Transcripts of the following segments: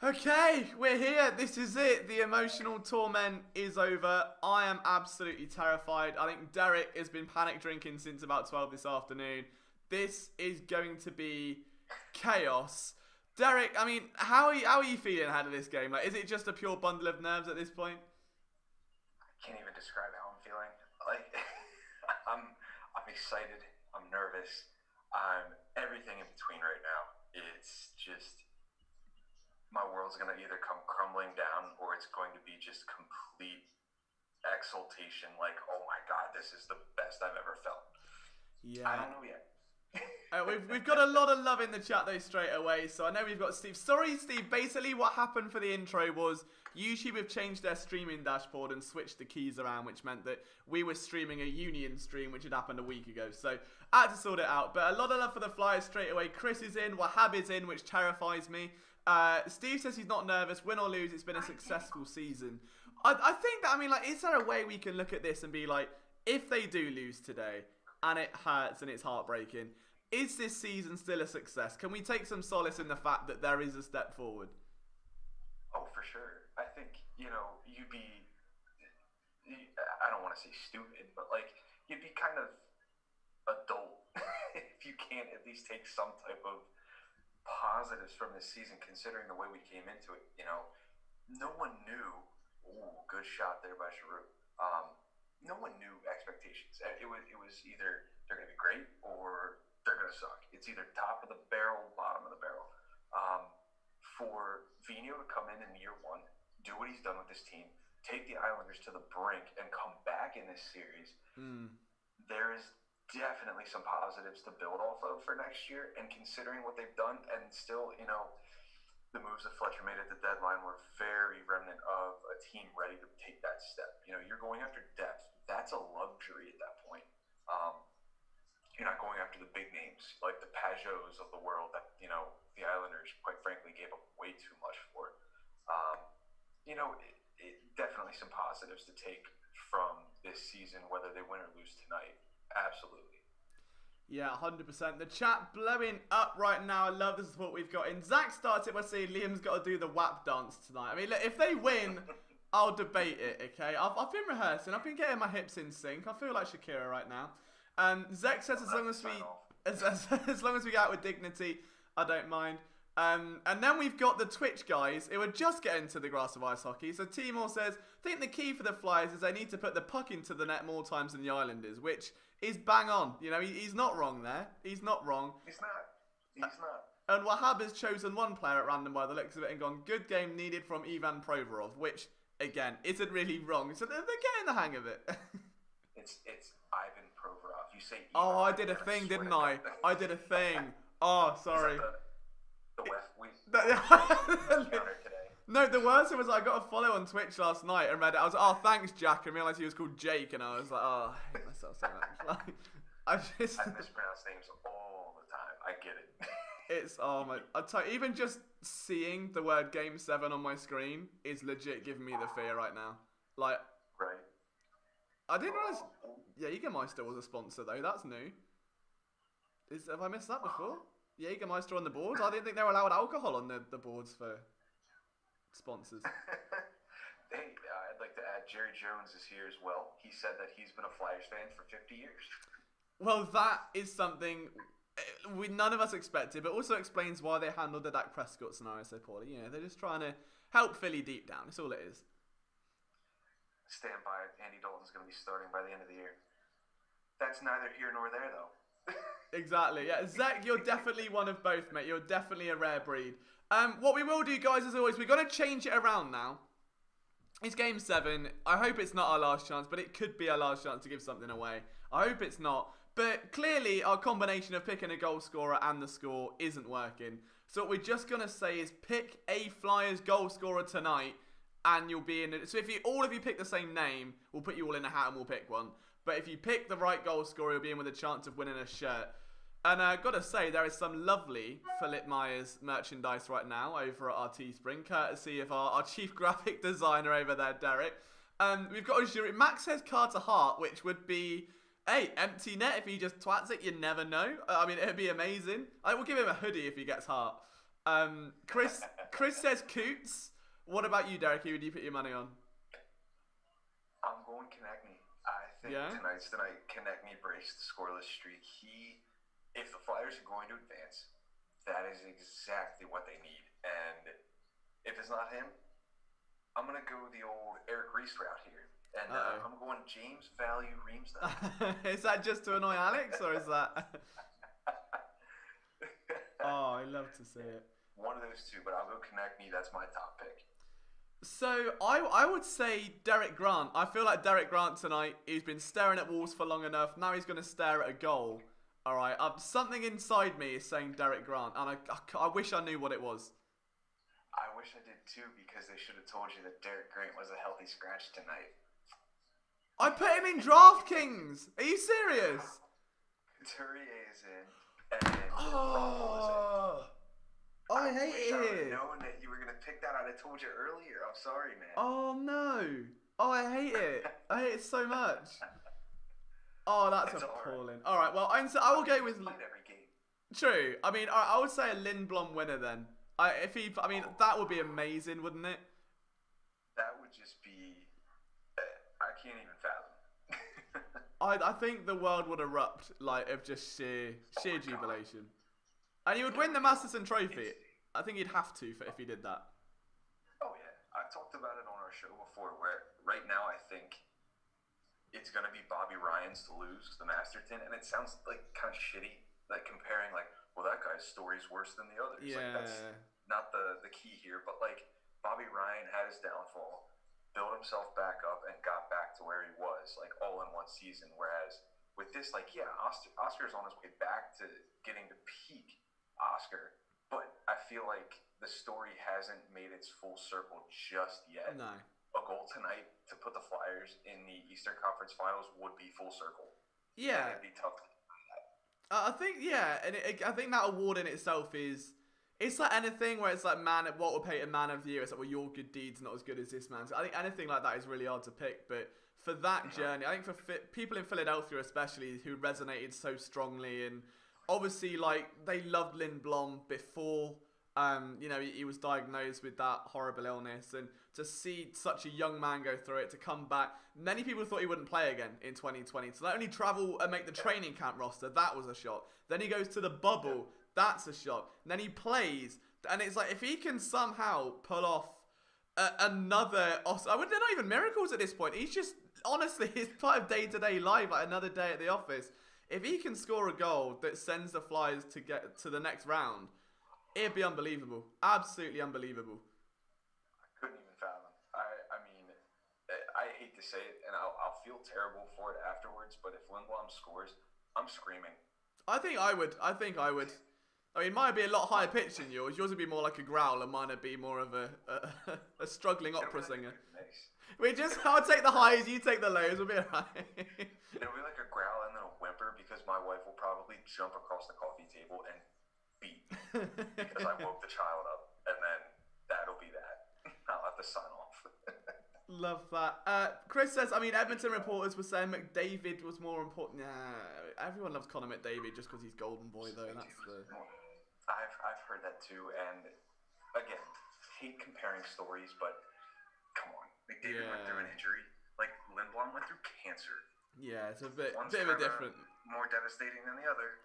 Okay, we're here. This is it. The emotional torment is over. I am absolutely terrified. I think Derek has been panic drinking since about 12 this afternoon. This is going to be chaos. Derek, I mean, how are you feeling ahead of this game? Like, is it just a pure bundle of nerves at this point? I can't even describe how I'm feeling. Like, I'm excited. I'm nervous. I'm everything in between right now. It's just my world's gonna either come crumbling down or it's going to be just complete exultation. Like, oh my god, this is the best I've ever felt. I Yeah. don't know yet. We've got a lot of love in the chat though straight away. So I know we've got Steve. Sorry, Steve. Basically, what happened for the intro was YouTube have changed their streaming dashboard and switched the keys around, which meant that we were streaming a Union stream, which had happened a week ago. So I had to sort it out. But a lot of love for the Flyers straight away. Chris is in. Wahab is in, which terrifies me. Steve says he's not nervous. Win or lose, it's been a successful season. I think that, I mean, like, is there a way we can look at this and be like, if they do lose today and it hurts and it's heartbreaking, is this season still a success? Can we take some solace in the fact that there is a step forward? Oh, for sure. I think, I don't want to say stupid, but like, you'd be kind of adult if you can't at least take some type of positives from this season, considering the way we came into it. No one knew. Ooh, good shot there by Giroux. No one knew expectations. It was either they're going to be great or they're going to suck. It's either top of the barrel, bottom of the barrel. For Vino to come in year one, do what he's done with this team, take the Islanders to the brink, and come back in this series, there is definitely some positives to build off of for next year. And considering what they've done, and still, the moves that Fletcher made at the deadline were very remnant of a team ready to take that step. You're going after depth. That's a luxury at that point. You're not going after the big names like the Pageaus of the world that, the Islanders, quite frankly, gave up way too much for. Definitely some positives to take from this season, whether they win or lose tonight. Absolutely. Yeah, 100%. The chat blowing up right now. I love the support we've got in. Zach starts it by saying Liam's got to do the WAP dance tonight. I mean, look, if they win, I'll debate it, okay? I've been rehearsing. I've been getting my hips in sync. I feel like Shakira right now. Zach says as long as we get out with dignity, I don't mind. And then we've got the Twitch guys who are just getting to the grass of ice hockey. So Timor says, I think the key for the Flyers is they need to put the puck into the net more times than the Islanders, which is bang on. He's not wrong there. He's not wrong. He's not. And Wahab has chosen one player at random by the looks of it and gone, good game needed from Ivan Provorov, which, again, isn't really wrong. So they're getting the hang of it. It's Ivan Provorov. You say Ivan, oh, I did a thing, didn't I? I did a thing. Oh, sorry. The West, today. No, the worst was I got a follow on Twitch last night and read it. I was like, oh, thanks, Jack, and realised he was called Jake, and I was like, oh, I hate myself so much. I mispronounce names all the time. I get it. It's, oh my, I'll tell you, even just seeing the word Game 7 on my screen is legit giving me the fear right now. Like, right. I didn't realise, Jägermeister was a sponsor though, that's new. Have I missed that before? Jägermeister on the board? I didn't think they were allowed alcohol on the boards for sponsors. Hey, I'd like to add Jerry Jones is here as well. He said that he's been a Flyers fan for 50 years. Well, that is something none of us expected, but also explains why they handled the Dak Prescott scenario so poorly. They're just trying to help Philly deep down. That's all it is. Stand by it. Andy Dalton's going to be starting by the end of the year. That's neither here nor there, though. Exactly, yeah. Zach, you're definitely one of both, mate. You're definitely a rare breed. What we will do, guys, as always, we're going to change it around now. It's Game 7. I hope it's not our last chance, but it could be our last chance to give something away. I hope it's not. But clearly, our combination of picking a goal scorer and the score isn't working. So what we're just going to say is pick a Flyers goal scorer tonight, and you'll be in it. So if all of you pick the same name, we'll put you all in a hat and we'll pick one. But if you pick the right goal scorer, you'll be in with a chance of winning a shirt. And I've got to say, there is some lovely Philip Myers merchandise right now over at our Teespring, courtesy of our chief graphic designer over there, Derek. We've got a jury. Max says Carter Hart, which would be, hey, empty net. If he just twats it, you never know. I mean, it'd be amazing. I will give him a hoodie if he gets Hart. Chris says Coots. What about you, Derek? Who would you put your money on? I'm going Konechny. I think Yeah. tonight's the night. Konechny breaks the scoreless streak. If the Flyers are going to advance, that is exactly what they need. And if it's not him, I'm gonna go the old Eric Reese route here, and I'm going James Value Reamsdale. Is that just to annoy Alex, or is that? Oh, I love to see it. One of those two, but I'll go Konechny. That's my top pick. So I would say Derek Grant. I feel like Derek Grant tonight. He's been staring at walls for long enough. Now he's going to stare at a goal. All right. Something inside me is saying Derek Grant, and I wish I knew what it was. I wish I did too, because they should have told you that Derek Grant was a healthy scratch tonight. I put him in DraftKings. Are you serious? Couturier is in, and Rumble is in. I hate it. I would have it. known that you were going to pick that. I'd have told you earlier. I'm sorry, man. Oh, no. Oh, I hate it. I hate it so much. Oh, that's appalling. All right, well, I will go with... Every game. True. I mean, I would say a Lindblom winner then. That would be amazing, wouldn't it? That would just be... I can't even fathom. I think the world would erupt, like, of just sheer jubilation. And he would win the Masterson Trophy. I think he'd have to if he did that. Oh, yeah. I've talked about it on our show before, where right now I think it's going to be Bobby Ryan's to lose the Masterton, and it sounds like kind of shitty, like comparing, like, well, that guy's story's worse than the others. Yeah. Like, that's not the key here, but, like, Bobby Ryan had his downfall, built himself back up, and got back to where he was, like, all in one season, whereas with this, like, yeah, Oscar's on his way back to getting to peak Oscar, but I feel like the story hasn't made its full circle just yet. No. A goal tonight to put the Flyers in the Eastern Conference Finals would be full circle. Yeah. And it'd be tough. I think, yeah, and I think that award in itself is... It's like anything where it's like, Walter Payton Man of the Year. It's like, well, your good deed's not as good as this man's. I think anything like that is really hard to pick, but for that journey, I think for people in Philadelphia especially who resonated so strongly, and obviously, like, they loved Lindblom before, he was diagnosed with that horrible illness, and to see such a young man go through it, to come back, many people thought he wouldn't play again in 2020, so not only travel and make the training camp roster, that was a shock, then he goes to the bubble, that's a shock, and then he plays, and it's like, if he can somehow pull off another, they're not even miracles at this point, he's just, honestly, it's part of day-to-day life, like another day at the office. If he can score a goal that sends the Flyers to get to the next round, it'd be unbelievable. Absolutely unbelievable. I couldn't even fathom. I mean, I hate to say it, and I'll feel terrible for it afterwards, but if Lindblom scores, I'm screaming. I think I would. I mean, mine would be a lot higher pitched than yours. Yours would be more like a growl, and mine would be more of a struggling opera singer. I'll take the highs, you take the lows, we'll be alright. It'll be like a growl and then a whimper, because my wife will probably jump across the coffee table and beat me because I woke the child up, and then that'll be that. I'll have to sign off. Love that. Chris says, Edmonton reporters were saying McDavid was more important. Nah, everyone loves Connor McDavid just because he's Golden Boy, though. I've heard that too, and again, hate comparing stories, but come on, McDavid went through an injury. Like Lindblom went through cancer. Yeah, it's a bit of a different. More devastating than the other.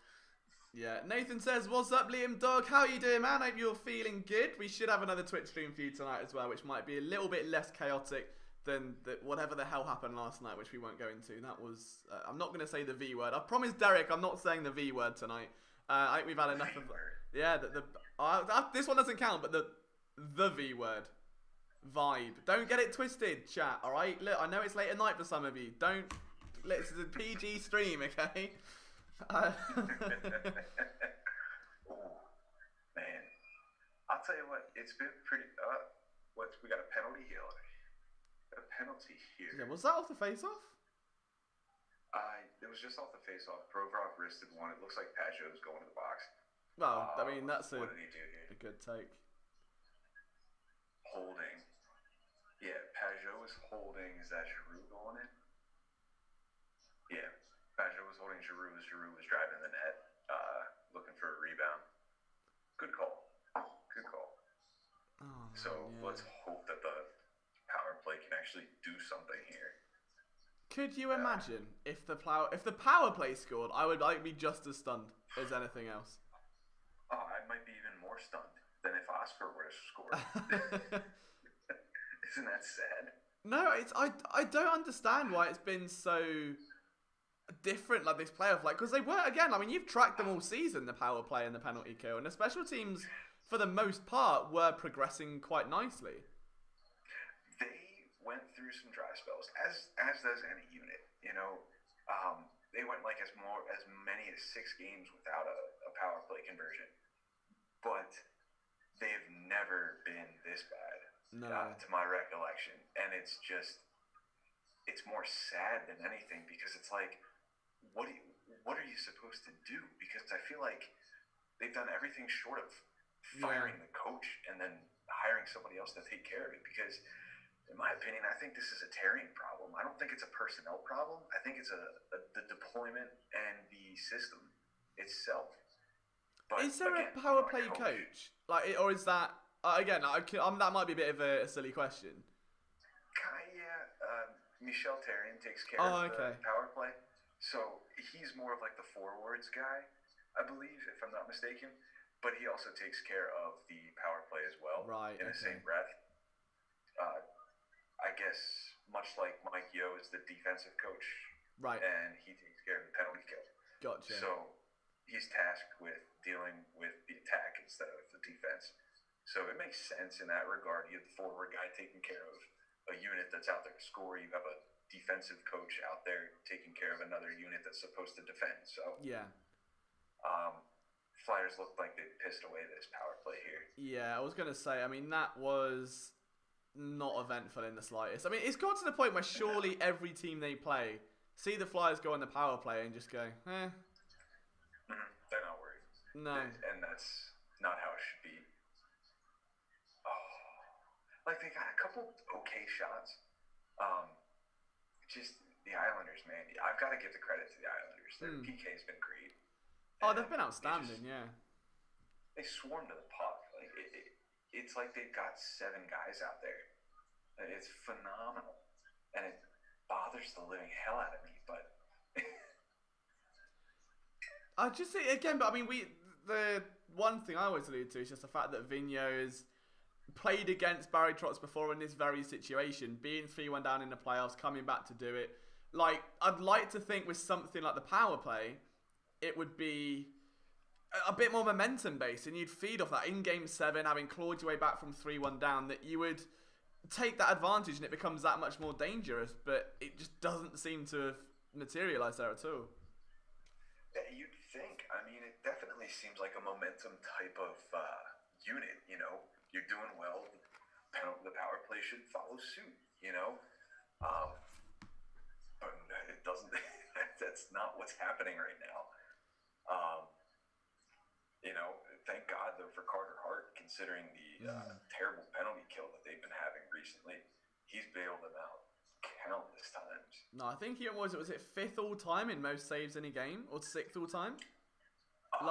Yeah, Nathan says, what's up, Liam Dog? How you doing, man? Hope you're feeling good. We should have another Twitch stream for you tonight as well, which might be a little bit less chaotic than whatever the hell happened last night, which we won't go into. That was, I'm not going to say the V word. I promised Derek I'm not saying the V word tonight. I think we've had enough of that. Yeah, this one doesn't count, but the V word. Vibe. Don't get it twisted, chat, alright? Look, I know it's late at night for some of you. This is a PG stream, okay? Oh, man. I'll tell you what, it's been pretty, we got a penalty here. A penalty here. Yeah, was that off the face-off? It was just off the face-off. Provorov wristed one. It looks like Pajot's going to the box. Well, that's what did he do here? A good take. Holding. Yeah, Pajot was holding. Is that Giroux going in? Yeah, Pajot was holding Giroux as Giroux was driving the net, looking for a rebound. Good call. So let's hope that the power play can actually do something here. Could you imagine if the power play scored? I would be just as stunned as anything else. Oh, I might be even more stunned than if Oscar were to score. Isn't that sad? No, I don't understand why it's been so different, like this playoff, like, because they were, again, I mean, you've tracked them all season, the power play and the penalty kill, and the special teams, for the most part, were progressing quite nicely. They went through some dry spells, as does any unit, you know. They went like as many as 6 games without a power play conversion, but they've never been this bad, to my recollection, and it's more sad than anything, because it's like, what are you supposed to do? Because I feel like they've done everything short of firing the coach and then hiring somebody else to take care of it. Because, in my opinion, I think this is a Terrian problem. I don't think it's a personnel problem. I think it's the deployment and the system itself. But is there a power play coach? Like, or is that again? That might be a bit of a silly question. Michel Terrien takes care of the power play. So he's more of like the forwards guy, I believe, if I'm not mistaken. But he also takes care of the power play as well, in the same breath. I guess much like Mike Yeo is the defensive coach, and he takes care of the penalty kill. Gotcha. So he's tasked with dealing with the attack instead of the defense. So it makes sense in that regard. You have the forward guy taking care of a unit that's out there to score. You have a defensive coach out there taking care of another unit that's supposed to defend. So Flyers looked like they pissed away this power play here. Yeah, I was gonna say. I mean, that was not eventful in the slightest. I mean, it's got to the point where surely every team they play see the Flyers go on the power play and just go, eh. They're not worried. No, and that's not how it should be. Like, they got a couple okay shots. Just the Islanders, man. I've got to give the credit to the Islanders. Their PK's been great. Oh, they've been outstanding, They swarm to the puck. Like, it's like they've got 7 guys out there. It's phenomenal. And it bothers the living hell out of me, but... I just say, again, but I mean, the one thing I always allude to is just the fact that Vigneault's played against Barry Trotz before in this very situation, being 3-1 down in the playoffs, coming back to do it. Like, I'd like to think with something like the power play, it would be a bit more momentum based, and you'd feed off that in Game 7, having clawed your way back from 3-1 down, that you would take that advantage and it becomes that much more dangerous, but it just doesn't seem to have materialised there at all. You'd think. I mean, it definitely seems like a momentum type of unit, you know? You're doing well, the power play should follow suit, you know? But it doesn't. That's not what's happening right now. You know, thank God, though, for Carter Hart, considering the terrible penalty kill that they've been having recently. He's bailed them out countless times. No, I think was it 5th all time in most saves in a game, or 6th all time? I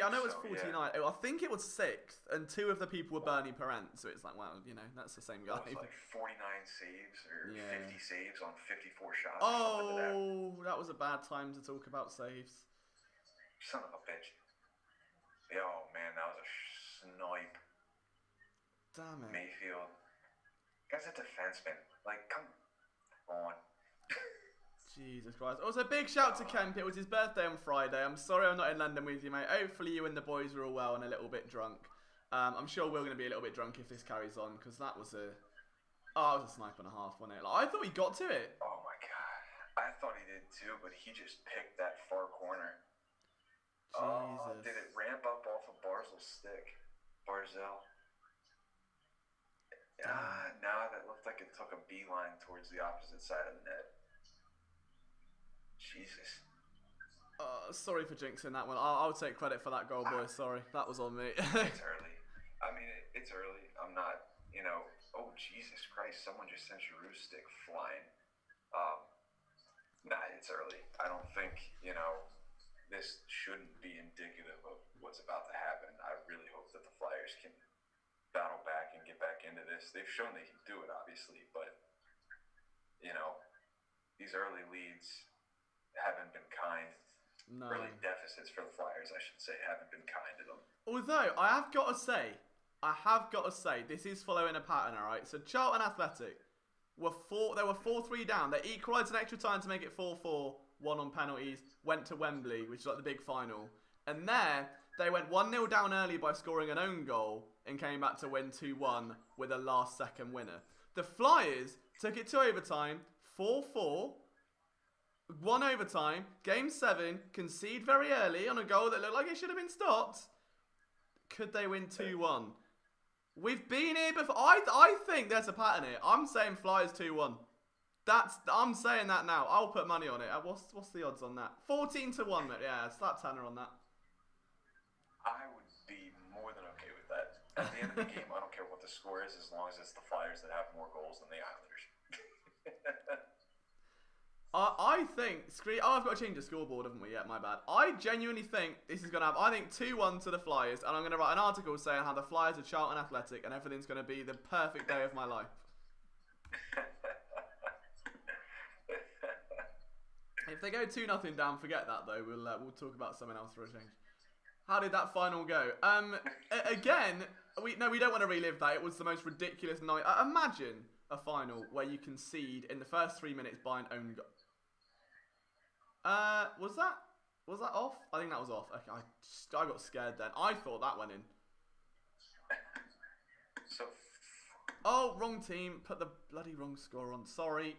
know it was 49. Yeah. I think it was 6th, and 2 of the people were Bernie Parent, so it's like, well, you know, that's the same guy. It was like 49 saves or 50 saves on 54 shots. Oh, that was a bad time to talk about saves. Son of a bitch. Oh man, that was a snipe. Damn it. Mayfield. Guy's a defenseman. Like, come on. Jesus Christ. Also, big shout to Kemp. It was his birthday on Friday. I'm sorry I'm not in London with you, mate. Hopefully you and the boys are all well and a little bit drunk. I'm sure we're going to be a little bit drunk if this carries on, because that was a snipe and a half, wasn't it? Like, I thought he got to it. Oh my God. I thought he did too, but he just picked that far corner. Jesus. Did it ramp up off of Barzell's stick? Barzell. No, that looked like it took a beeline towards the opposite side of the net. Jesus. Sorry for jinxing that one. I'll take credit for that goal, boys. Sorry, that was on me. It's early. I mean, it's early. I'm not, you know. Oh Jesus Christ! Someone just sent Giroux's stick flying. Nah, it's early. I don't think, you know, this shouldn't be indicative of what's about to happen. I really hope that the Flyers can battle back and get this. They've shown they can do it, obviously, but these early leads haven't been kind. No. Early deficits for the Flyers, I should say, haven't been kind to them. Although I have got to say, this is following a pattern, all right. So Charlton Athletic were 4-3 down. They equalised in extra time to make it 4-4. Won on penalties. Went to Wembley, which is like the big final, and there they went 1-0 down early by scoring an own goal and came back to win 2-1 with a last-second winner. The Flyers took it to overtime, 4-4. Won overtime, game 7, concede very early on a goal that looked like it should have been stopped. Could they win 2-1? We've been here before. I think there's a pattern here. I'm saying Flyers 2-1. I'm saying that now. I'll put money on it. What's the odds on that? 14-1, mate. Yeah, slap tenner on that. I would be more than okay with that. At the end of the game, I don't care what the score is, as long as it's the Flyers that have more goals than the Islanders. I think I've got to change the scoreboard, haven't we? Yeah, my bad. I genuinely think this is gonna happen. I think 2-1 to the Flyers, and I'm gonna write an article saying how the Flyers are Charlton Athletic, and everything's gonna be the perfect day of my life. If they go 2-0 down, forget that though. We'll talk about something else for a change. How did that final go? Again, we don't want to relive that. It was the most ridiculous night. Imagine a final where you concede in the first 3 minutes by an own goal. Was that off? I think that was off. Okay, I got scared then. I thought that went in. Oh, wrong team. Put the bloody wrong score on. Sorry.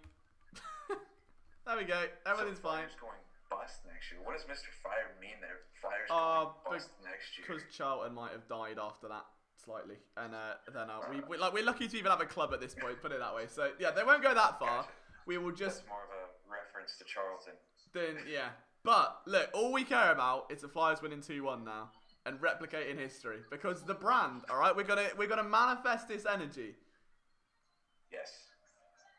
There we go. Everything's fine. Flyers going bust next year. What does Mr. Fire mean there? Flyers going bust next year. Because Charlton might have died after that slightly, and then we're lucky to even have a club at this point. Put it that way. So yeah, they won't go that far. Gotcha. We will just. That's more of a reference to Charlton. Then yeah, but look, all we care about is the Flyers winning 2-1 now and replicating history, because the brand. All right, we're gonna manifest this energy. Yes.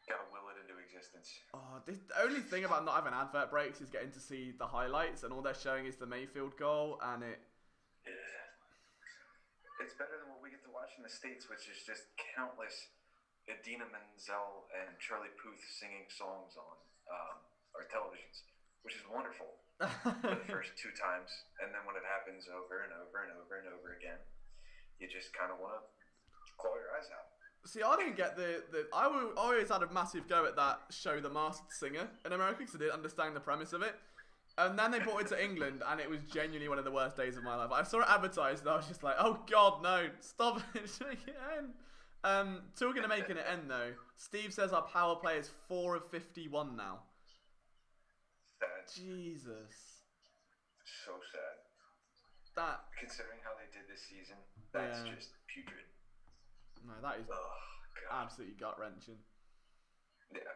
Gotta will it into existence. Oh, the only thing about not having advert breaks is getting to see the highlights, and all they're showing is the Mayfield goal, and it. Yeah. It's better than what we get to watch in the States, which is just countless Idina Menzel and Charlie Puth singing songs on our televisions, which is wonderful for the first 2 times, and then when it happens over and over and over and over again, you just kind of want to claw your eyes out. See, I didn't get I always had a massive go at that show, The Masked Singer, in America, because I didn't understand the premise of it. And then they brought it to England, and it was genuinely one of the worst days of my life. I saw it advertised, and I was just like, oh God, no, stop it, make it end. Talking of making it end, though, Steve says our power play is 4 of 51 now. Sad. Jesus. So sad. That. Considering how they did this season, that's just putrid. No, that is absolutely gut-wrenching. Yeah,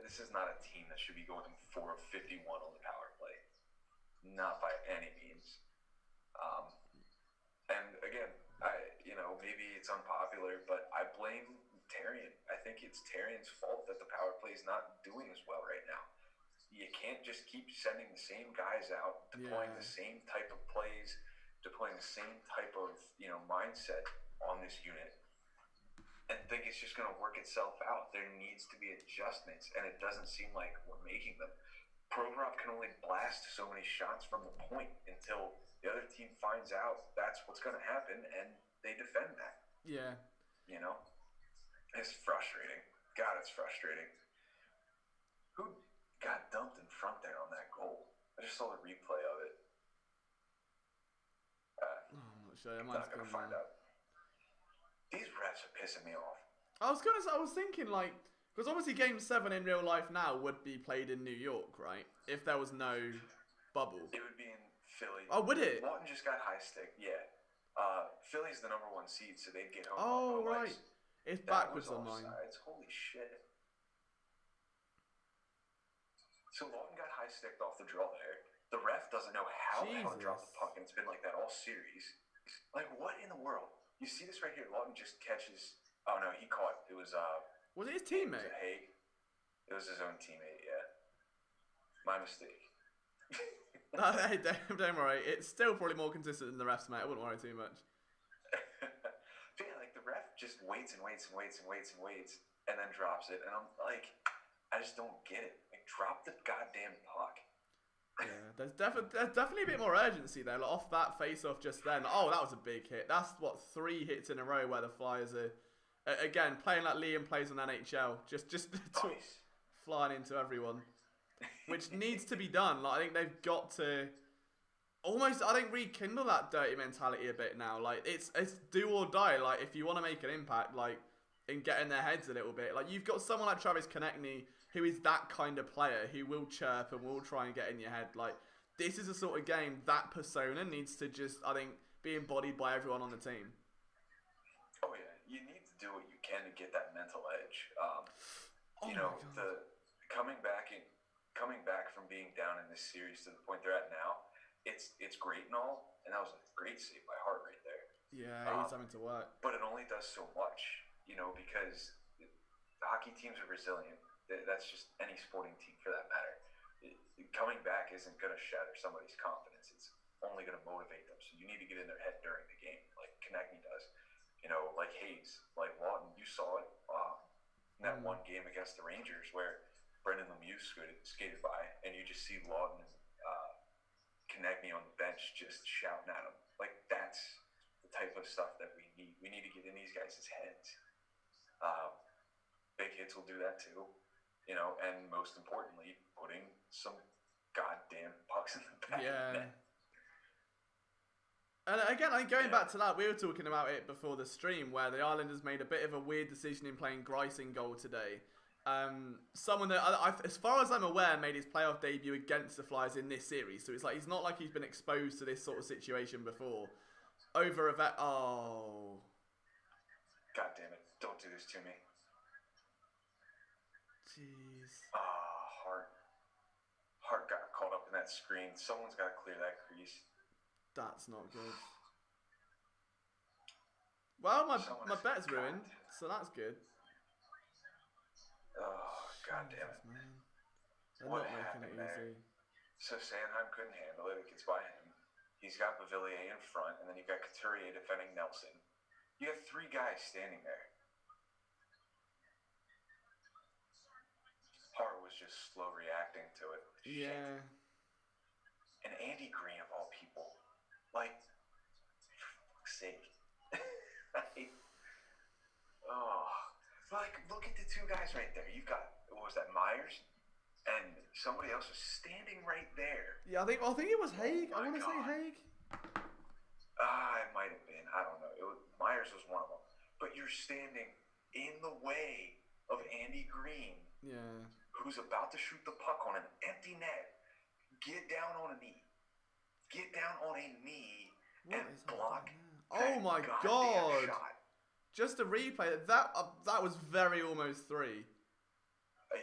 this is not a team that should be going 4 of 51 on the power play. Not by any means. And again, maybe it's unpopular, but I blame Therrien. I think it's Terrian's fault that the power play is not doing as well right now. You can't just keep sending the same guys out, deploying the same type of plays, deploying the same type of mindset on this unit, and think it's just going to work itself out. There needs to be adjustments, and it doesn't seem like we're making them. Provorov can only blast so many shots from the point until the other team finds out that's what's going to happen, and they defend that. Yeah. It's frustrating. God, it's frustrating. Who got dumped in front there on that goal? I just saw the replay of it. I'm not sure. I'm not going to find out. These refs are pissing me off. I was thinking, because obviously Game 7 in real life now would be played in New York, right? If there was no bubble. It would be in Philly. Oh, would it? Lawton just got high stick, yeah. Philly's the number 1 seed, so they'd get home. Oh, right. It's backwards on mine. Holy shit. So Lawton got high sticked off the draw there. The ref doesn't know how to drop the puck, and it's been like that all series. Like, what in the world? You see this right here. Lawton just catches. Oh no, he caught. It was Was it his teammate? It was his own teammate. Yeah, my mistake. Hey, don't worry. It's still probably more consistent than the refs, mate. I wouldn't worry too much. But yeah, like the ref just waits and waits and waits and waits and waits, and then drops it. And I'm like, I just don't get it. Like, drop the goddamn puck. Yeah, there's definitely a bit more urgency there. Like, off that face-off just then. Oh, that was a big hit. That's, what, 3 hits in a row where the Flyers are, again, playing like Liam plays on NHL. Just Nice. flying into everyone. Which needs to be done. Like, I think they've got to almost, I think, rekindle that dirty mentality a bit now. Like, it's do or die. Like, if you want to make an impact, like, in getting their heads a little bit. Like, you've got someone like Travis Konechny, who is that kind of player, who will chirp and will try and get in your head. Like, this is a sort of game that persona needs to just, I think, be embodied by everyone on the team. Oh yeah, you need to do what you can to get that mental edge. You know, coming back from being down in this series to the point they're at now, it's great and all, and that was a great save by Hart right there. Yeah, he's having to work. But it only does so much, you know, because hockey teams are resilient. That's just any sporting team for that matter. Coming back isn't going to shatter somebody's confidence. It's only going to motivate them. So you need to get in their head during the game, like Konechny does. You know, like Hayes, like Lawton. You saw it in that one game against the Rangers where Brendan Lemieux skated by, and you just see Lawton and Konechny on the bench just shouting at him. Like, that's the type of stuff that we need. We need to get in these guys' heads. Big hits will do that too. You know, and most importantly, putting some goddamn pucks in the back of the net. And again, I think going back to that, we were talking about it before the stream, where the Islanders made a bit of a weird decision in playing Greiss in goal today. Someone that, as far as I'm aware, made his playoff debut against the Flyers in this series. So it's like, he's not like he's been exposed to this sort of situation before. Over a vet. Oh. God damn it. Don't do this to me. Jeez. Hart got caught up in that screen. Someone's got to clear that crease. That's not good. Well, my bet's ruined, so that's good. Oh, God damn it. Man. They're not making it easy. So Sanheim couldn't handle it. It gets by him. He's got Bavillier in front, and then you've got Couturier defending Nelson. You have 3 guys standing there. Hart was just slow reacting to it. Yeah. And Andy Green, of all people. Like, for fuck's sake. Look at the 2 guys right there. You've got, what was that, Myers? And somebody else was standing right there. Yeah, I think it was Haig. I want to say Haig. It might have been. I don't know. Myers was one of them. But you're standing in the way of Andy Green. Yeah. Who's about to shoot the puck on an empty net. Get down on a knee. Get down on a knee and block. Oh my God! Shot. Just a replay. That was very almost 3. Yeah.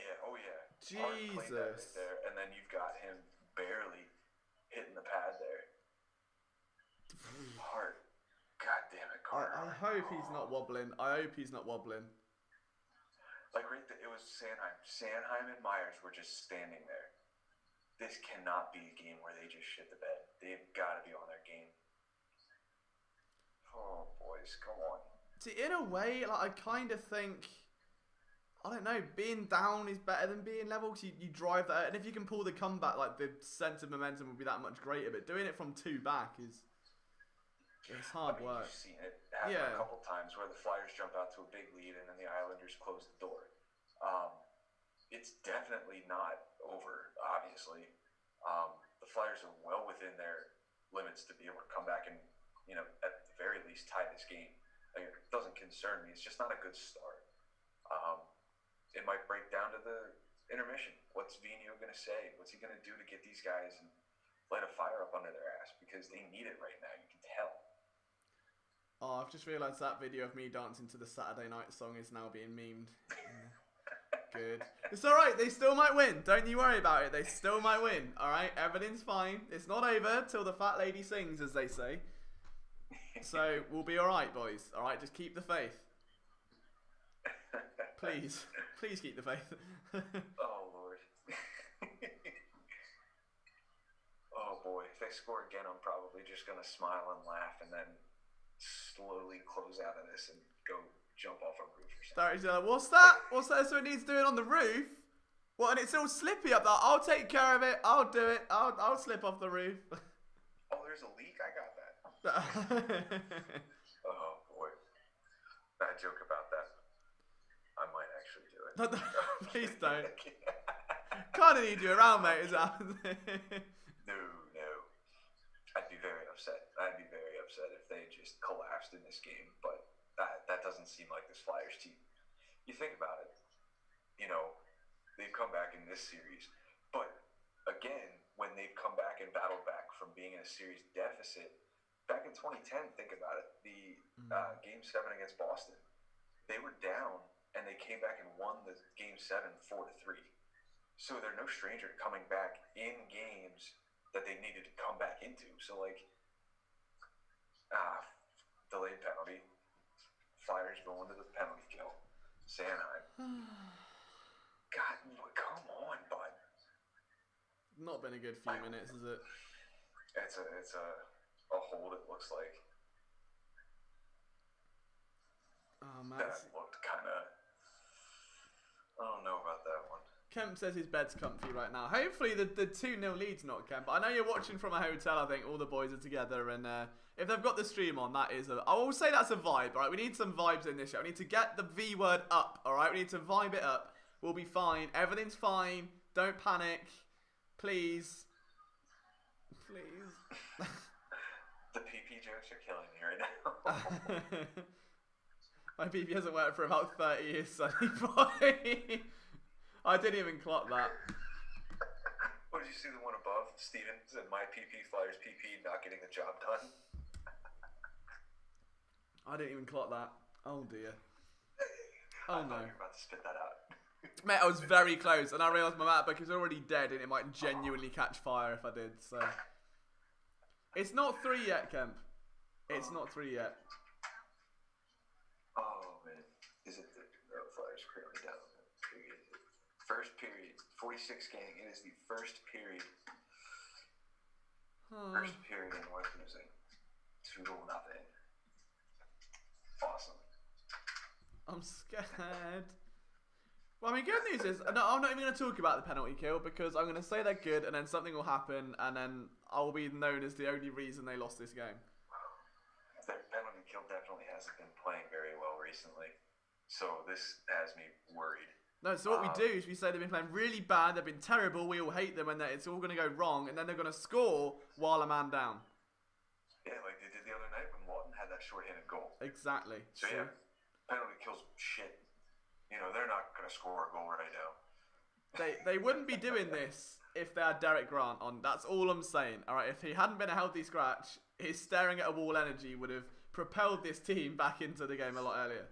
Jesus. There, and then you've got him barely hitting the pad there. Hart. God damn it, Carter. I hope he's not wobbling. Like right there, it was Sanheim. Sanheim and Myers were just standing there. This cannot be a game where they just shit the bed. They've got to be on their game. Oh, boys, come on. See, in a way, like, I kind of think, I don't know, being down is better than being level, because you drive that, and if you can pull the comeback, like, the sense of momentum would be that much greater, but doing it from 2 back it's hard work. You've seen it happen a couple times where the Flyers jump out to a big lead and then the Islanders close the door. It's definitely not over, obviously. The Flyers are well within their limits to be able to come back and, you know, at the very least tie this game. Like, it doesn't concern me. It's just not a good start. It might break down to the intermission. What's Vigneault going to say? What's he going to do to get these guys and light a fire up under their ass? Because they need it right now. You can tell. Oh, I've just realised that video of me dancing to the Saturday Night song is now being memed. Good. It's alright, they still might win. Don't you worry about it. They still might win. Alright, everything's fine. It's not over till the fat lady sings, as they say. So, we'll be alright, boys. Alright, just keep the faith. Please. Please keep the faith. Oh, Lord. Oh, boy. If they score again, I'm probably just going to smile and laugh and then slowly close out of this and go jump off a roof or something. Director's like, what's that? What's that? So it needs doing on the roof? What? And it's all slippy up there. I'll take care of it. I'll do it. I'll slip off the roof. Oh, there's a leak? I got that. Oh, boy. Bad joke about that. I might actually do it. Please don't. Kind of need you around, mate. Is that? No. I'd be very upset. If they just collapsed in this game, but that doesn't seem like this Flyers team. You think about it, they've come back in this series, but again, when they've come back and battled back from being in a series deficit, back in 2010, think about it, the Game 7 against Boston, they were down, and they came back and won the Game 7 4-3. So they're no stranger to coming back in games that they needed to come back into. So, delayed penalty. Flyers going to the penalty kill. Sanheim. God, come on, bud. Not been a good few minutes, is it? It's a hold, it looks like. Oh, man. That looked kind of... I don't know about that one. Kemp says his bed's comfy right now. Hopefully the 2-0 lead's not Kemp. I know you're watching from a hotel, I think. All the boys are together. And if they've got the stream on, that is I will say that's a vibe, all right? We need some vibes in this show. We need to get the V word up, all right? We need to vibe it up. We'll be fine. Everything's fine. Don't panic. Please. Please. The PP jokes are killing me right now. My PP hasn't worked for about 30 years, Sonny boy. I didn't even clock that. What, did you see the one above? Steven said, my PP, Flyers PP, not getting the job done. I didn't even clock that. Oh, dear. Oh, I no. thought you were about to spit that out. Mate, I was very close, and I realised my MacBook is already dead, and it might genuinely catch fire if I did, so... It's not 3 yet, Kemp. It's not 3 yet. Oh, man. Is it the Flyers currently down? First period, 46 game. It is the first period. First period in North losing. 2-0. Awesome. I'm scared. Well, I mean, good news is, no, I'm not even going to talk about the penalty kill because I'm going to say they're good and then something will happen and then I'll be known as the only reason they lost this game. Their penalty kill definitely hasn't been playing very well recently. So this has me worried. No, so what we do is we say they've been playing really bad, they've been terrible, we all hate them and that it's all going to go wrong and then they're going to score while a man down. Yeah, like they did the other night when Walton had that short-handed goal. Exactly. So yeah, penalty kills shit. They're not going to score a goal right now. They wouldn't be doing this if they had Derek Grant on. That's all I'm saying. All right, if he hadn't been a healthy scratch, his staring at a wall energy would have propelled this team back into the game a lot earlier.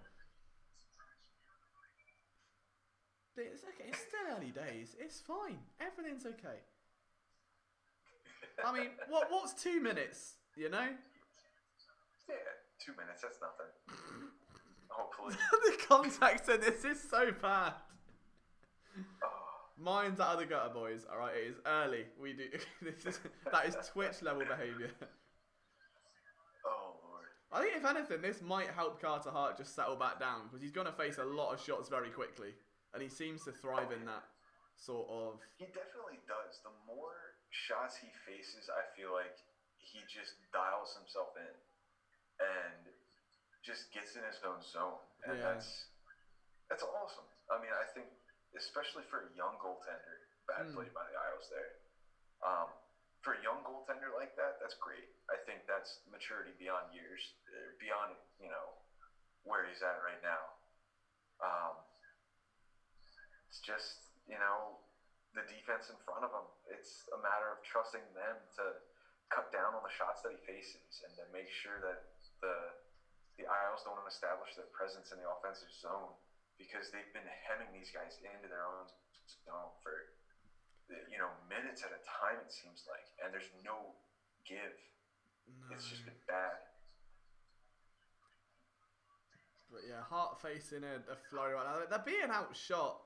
It's okay. It's still early days. It's fine. Everything's okay. I mean, what's 2 minutes? You know? Yeah, 2 minutes. That's nothing. Hopefully. The context in this is so bad. Oh. Mine's out of the gutter, boys. All right, it is early. We do. That is Twitch level behaviour. Oh Lord. I think if anything, this might help Carter Hart just settle back down because he's going to face a lot of shots very quickly, and he seems to thrive in that sort of. He definitely does. The more shots he faces, I feel like he just dials himself in and just gets in his own zone, and that's awesome. I mean, I think especially for a young goaltender, bad play by the Isles there. For a young goaltender like that, that's great. I think that's maturity beyond years, beyond where he's at right now. It's just the defense in front of him. It's a matter of trusting them to cut down on the shots that he faces and to make sure that the Isles don't establish their presence in the offensive zone because they've been hemming these guys into their own zone for minutes at a time, it seems like, and there's no give. No. It's just been bad. But yeah, Hart facing a flurry right now. They're being outshot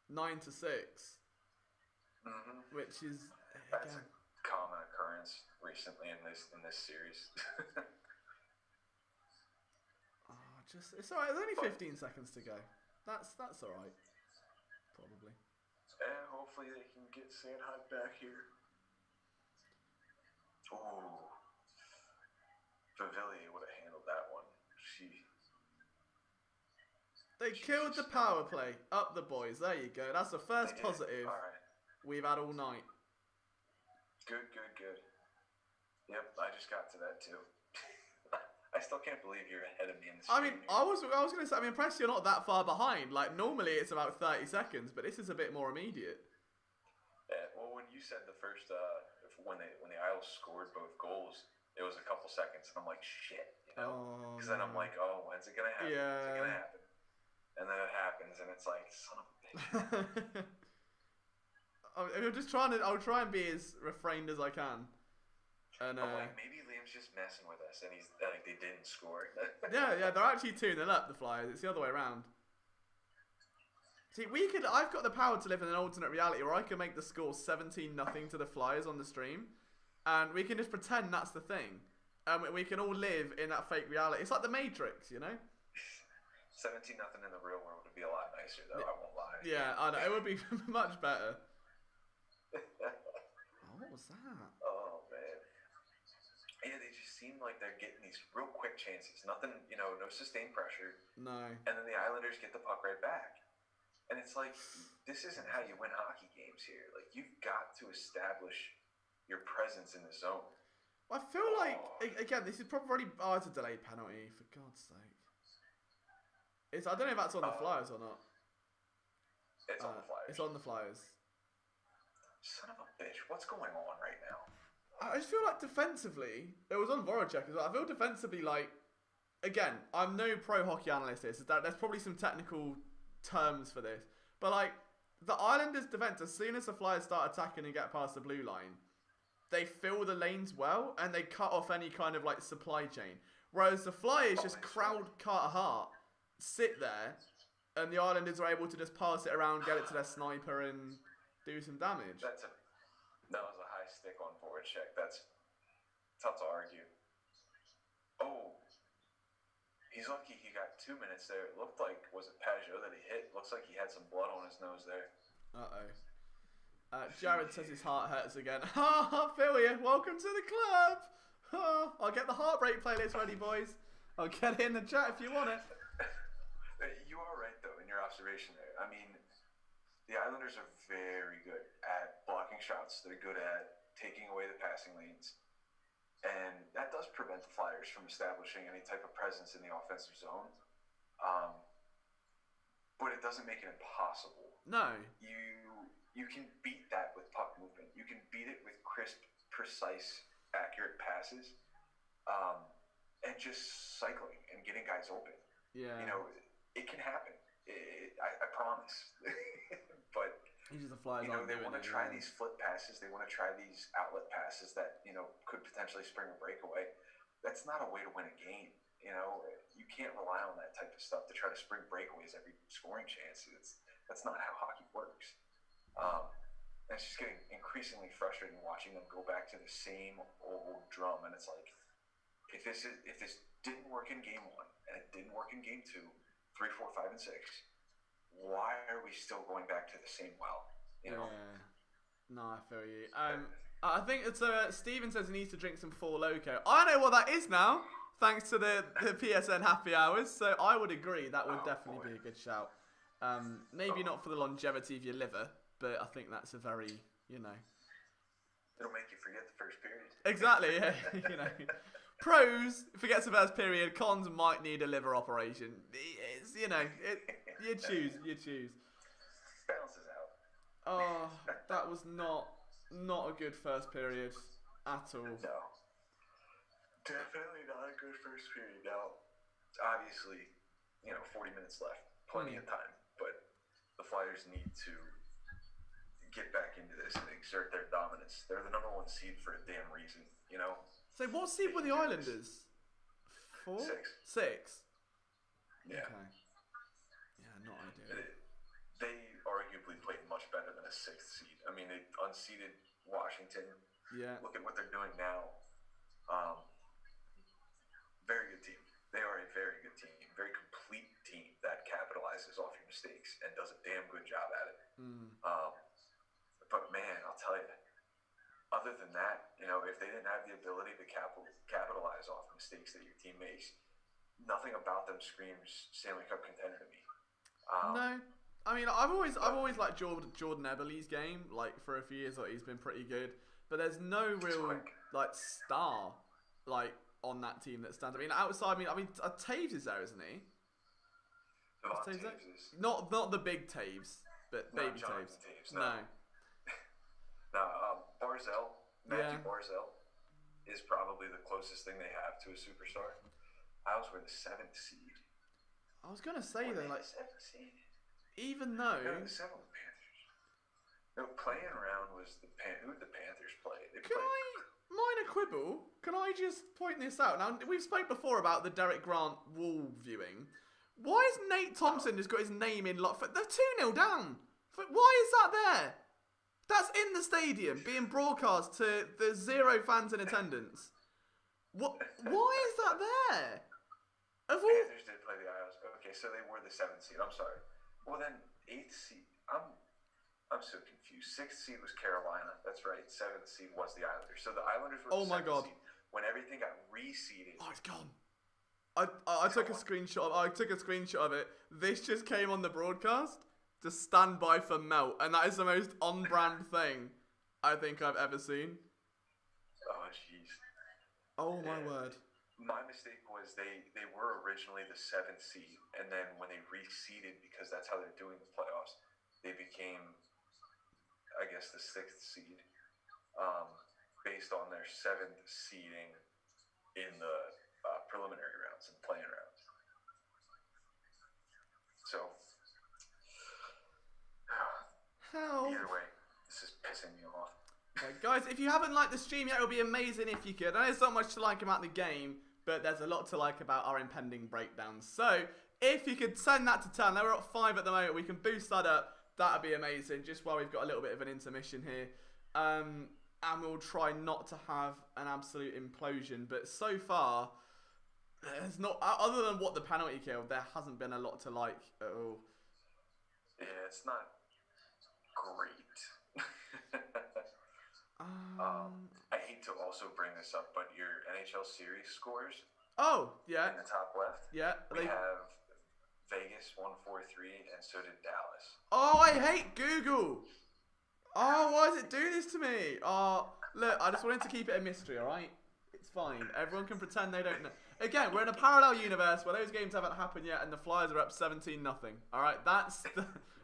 9-6, which is that's a common occurrence recently in this series. Just it's alright. There's only But 15 seconds to go. That's alright. Probably. and hopefully they can get Sandhog back here. Ooh. Pavillier would have handled that one. They killed the power play. Up the boys. There you go. That's the first positive we've had all night. Good. Yep, I just got to that too. I still can't believe you're ahead of me in this. I mean, I was going to say, I'm impressed you're not that far behind. Like, normally it's about 30 seconds, but this is a bit more immediate. Yeah, well, when you said the first, when the Isles scored both goals, it was a couple seconds, and I'm like, shit, you know? Because then I'm like, oh, when's it going to happen? Yeah. When's it going to happen? And then it happens, and it's like, son of a bitch. I'll try and be as refrained as I can. And I'm like, maybe Liam's just messing with us, and he's like, they didn't score. yeah, they're actually 2-0 up, the Flyers. It's the other way around. See, I've got the power to live in an alternate reality where I can make the score 17-0 to the Flyers on the stream, and we can just pretend that's the thing, and we can all live in that fake reality. It's like the Matrix, you know. 17-0 in the real world would be a lot nicer, though. I won't lie. Yeah, I know it would be much better. Oh, what was that? Oh man. Yeah, they just seem like they're getting these real quick chances. Nothing, no sustained pressure. No. And then the Islanders get the puck right back. And it's like, this isn't how you win hockey games here. Like, you've got to establish your presence in the zone. I feel like, again, this is probably... Oh, it's a delayed penalty, for God's sake. I don't know if that's on the Flyers or not. It's on the Flyers. It's on the Flyers. Son of a bitch, what's going on right now? I just feel like defensively, it was on Voracek as well. I feel defensively like, again, I'm no pro hockey analyst here, so there's probably some technical terms for this. But like, the Islanders' defense, as soon as the Flyers start attacking and get past the blue line, they fill the lanes well and they cut off any kind of like supply chain. Whereas the Flyers just crowd Carter Hart, sit there, and the Islanders are able to just pass it around, get it to their sniper, and do some damage. That was a high stick on Voracek. That's tough to argue. Oh, he's lucky he got 2 minutes there. It looked like, was it Pajot that he hit? Looks like he had some blood on his nose there. Jared says his heart hurts again. Ha, I feel you. Welcome to the club. I'll get the heartbreak playlist ready, boys. I'll get it in the chat if you want it. You are right, though, in your observation there. I mean, the Islanders are very good at blocking shots. They're good at taking away the passing lanes. And that does prevent the Flyers from establishing any type of presence in the offensive zone. But it doesn't make it impossible. No. You can beat that with puck movement. You can beat it with crisp, precise, accurate passes. And just cycling and getting guys open. Yeah. It can happen. I promise. But the Flyers they want to try these flip passes. They want to try these outlet passes that could potentially spring a breakaway. That's not a way to win a game. You can't rely on that type of stuff to try to spring breakaways every scoring chance. That's not how hockey works. And it's just getting increasingly frustrating watching them go back to the same old drum. And it's like, if this didn't work in game 1 and it didn't work in game 2, 3, 4, 5, and 6, why are we still going back to the same well? Yeah. No, I feel you. I think it's Steven says he needs to drink some Four Loko. I know what that is now, thanks to the PSN happy hours. So I would agree that would definitely be a good shout. Maybe not for the longevity of your liver, but I think that's a very, It'll make you forget the first period. Exactly. Yeah. Pros, forgets the first period. Cons might need a liver operation. It's, you choose. Balances out. Oh, that was not a good first period at all. No. Definitely not a good first period. Now, obviously, 40 minutes left. Plenty of time. But the Flyers need to get back into this and exert their dominance. They're the number 1 seed for a damn reason, So what seed were the Islanders? 4? 6. 6? Yeah. Okay. Yeah, not ideal. They arguably played much better than a 6th seed. I mean, they unseeded Washington. Yeah. Look at what they're doing now. Very good team. They are a very good team. Very mistakes and does a damn good job at it. Mm. But man, I'll tell you, other than that, if they didn't have the ability to capitalize off mistakes that your team makes, nothing about them screams Stanley Cup contender to me. No, I mean I've always liked Jordan Eberle's game. Like for a few years, like, he's been pretty good. But there's no real like star like on that team that stands. I mean outside. I mean Taves is there, isn't he? Taves is not the big Taves, but baby Taves. No. Matthew Barzell is probably the closest thing they have to a superstar. Isles were the 7th seed. I was gonna say though, like 7th seed. Even though the 7th were Panthers. No, playing around was who did the Panthers play? Minor quibble? Can I just point this out? Now we've spoke before about the Derek Grant wall viewing. Why has Nate Thompson just got his name in? Like they're 2-0 down. Why is that there? That's in the stadium being broadcast to the 0 fans in attendance. What? Why is that there? Panthers did play the Isles. Okay, so they were the 7th seed. I'm sorry. Well then, 8th seed. I'm so confused. 6th seed was Carolina. That's right. 7th seed was the Islanders. So the Islanders were the 7th seed when everything got reseeded. Oh, it's gone. I took a screenshot. I took a screenshot of it. This just came on the broadcast. Just stand by for melt, and that is the most on-brand thing I think I've ever seen. Oh jeez. Oh my word. My mistake was they were originally the 7th seed, and then when they reseeded, because that's how they're doing the playoffs, they became, I guess, the 6th seed, based on their 7th seeding in the preliminary rounds and playing rounds. So, either way, this is pissing me off. Okay, guys, if you haven't liked the stream yet, it would be amazing if you could. I know there's not much to like about the game, but there's a lot to like about our impending breakdown. So, if you could send that to 10, now we're at 5 at the moment, we can boost that up. That'd be amazing, just while we've got a little bit of an intermission here. And we'll try not to have an absolute implosion. But so far, there's not, other than what the penalty killed, there hasn't been a lot to like at all. Yeah, it's not great. I hate to also bring this up, but your NHL series scores. Oh, yeah. In the top left. Yeah. We have Vegas 1-4-3, and so did Dallas. Oh, I hate Google. Oh, why does it do this to me? Oh, look, I just wanted to keep it a mystery, alright? It's fine. Everyone can pretend they don't know. Again, we're in a parallel universe where those games haven't happened yet and the Flyers are up 17-0. Alright, that's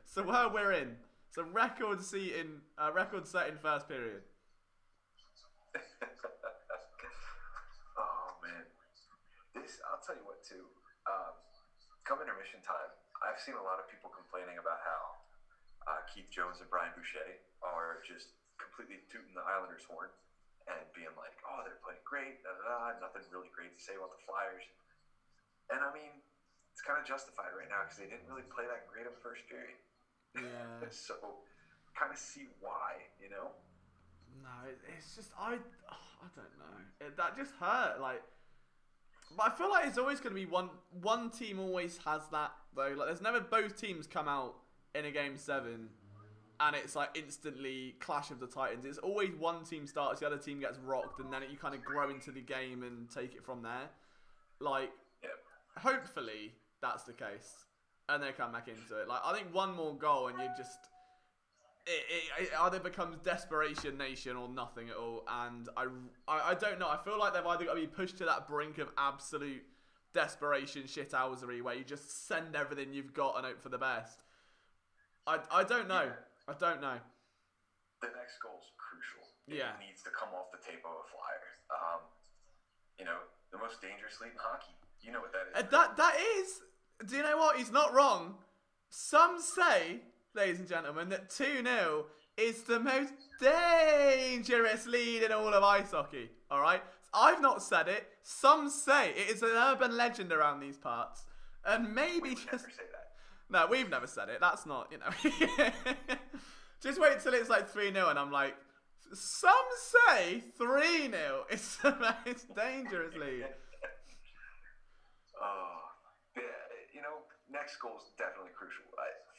so where we're in. So record set in first period. Oh, man. I'll tell you what, too. Come intermission time, I've seen a lot of people complaining about how Keith Jones and Brian Boucher are just completely tooting the Islanders' horn and being like, oh, they're playing great, nothing really great to say about the Flyers. And, I mean, it's kind of justified right now because they didn't really play that great in the first period. Yeah. So, kind of see why, No, it's just, I don't know. That just hurt, like... But I feel like it's always going to be one team always has that, though. Like, there's never both teams come out in a Game 7 and it's, like, instantly Clash of the Titans. It's always one team starts, the other team gets rocked, and then you kind of grow into the game and take it from there. Like, hopefully that's the case. And they come back into it. Like, I think one more goal and you just... It either becomes Desperation Nation or nothing at all, and I don't know. I feel like they've either got to be pushed to that brink of absolute desperation shithousery where you just send everything you've got and hope for the best. I don't know. I don't know. The next goal's crucial. It needs to come off the tape of a Flyer. The most dangerous league in hockey. You know what that is. That is. Do you know what? He's not wrong. Some say, ladies and gentlemen, that 2-0 is the most dangerous lead in all of ice hockey. Alright? I've not said it. Some say it is an urban legend around these parts. And maybe we just... never say that. No, we've never said it. That's not, Just wait till it's like 3-0 and I'm like, some say 3-0 is the most dangerous lead. Oh, next next goal is definitely crucial.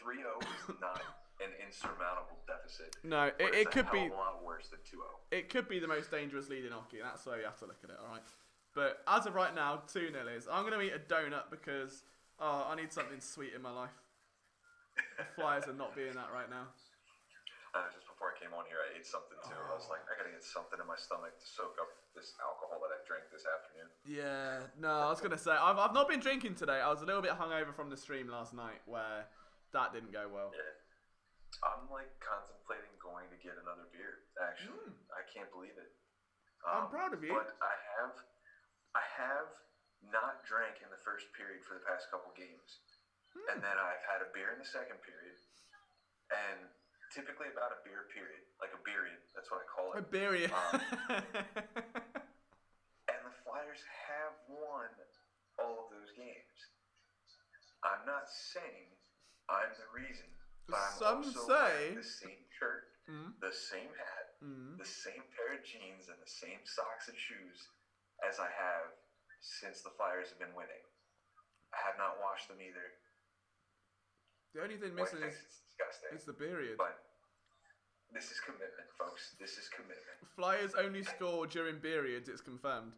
3-0 is not an insurmountable deficit. No, but it could be a lot worse than 2-0. It could be the most dangerous lead in hockey. That's the way you have to look at it. All right. But as of right now, 2-0 is. I'm going to eat a donut because I need something sweet in my life. The Flyers are not being that right now. Just before I came on here, I ate something too. I was like, I gotta get something in my stomach to soak up this alcohol that I drank this afternoon. Yeah, no, I was going to say, I've not been drinking today. I was a little bit hungover from the stream last night where that didn't go well. Yeah. I'm like contemplating going to get another beer, actually. I can't believe it. I'm proud of you. But I have not drank in the first period for the past couple games. And then I've had a beer in the second period. And typically about a beer period, like a beeriod, that's what I call it. A beeriod. And the Flyers have won all of those games. I'm not saying I'm the reason, but I'm also wearing the same shirt, the same hat, the same pair of jeans, and the same socks and shoes as I have since the Flyers have been winning. I have not washed them either. The only thing missing is disgusting. It's the period. But this is commitment, folks. This is commitment. Flyers only score during periods, it's confirmed.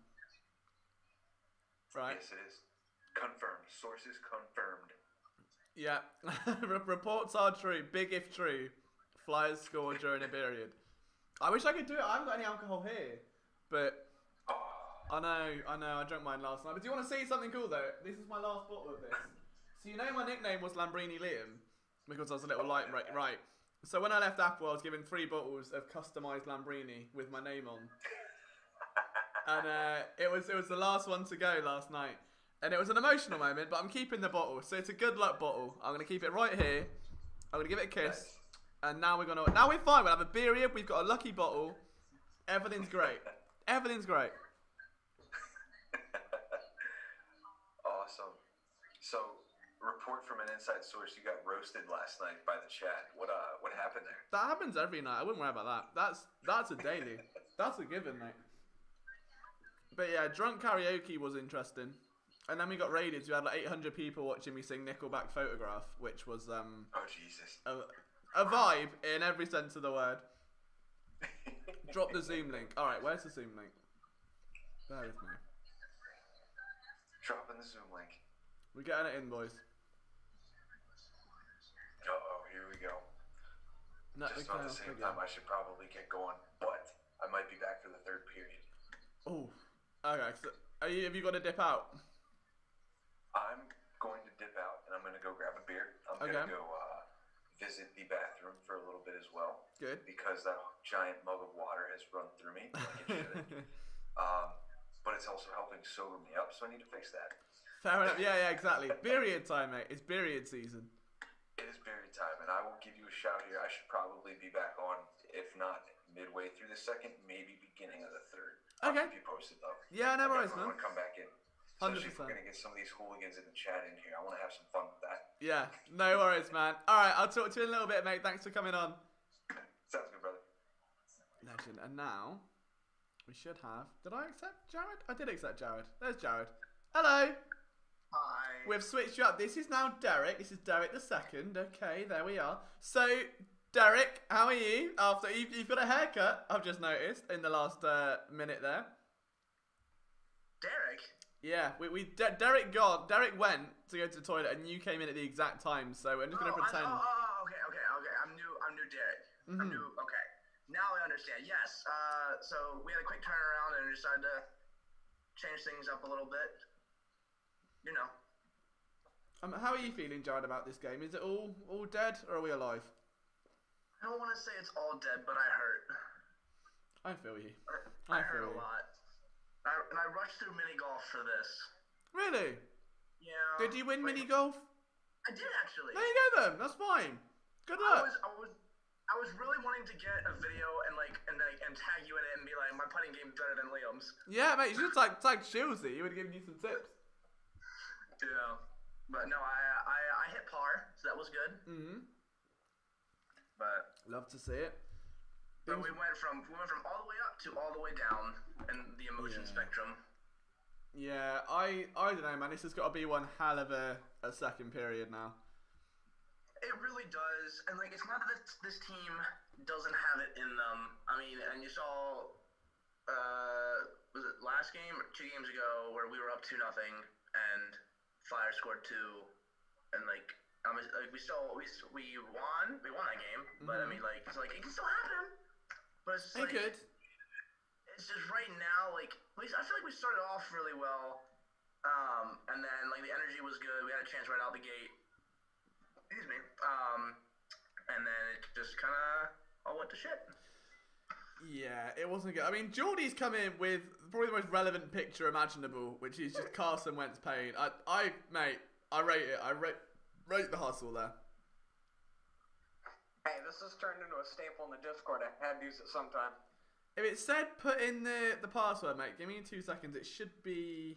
Right? Yes, it is. Confirmed. Sources confirmed. Yeah. Reports are true. Big if true. Flyers score during a period. I wish I could do it. I haven't got any alcohol here. But I know. I drank mine last night. But do you want to see something cool, though? This is my last bottle of this. So you know my nickname was Lambrini Liam? Because I was a little light, right? So when I left Apple, I was given 3 bottles of customised Lambrini with my name on. And it was the last one to go last night. And it was an emotional moment, but I'm keeping the bottle. So it's a good luck bottle. I'm going to keep it right here. I'm going to give it a kiss. Nice. And now we're fine. We'll have a beer here. We've got a lucky bottle. Everything's great. Everything's great. Awesome. So, report from an inside source, you got roasted last night by the chat. What happened there? That happens every night. I wouldn't worry about that. That's a daily. That's a given, mate. But yeah, drunk karaoke was interesting. And then we got raided. So we had like 800 people watching me sing Nickelback Photograph, which was oh Jesus, a vibe in every sense of the word. Drop the Zoom link. All right, where's the Zoom link? Bear with me. Dropping the Zoom link. We're getting it in, boys. Here we go. No, just about the same time, I should probably get going, but I might be back for the third period. Oh, okay. So have you got to dip out? I'm going to dip out, and I'm going to go grab a beer. I'm going to go visit the bathroom for a little bit as well. Good. Because that giant mug of water has run through me like it should. But it's also helping sober me up, so I need to fix that. Fair enough. Yeah, exactly. Period time, mate. It's period season. It is period time, and I will give you a shout here. I should probably be back on, if not midway through the second, maybe beginning of the third. I'll keep you posted, though. Yeah, no worries, man. I want to come back in. 100%. Especially if we're going to get some of these hooligans in the chat in here. I want to have some fun with that. Yeah, no worries, man. All right, I'll talk to you in a little bit, mate. Thanks for coming on. Sounds good, brother. Legend. And now, we should have... Did I accept Jared? I did accept Jared. There's Jared. Hello. Hi. We've switched you up. This is now Derek. This is Derek the second. Okay, there we are. So, Derek, how are you? After you've got a haircut, I've just noticed, in the last minute there. Derek? Yeah, Derek went to go to the toilet, and you came in at the exact time. So we're just gonna pretend. Okay. I'm new, Derek. I'm new. Okay, now I understand. Yes. So we had a quick turnaround and decided to change things up a little bit. You know. How are you feeling, Jared, about this game? Is it all dead, or are we alive? I don't want to say it's all dead, but I hurt. I feel you. I hurt a lot. And I rushed through mini golf for this. Really? Yeah. Did you win mini golf? I did actually. There you go then. That's fine. Good luck. I was really wanting to get a video and tag you in it and be like, my putting game's better than Liam's. Yeah, mate. You should have tagged Shilsey. He would have given you some tips. Yeah. But no, I hit par, so that was good. But love to see it. But we went from all the way up to all the way down in the emotion spectrum. Yeah, I don't know, man. This has got to be one hell of a second period now. It really does, and like it's not that this team doesn't have it in them. I mean, and you saw, was it last game or 2 games ago where we were up 2-0 and Fire scored 2, and like we won that game, but I mean like it's like it can still happen, but it's just It like could. it's just right now like at least I feel like we started off really well, and then like the energy was good. We had a chance right out the gate. Excuse me. And then it just kind of all went to shit. Yeah, it wasn't good. I mean, Geordie's come in with probably the most relevant picture imaginable, which is just Carson Wentz pain. Mate, I rate it. I rate the hustle there. Hey, this has turned into a staple in the Discord. I had to use it sometime. If it said put in the password, mate, give me 2 seconds. It should be.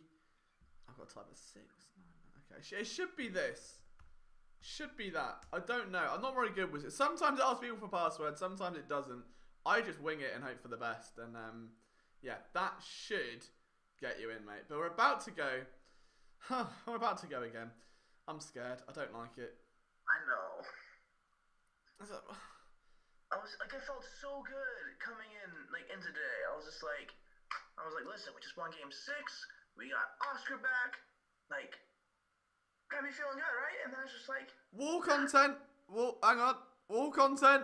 I've got to type a 6. Okay, it should be this. Should be that. I don't know. I'm not very good with it. Sometimes it asks people for passwords. Sometimes it doesn't. I just wing it and hope for the best. And yeah, that should get you in, mate. But we're about to go. We're about to go again. I'm scared. I don't like it. I know. I felt so good coming in today. I was like, listen, we just won game 6. We got Oscar back. Like, got me feeling good, right? And then it's just like wall content. Hang on. Wall content.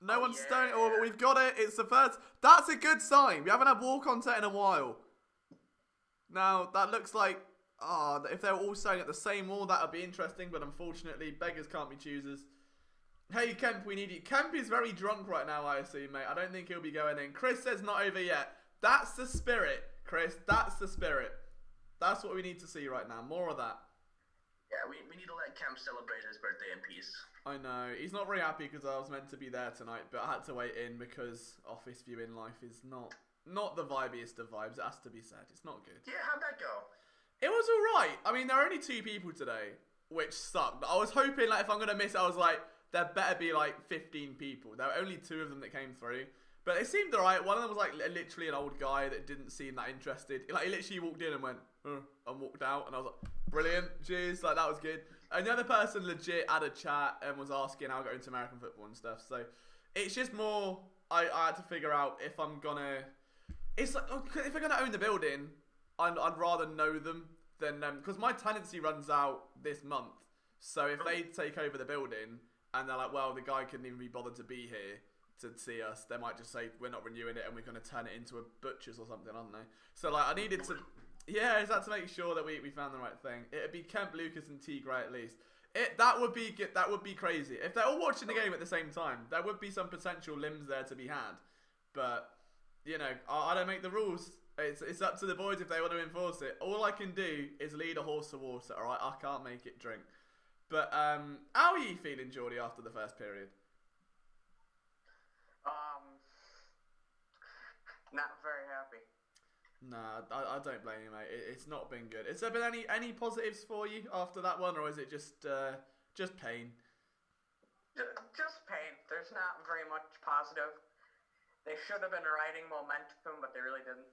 No one's stoning it all, but we've got it. It's the first. That's a good sign. We haven't had wall content in a while. Now that looks like if they're all staying at the same wall, that would be interesting. But unfortunately, beggars can't be choosers. Hey Kemp, we need you. Kemp is very drunk right now, I assume, mate. I don't think he'll be going in. Chris says not over yet. That's the spirit, Chris. That's the spirit. That's what we need to see right now. More of that. Yeah, we need to let Kemp celebrate his birthday in peace. I know. He's not very happy because I was meant to be there tonight, but I had to wait in because office viewing life is not the vibiest of vibes. It has to be said. It's not good. Yeah, how'd that go? It was alright. I mean, there were only 2 people today, which sucked. I was hoping, if I'm going to miss it, I was like, there better be 15 people. There were only 2 of them that came through. But it seemed alright. One of them was literally an old guy that didn't seem that interested. He literally walked in and went, and walked out. And I was like, brilliant, cheers. That was good. And the other person legit had a chat and was asking how I got into American football and stuff. So it's just more, I had to figure out if I'm going to, it's like, if I'm going to own the building, I'd rather know them than, because my tenancy runs out this month. So if they take over the building and they're like, well, the guy couldn't even be bothered to be here to see us, they might just say, we're not renewing it and we're going to turn it into a butcher's or something, I don't know. So I needed to, yeah, is that to make sure that we found the right thing. It'd be Kemp, Lucas and T Gray at least. That would be crazy. If they're all watching the game at the same time, there would be some potential limbs there to be had. But, I don't make the rules. It's up to the boys if they want to enforce it. All I can do is lead a horse to water, alright? I can't make it drink. But, how are you feeling, Geordie, after the first period? Not very happy. Nah, I don't blame you, mate. It's not been good. Has there been any positives for you after that one, or is it just pain? Just pain. There's not very much positive. They should have been riding momentum, but they really didn't.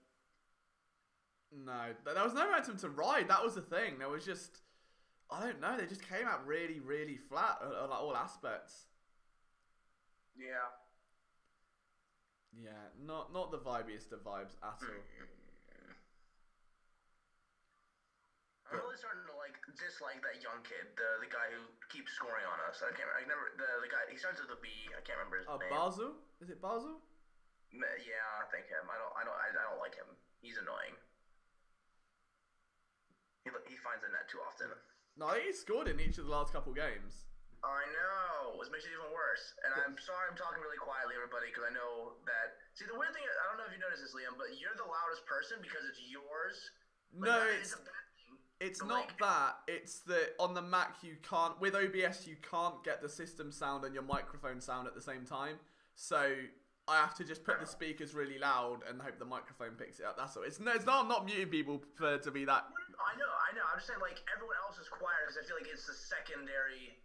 No, there was no momentum to ride. That was the thing. There was just, I don't know. They just came out really, really flat on all aspects. Yeah. Yeah, not the vibiest of vibes at all. I'm really starting to dislike that young kid, the guy who keeps scoring on us. I never the guy. He starts with a B. I can't remember his name. Basil? Is it Basil? Yeah, I think him. I don't like him. He's annoying. He finds the net too often. No, he scored in each of the last couple games. I know, which makes it even worse. And I'm sorry I'm talking really quietly, everybody, because I know that... See, the weird thing, I don't know if you noticed this, Liam, but you're the loudest person because it's yours. No, it's a bad thing. It's not that. It's that on the Mac, you can't... With OBS, you can't get the system sound and your microphone sound at the same time. So I have to just put the speakers really loud and hope the microphone picks it up. That's all. It's not. I'm not muting people to be that... I know. I'm just saying, everyone else is quieter because I feel like it's the secondary...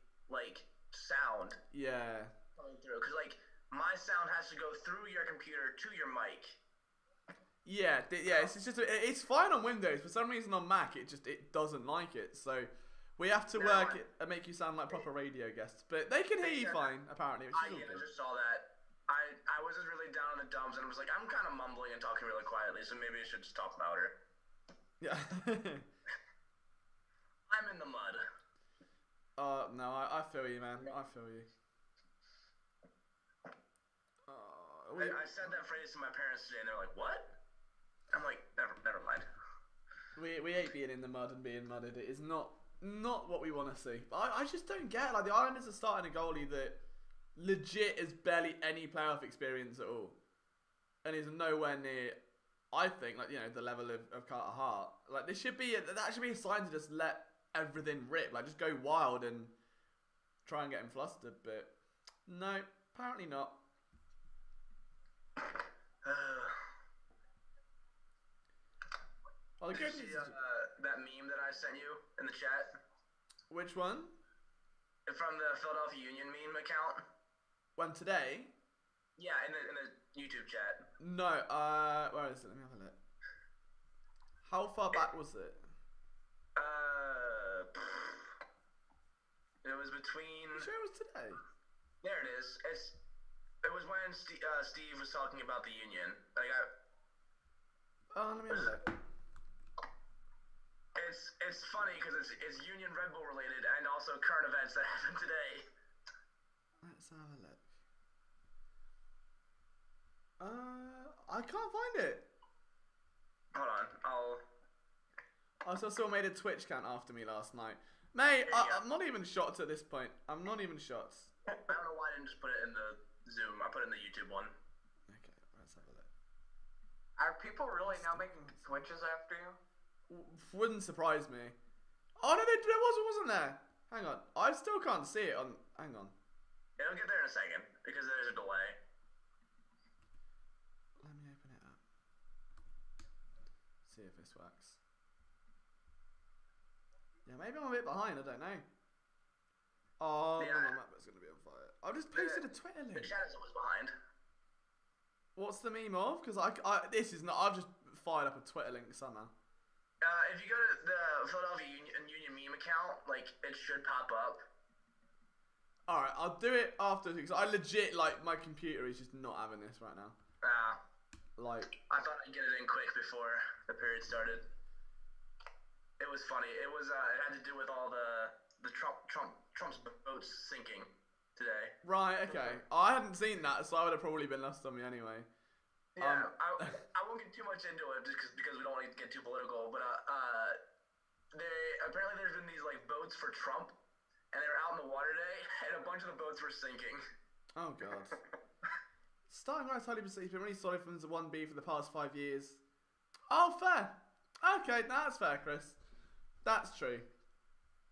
sound. Yeah. Coming through, because my sound has to go through your computer to your mic. Yeah, it's just it's fine on Windows. For some reason on Mac, it doesn't like it. So we have to work it and make you sound like proper radio guests. But they can hear you fine, apparently. Which is all I good. just saw that. I was just really down in the dumps and was like, I'm kind of mumbling and talking really quietly, so maybe I should just talk louder. Yeah. I'm in the mud. No, I feel you, man. I feel you. I said that phrase to my parents today, and they're like, "What?" I'm like, "Never mind." We hate being in the mud and being mudded. It is not what we want to see. But I just don't get like the Islanders are starting a goalie that legit is barely any playoff experience at all, and is nowhere near. I think like the level of Carter Hart. Like that should be a sign to just let everything rip. Like just go wild and try and get him flustered. But no, apparently not. Well, the good news is that meme that I sent you in the chat. Which one? From the Philadelphia Union meme account. When today? Yeah, in the YouTube chat. No, where is it? Let me have a look. How far back was it? It was between. You sure it was today? There it is. It was when Steve was talking about the Union. Like let me have a look. It's funny because it's Union Red Bull related and also current events that happened today. Let's have a look. I can't find it. Hold on, I also saw made a Twitch count after me last night. Mate, I'm not even shots at this point. I'm not even shots. I don't know why I didn't just put it in the Zoom. I put it in the YouTube one. Okay, let's have a look. Are people really now making Twitches after you? Wouldn't surprise me. Oh no, there wasn't there. Hang on, I still can't see it on. Hang on. It'll get there in a second because there's a delay. Let me open it up. See if this works. Yeah, maybe I'm a bit behind. I don't know. Oh, Yeah. my map is gonna be on fire. I've just posted a Twitter The link. chat is always behind. What's the meme of? Because this is not. I've just fired up a Twitter link somehow. If you go to the Philadelphia Union meme account, like it should pop up. All right, I'll do it after because I legit like my computer is just not having this right now. Like I thought I'd get it in quick before the period started. It was funny. It was it had to do with all the Trump's boats sinking today. right, okay. I hadn't seen that, so I would have probably been lost on me anyway. Yeah, I won't get too much into it just because we don't want to get too political. But apparently there's been these like boats for Trump, and they were out in the water today, and a bunch of the boats were sinking. Oh god. Starting right highly perceived, been really solid from the 1B for the past 5 years. Oh, fair. Okay, that's fair, Chris. That's true.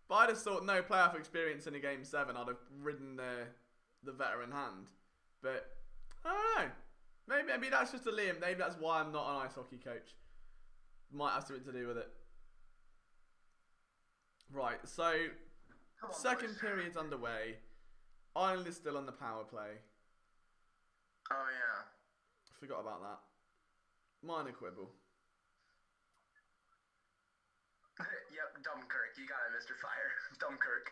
But I just thought no playoff experience in a game 7, I'd have ridden the veteran hand. But I don't know. Maybe that's just a Liam. Maybe that's why I'm not an ice hockey coach. Might have something to do with it. Right, so Come on, second boys. period's underway. Ireland is still on the power play. Oh yeah. Forgot about that. Minor quibble. Yep, Dunkirk. You got it, Mr. Fire. Dunkirk.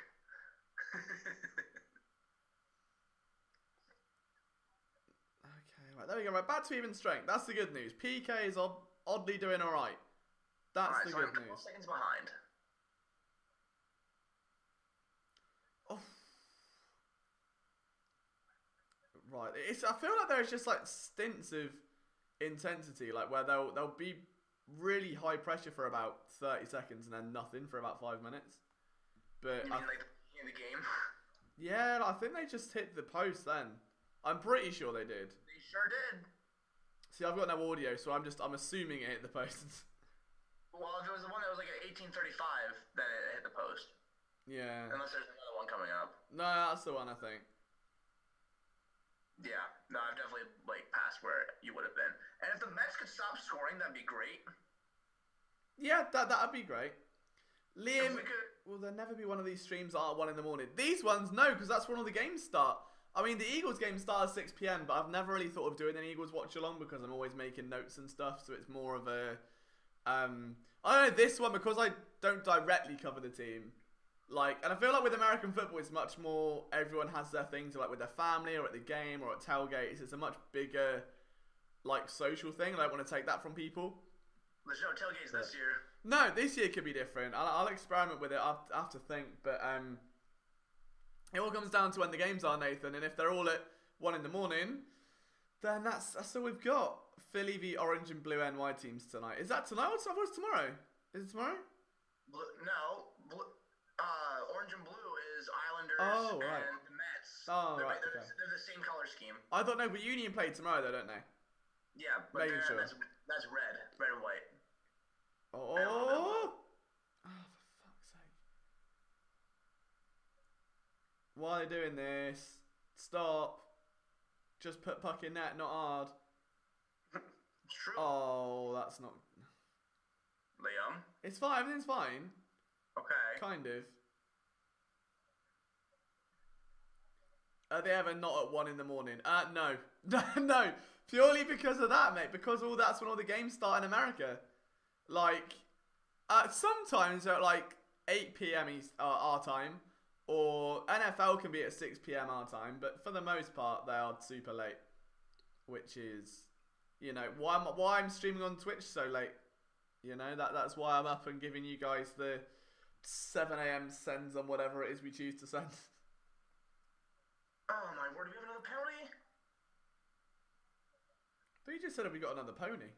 Okay, right, there we go. Right, back to even strength. That's the good news. PK is oddly doing alright. That's Alright, the so I'm a good couple news. seconds behind. Oh. Right, I feel like there's just like stints of intensity, like where they'll be really high pressure for about 30 seconds and then nothing for about 5 minutes. But You mean like in the game? yeah, I think they just hit the post then. I'm pretty sure they did. They sure did. See, I've got no audio, so I'm assuming it hit the post. Well, if it was the one that was like at 18:35, then it hit the post. Yeah. Unless there's another one coming up. No, that's the one I think. Yeah, no, I've definitely like passed where you would have been. And if the Mets could stop scoring, that'd be great. Yeah, that'd be great. Liam, If we could, will there never be one of these streams at 1 in the morning? These ones, no, because that's when all the games start. I mean, the Eagles game starts 6 p.m., but I've never really thought of doing an Eagles watch along because I'm always making notes and stuff. So it's more of a, I don't know, this one because I don't directly cover the team. Like, and I feel like with American football, it's much more. Everyone has their things like with their family or at the game or at tailgates. It's a much bigger, like, social thing. I don't want to take that from people. There's no tailgates this year. No, this year could be different. I'll experiment with it. I have to think, but it all comes down to when the games are, Nathan. And if they're all at 1 in the morning, then that's all we've got. Philly v Orange and Blue NY teams tonight. Is that tonight? I thought it was tomorrow. Is it tomorrow? Orange and Blue is Islanders and the Mets. Oh, they're, right. They're, Okay. they're the same color scheme. I thought no, but Union played tomorrow though, don't they? Yeah, but Making sure. that's red and white. Oh! Oh, for fuck's sake! Why are they doing this? Stop! Just put puck in net, not hard. It's true. Oh, that's not. Liam. It's fine. Everything's fine. Okay. Kind of. Are they ever not at 1 in the morning? No. No. Purely because of that, mate. Because that's when all the games start in America. Like, sometimes at like 8 p.m. our time, or NFL can be at 6 p.m. our time, but for the most part, they are super late. Which is, you know, why I'm streaming on Twitch so late. You know, that's why I'm up and giving you guys the 7 a.m. sends on whatever it is we choose to send. Oh my word, do we have another penalty? But you just said we got another pony.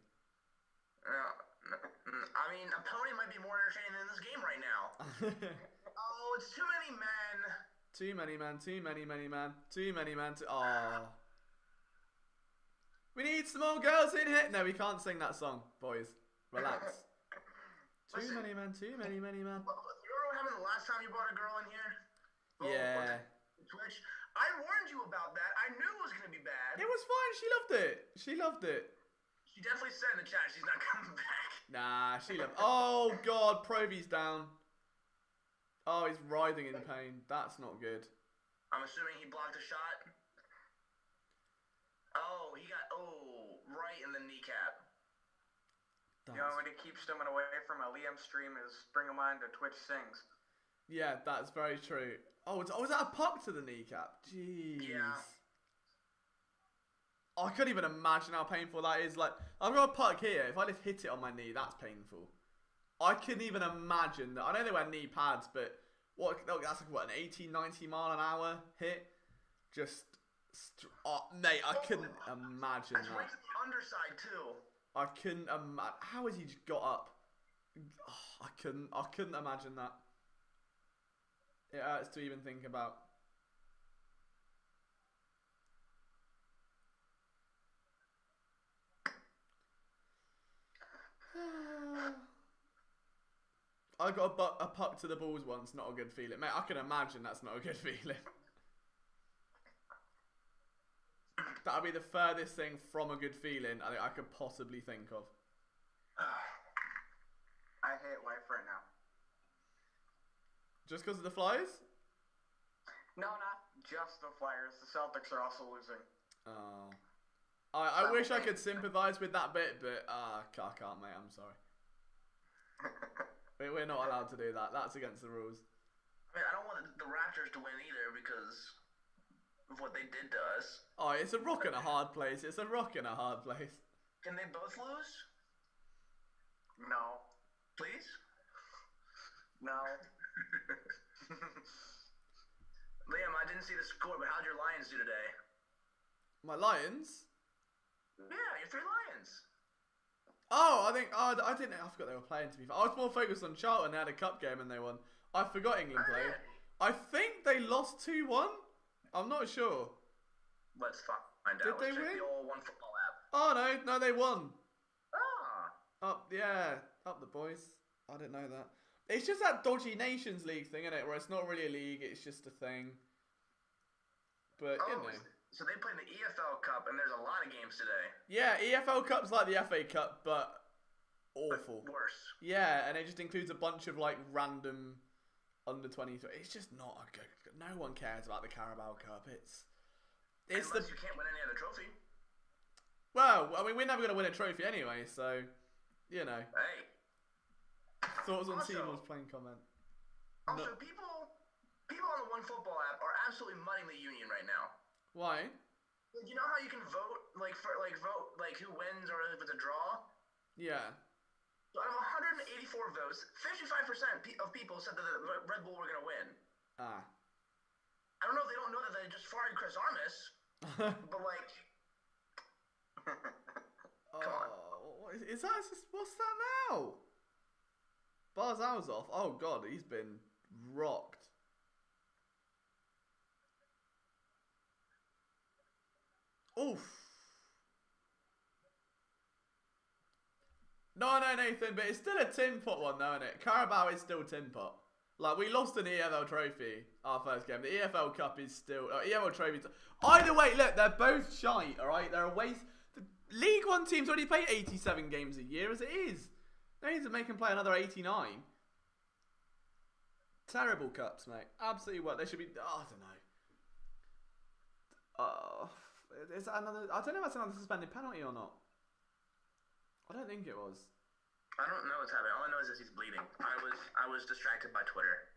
I mean, a pony might be more entertaining than this game right now. Oh, it's too many men. Too many man, too many man, too many man. Oh. We need some more girls in here. No, we can't sing that song, boys. Relax. Too many men, too many man. You remember what happened the last time you brought a girl in here? Yeah. Twitch. I warned you about that. I knew it was going to be bad. It was fine. She loved it. She loved it. She definitely said in the chat she's not coming back. Nah, she loved. Oh God, Provy's down. Oh, he's writhing in pain. That's not good. I'm assuming he blocked a shot. Oh, he got right in the kneecap. The only way to keep someone away from a Liam stream is bring them on to Twitch Sings. Yeah, that's very true. Oh, was that a puck to the kneecap? Jeez. Yeah. I couldn't even imagine how painful that is. Like, I've got a puck here. If I just hit it on my knee, that's painful. I couldn't even imagine that. I know they wear knee pads, but that's like, what, an 80, 90 mile an hour hit? Just, mate, I couldn't imagine That's that. right to the underside, too. I couldn't imagine. How has he just got up? Oh, I couldn't imagine that. It hurts to even think about. I got a puck to the balls once, not a good feeling. Mate, I can imagine that's not a good feeling. That'd be the furthest thing from a good feeling I could possibly think of. I hate life right now. Just because of the Flyers? No, not just the Flyers. The Celtics are also losing. Oh. I wish I could sympathise with that bit, but I can't, mate. I'm sorry. We're not allowed to do that. That's against the rules. I mean, I don't want the Raptors to win either because of what they did to us. Oh, it's a rock and a hard place. It's a rock and a hard place. Can they both lose? No. Please? No. Liam, I didn't see the score, but how'd your Lions do today? My Lions? Yeah, your 3 Lions. Oh, I forgot they were playing, to be fair. I was more focused on Charlton. They had a cup game and they won. I forgot England played. I think they lost 2-1. I'm not sure. Let's find Did out. they Let's check win? the old OneFootball app. Oh, no, they won. Ah. Up the boys. I didn't know that. It's just that dodgy Nations League thing, isn't it? Where it's not really a league, it's just a thing. But, you know. So they played the EFL Cup, and there's a lot of games today. Yeah, EFL Cup's like the FA Cup, but awful. But worse. Yeah, and it just includes a bunch of, like, random under 23. It's just not a good. No one cares about the Carabao Cup. It's Unless you can't win any other trophy. Well, I mean, we're never going to win a trophy anyway, so, you know. Hey. Thoughts on Also- Seymour's playing comment? Also, No. people on the OneFootball app are absolutely mudding the union right now. Why? Like, you know how you can vote, vote who wins or if it's a draw? Yeah. So out of 184 votes, 55% of people said that the Red Bull were going to win. Ah. I don't know if they don't know that they just fired Chris Armas, but like... Come on. Oh, is that, what's that now? Barzal's off. Oh, God, he's been rocked. Oof. No, Nathan, but it's still a tin pot one, though, isn't it? Carabao is still tin pot. Like, we lost an EFL trophy our first game. The EFL Cup is still... EFL trophy... Either way, look, they're both shite, alright? They're a waste... The League One teams already play 87 games a year as it is. They need to make them play another 89. Terrible cups, mate. Absolutely what? They should be... Oh, I don't know. Is that another... I don't know if that's another suspended penalty or not. I don't think it was. I don't know what's happening. All I know is that he's bleeding. I was distracted by Twitter.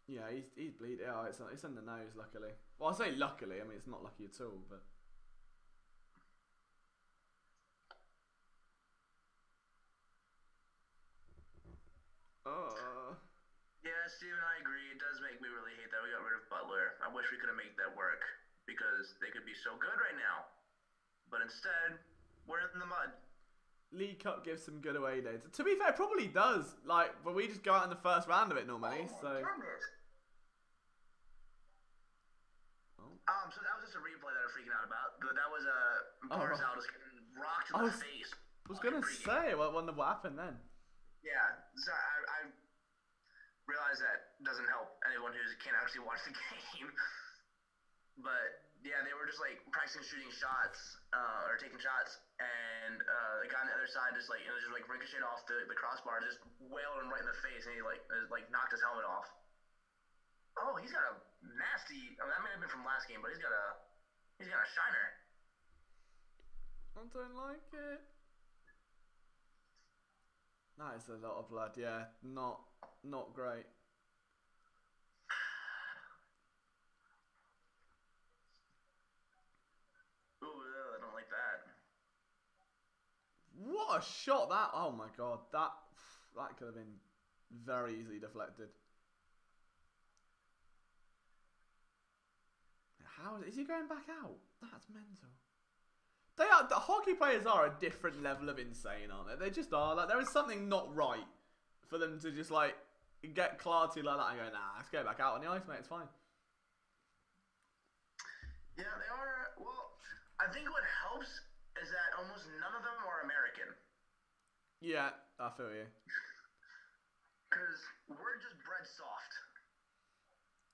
Yeah, he's bleeding. Oh, it's in the nose, luckily. Well, I say luckily. I mean, it's not lucky at all, but... Yeah, Steven, I agree. It does make me really hate that we got rid of Butler. I wish we could have made that work because they could be so good right now. But instead, we're in the mud. League Cup gives some good away days. To be fair, it probably does. Like, but we just go out in the first round of it normally. So that was just a replay that I'm freaking out about. But that was Barzal just getting rocked in the face. I was gonna say, I wonder what happened then. Yeah, so I realize that doesn't help anyone who can't actually watch the game. But yeah, they were just like practicing shooting shots or taking shots, and the guy on the other side just like ricocheted off the crossbar, just wailed him right in the face, and he knocked his helmet off. Oh, he's got a nasty. I mean, that may have been from last game, but he's got a shiner. I don't like it. That is a lot of blood. Yeah, not great. Ooh, I don't like that. What a shot that! Oh my god, that could have been very easily deflected. How is he going back out? That's mental. The hockey players are a different level of insane, aren't they? They just are. Like, there is something not right for them to just like get clarity like that and go, nah, let's go back out on the ice, mate. It's fine. Yeah, they are. Well, I think what helps is that almost none of them are American. Yeah, I feel you. Because we're just bred soft.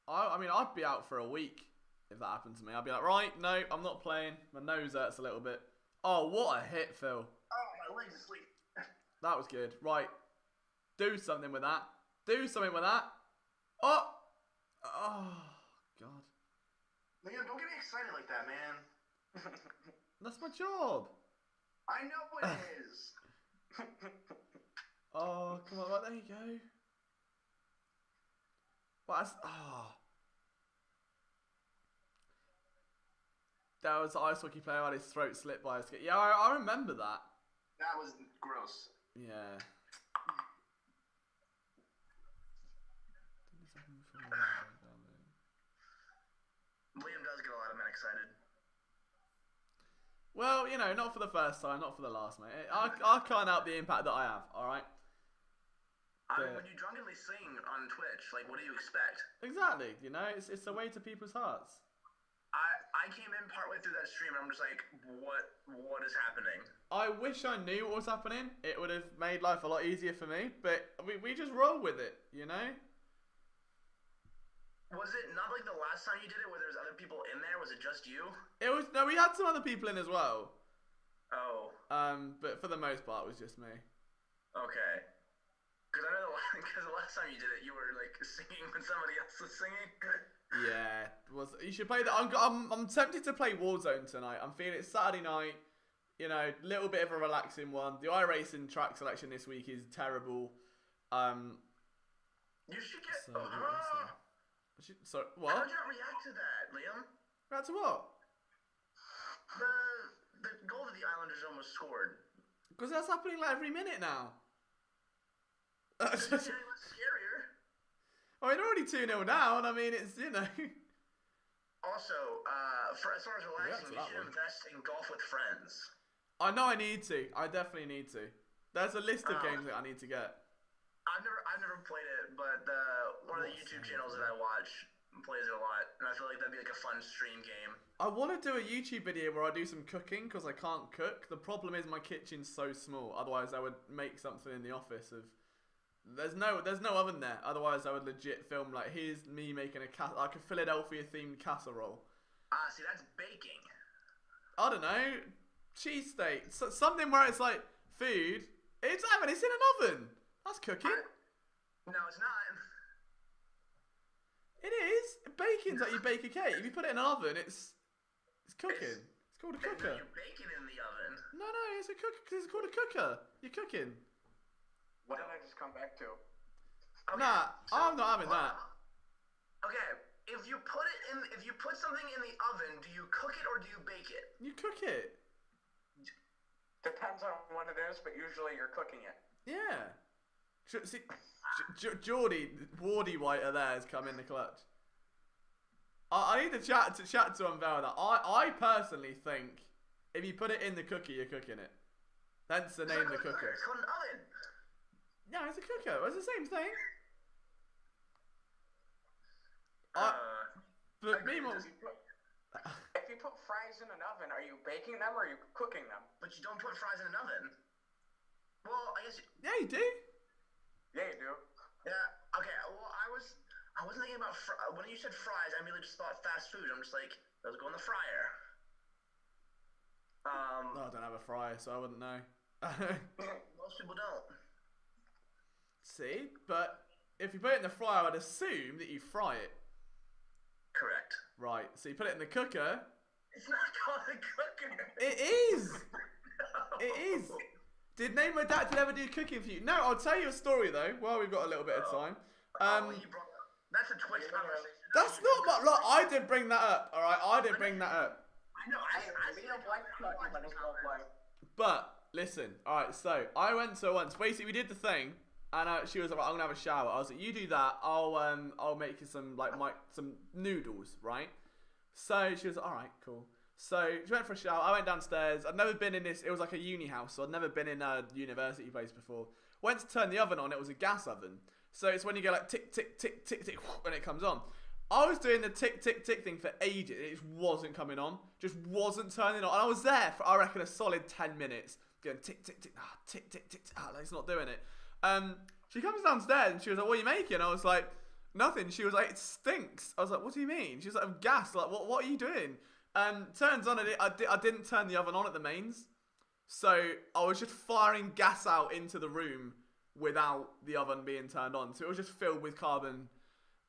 I mean, I'd be out for a week if that happened to me. I'd be like, right, no, I'm not playing. My nose hurts a little bit. Oh, what a hit, Phil. Oh, my legs asleep. That was good. Right. Do something with that. Do something with that. Oh, God. Liam, don't get me excited like that, man. That's my job. I know it is. Oh, come on. Right, there you go. Well, that's... There was an ice hockey player who had his throat slit by a skate. Yeah, I remember that. That was gross. Yeah. Liam does get a lot of men excited. Well, you know, not for the first time, not for the last, mate. I can't help the impact that I have, alright? I mean, when you drunkenly sing on Twitch, like, what do you expect? Exactly, you know, it's a way to people's hearts. I came in partway through that stream and I'm just like, what is happening? I wish I knew what was happening. It would have made life a lot easier for me, but we just roll with it, you know? Was it not like the last time you did it where there was other people in there? Was it just you? No, we had some other people in as well. Oh. But for the most part, it was just me. Okay. Because I know because the last time you did it, you were like singing when somebody else was singing. Yeah, you should play that. I'm tempted to play Warzone tonight. I'm feeling it's Saturday night. You know, little bit of a relaxing one. The iRacing track selection this week is terrible. You should get. So what? How did you not react to that, Liam? React to what? The goal that the Islanders almost scored. Because that's happening like every minute now. It's getting less scarier. I mean, already 2-0 down. I mean, it's, you know. Also, for as far as relaxing, you should invest in golf with friends. I know I need to. I definitely need to. There's a list of games that I need to get. I've never played it, but one of the YouTube channels that I watch plays it a lot, and I feel like that'd be like a fun stream game. I want to do a YouTube video where I do some cooking because I can't cook. The problem is my kitchen's so small. Otherwise, I would make something in the office of. There's no oven there. Otherwise, I would legit film like here's me making like a Philadelphia themed casserole. See, that's baking. I don't know, cheesesteak, something where it's like food. It's in an oven. That's cooking. No, it's not. It is. Baking's like you bake a cake. If you put it in an oven, it's cooking. It's called a cooker. You bake it in the oven. No, it's a cooker because it's called a cooker. You're cooking. What did I just come back to? Okay, Nah, I'm not having that. Okay, if you put something in the oven, do you cook it or do you bake it? You cook it. Depends on what it is, but usually you're cooking it. Yeah. See, Wardy White there has come in the clutch. I need to chat to unveil that. I personally think if you put it in the cooker, you're cooking it. Hence the name of the cooker. It's called an oven. Yeah, it's a cooker. It's the same thing. But meanwhile, if you put fries in an oven, are you baking them or are you cooking them? But you don't put fries in an oven. Well, I guess. Yeah, you do. Yeah, you do. Yeah. Okay. Well, I wasn't thinking about when you said fries. I immediately just thought fast food. I'm just like, those go in the fryer. No, I don't have a fryer, so I wouldn't know. Most people don't. See, but if you put it in the fryer, I'd assume that you fry it. Correct. Right. So you put it in the cooker. It's not called a cooker. It is. No. It is. Did Name My Dad ever do cooking for you? No, I'll tell you a story though. While we've got a little bit of time. That's a Twitch conversation. That's not my. Look, I did bring that up. All right, I did bring that up. I know. But listen, all right. So I went to once. Basically, we did the thing, and she was like, "I'm gonna have a shower." I was like, "You do that. I'll make you some some noodles, right?" So she was like, "All right, cool." So she went for a shower. I went downstairs. I'd never been in this. It was like a uni house, so I'd never been in a university place before. Went to turn the oven on. It was a gas oven. So it's when you go like tick, tick, tick, tick, tick, when it comes on. I was doing the tick, tick, tick thing for ages. It just wasn't coming on. Just wasn't turning on. And I was there for, I reckon, a solid 10 minutes. Going tick, tick, tick, tick, tick, tick, like it's not doing it. She comes downstairs and she was like, "What are you making?" I was like, "Nothing." She was like, "It stinks." I was like, "What do you mean?" She was like, "I'm gas." Like, what are you doing? Turns on, I didn't turn the oven on at the mains. So I was just firing gas out into the room without the oven being turned on. So it was just filled with carbon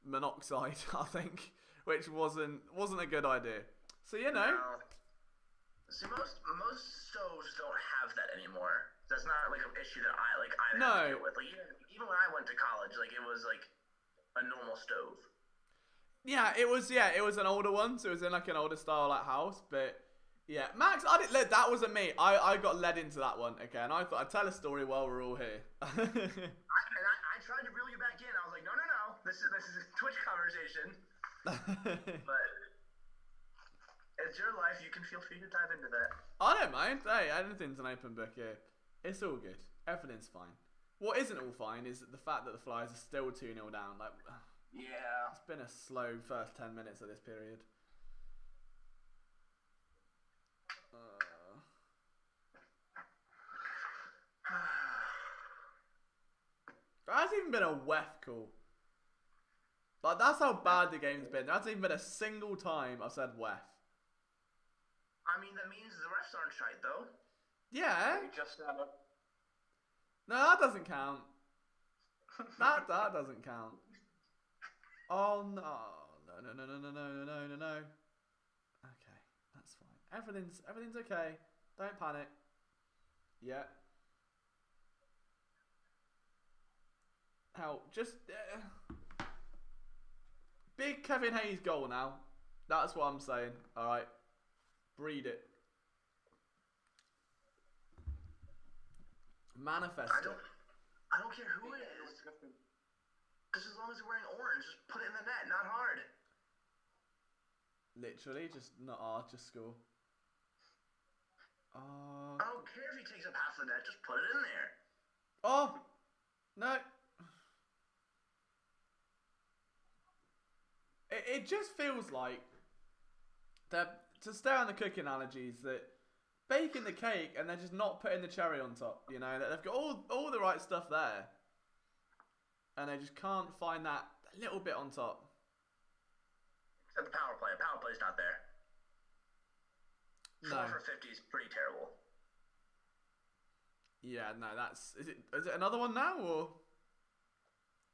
monoxide, I think, which wasn't a good idea. So, you know. No. See, most stoves don't have that anymore. That's not like an issue that I had to deal with. Like even when I went to college, like it was like a normal stove. Yeah, it was an older one, so it was in like an older style like house, but yeah, Max, that wasn't me. I got led into that one, okay, and I thought I'd tell a story while we're all here. I tried to reel you back in. I was like, no, this is a Twitch conversation. But it's your life. You can feel free to dive into that. I don't mind. Hey, anything's an open book here. It's all good. Everything's fine. What isn't all fine is the fact that the Flyers are still 2-0 down. Like, yeah, it's been a slow first 10 minutes of this period. There hasn't even been a WEF call. Like, that's how bad the game's been. There hasn't even been a single time I've said WEF. I mean, that means the refs aren't shite, though. Yeah. You just said it. No, that doesn't count. That doesn't count. Oh no. No. Okay, that's fine. Everything's okay. Don't panic. Yeah. Hell, just big Kevin Hayes goal now. That's what I'm saying. All right, breed it. Manifest it. I don't care who it is. Just as long as you're wearing orange, just put it in the net. Not hard. Literally, just not hard, just score. I don't care if he takes up half the net. Just put it in there. Oh no. It just feels like that, to stay on the cooking analogies, that baking the cake and they're just not putting the cherry on top. You know, that they've got all the right stuff there, and they just can't find that little bit on top. Except the power play. Power play's not there. No. 4 for 50 is pretty terrible. Yeah, no, is it another one now, or?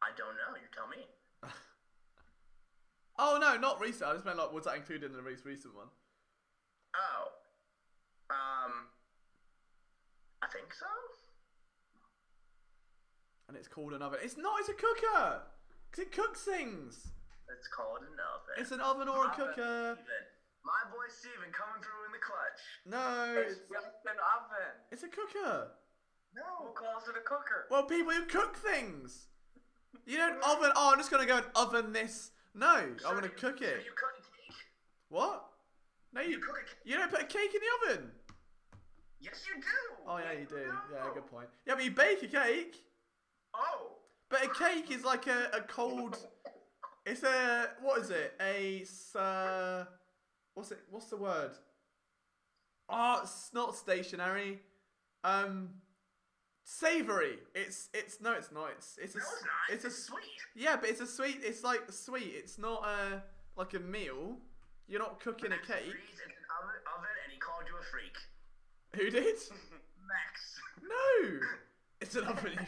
I don't know. You tell me. Oh no, not recent. I just meant like, was that included in the recent one? Oh. I think so. And it's called an oven. It's not. It's a cooker. Because it cooks things. It's called an oven. It's an oven or a cooker. My boy Steven coming through in the clutch. No, It's just an oven. it's a cooker. No. Who calls it a cooker? Well, people who cook things. You don't oven. Oh, I'm just gonna go and oven this. No, I'm gonna cook So it. you cook a cake? What? No, You cook a cake? you don't put a cake in the oven. Yes, you do. Oh yeah, you do. No. Yeah, good point. Yeah, but you bake a cake. Oh. But a cake is like a cold. It's a, what is it? What's the word? Oh, it's not stationary. Savory. It's not. It's No, it's not. It's sweet. Yeah, but it's a sweet. It's like sweet. It's not like a meal. You're not cooking a Max cake. agrees it's an oven, and he called you a freak. Who did? Max. No. It's an oven.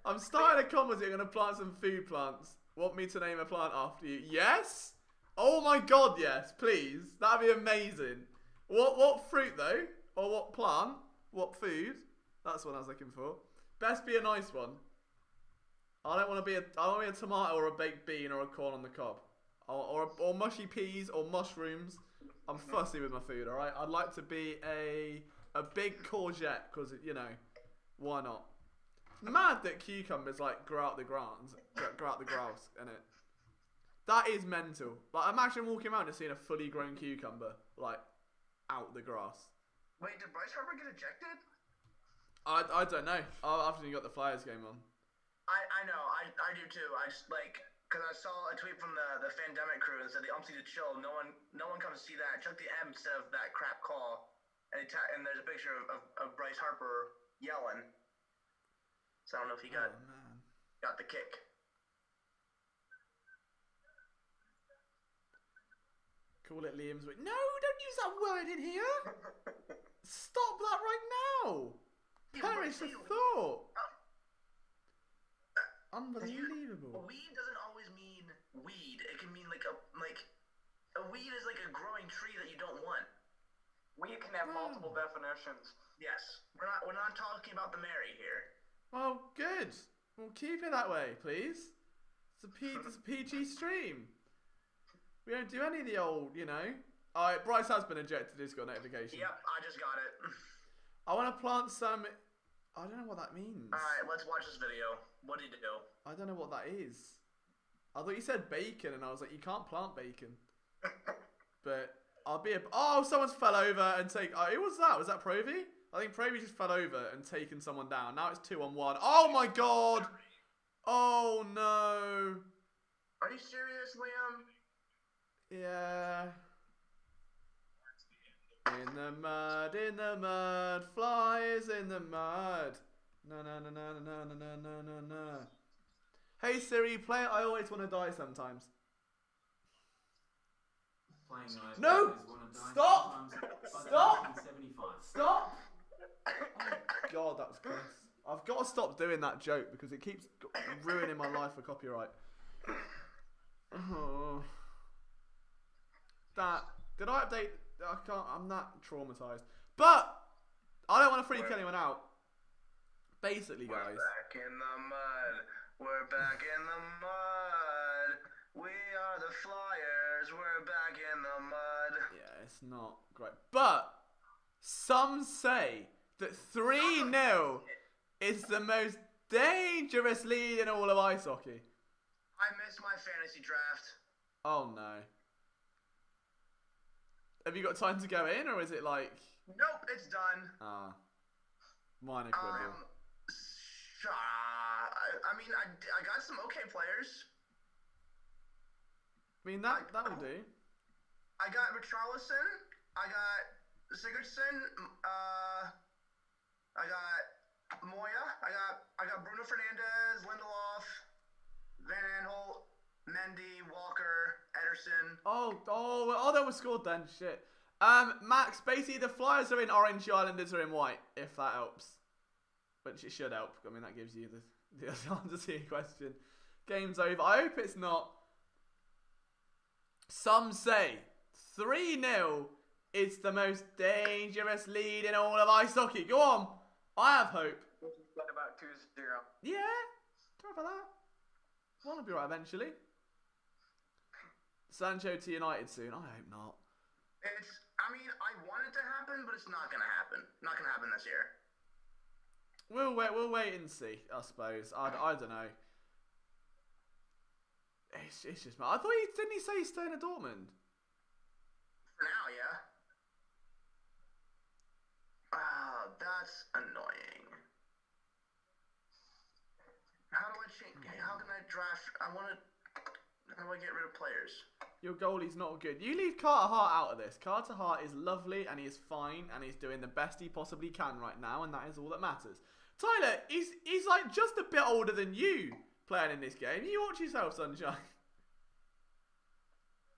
I'm starting a conversation. I'm gonna plant some food plants. Want me to name a plant after you? Yes. Oh my god, yes, please. That'd be amazing. What fruit though? Or what plant? What food? That's what I was looking for. Best be a nice one. I don't want to be a tomato or a baked bean or a corn on the cob. Or mushy peas or mushrooms. I'm fussy with my food, alright? I'd like to be a big courgette, because, you know, why not? It's mad that cucumbers, like, grow out the grass, innit? That is mental. Like, imagine walking around and seeing a fully grown cucumber, like, out the grass. Wait, did Bryce Harper get ejected? I don't know. After you got the Flyers game on. I know. I do too. I just, like, because I saw a tweet from the Fandemic crew that said the umps need to chill. No one comes to see that. Chuck the M instead of that crap call. And there's a picture of Bryce Harper yelling. So I don't know if he got the kick. Call it Liam's week. No, don't use that word in here. Stop that right now. Perish the thought. Unbelievable. Weed doesn't always mean weed. It can mean like a weed is like a growing tree that you don't want. Weed can have multiple definitions. Yes, we're not talking about the Mary here. Well, good. We'll keep it that way, please. It's a PG stream. We don't do any of the old, you know. Alright, Bryce has been ejected. He's got a notification. Yep, I just got it. I want to plant some. I don't know what that means. Alright, let's watch this video. What did it do? I don't know what that is. I thought you said bacon, and I was like, you can't plant bacon. But I'll be a. Oh, someone's fell over and take. Oh, who was that? Was that Provi? I think Provi just fell over and taken someone down. Now it's 2-on-1. Oh my god! Oh no! Are you serious, Liam? Yeah. In the mud, flies in the mud. No. Hey Siri, play it. I always want to die sometimes. No! Stop! Stop! Stop! Oh god, that was close. I've got to stop doing that joke because it keeps ruining my life for copyright. Oh. That did I update? I can't. I'm that traumatized. But I don't want to freak anyone out. Basically, guys. We're back in the mud. We're back in the mud. We are the Flyers. We're back in the mud. Yeah, it's not great. But some say that 3-0 is the most dangerous lead in all of ice hockey. I missed my fantasy draft. Oh no. Have you got time to go in, or is it like... Nope, it's done. Ah. Minor quibble. I mean, I got some okay players. I mean, that'll do. I got Richarlison. I got Sigurdsson. I got Moya. I got Bruno Fernandes, Lindelof, Van Aanholt, Mendy, Walker, Ederson. Oh, that was scored then. Shit. Max, basically the Flyers are in orange, the Islanders are in white, if that helps. Which it should help. I mean, that gives you the answer to your question. Game's over. I hope it's not. Some say 3-0 is the most dangerous lead in all of ice hockey. Go on. I have hope. What about 2-0? Yeah. Sorry about that. Want to be right eventually. Sancho to United soon. I hope not. I mean, I want it to happen, but it's not going to happen. Not going to happen this year. We'll wait and see, I suppose. I don't know. It's just... I thought didn't he say he's staying at Dortmund? For now, yeah. That's annoying. How do I change? How can I draft? How do I get rid of players? Your goalie's not good. You leave Carter Hart out of this. Carter Hart is lovely and he is fine and he's doing the best he possibly can right now, and that is all that matters. Tyler, he's like just a bit older than you playing in this game. You watch yourself, Sunshine.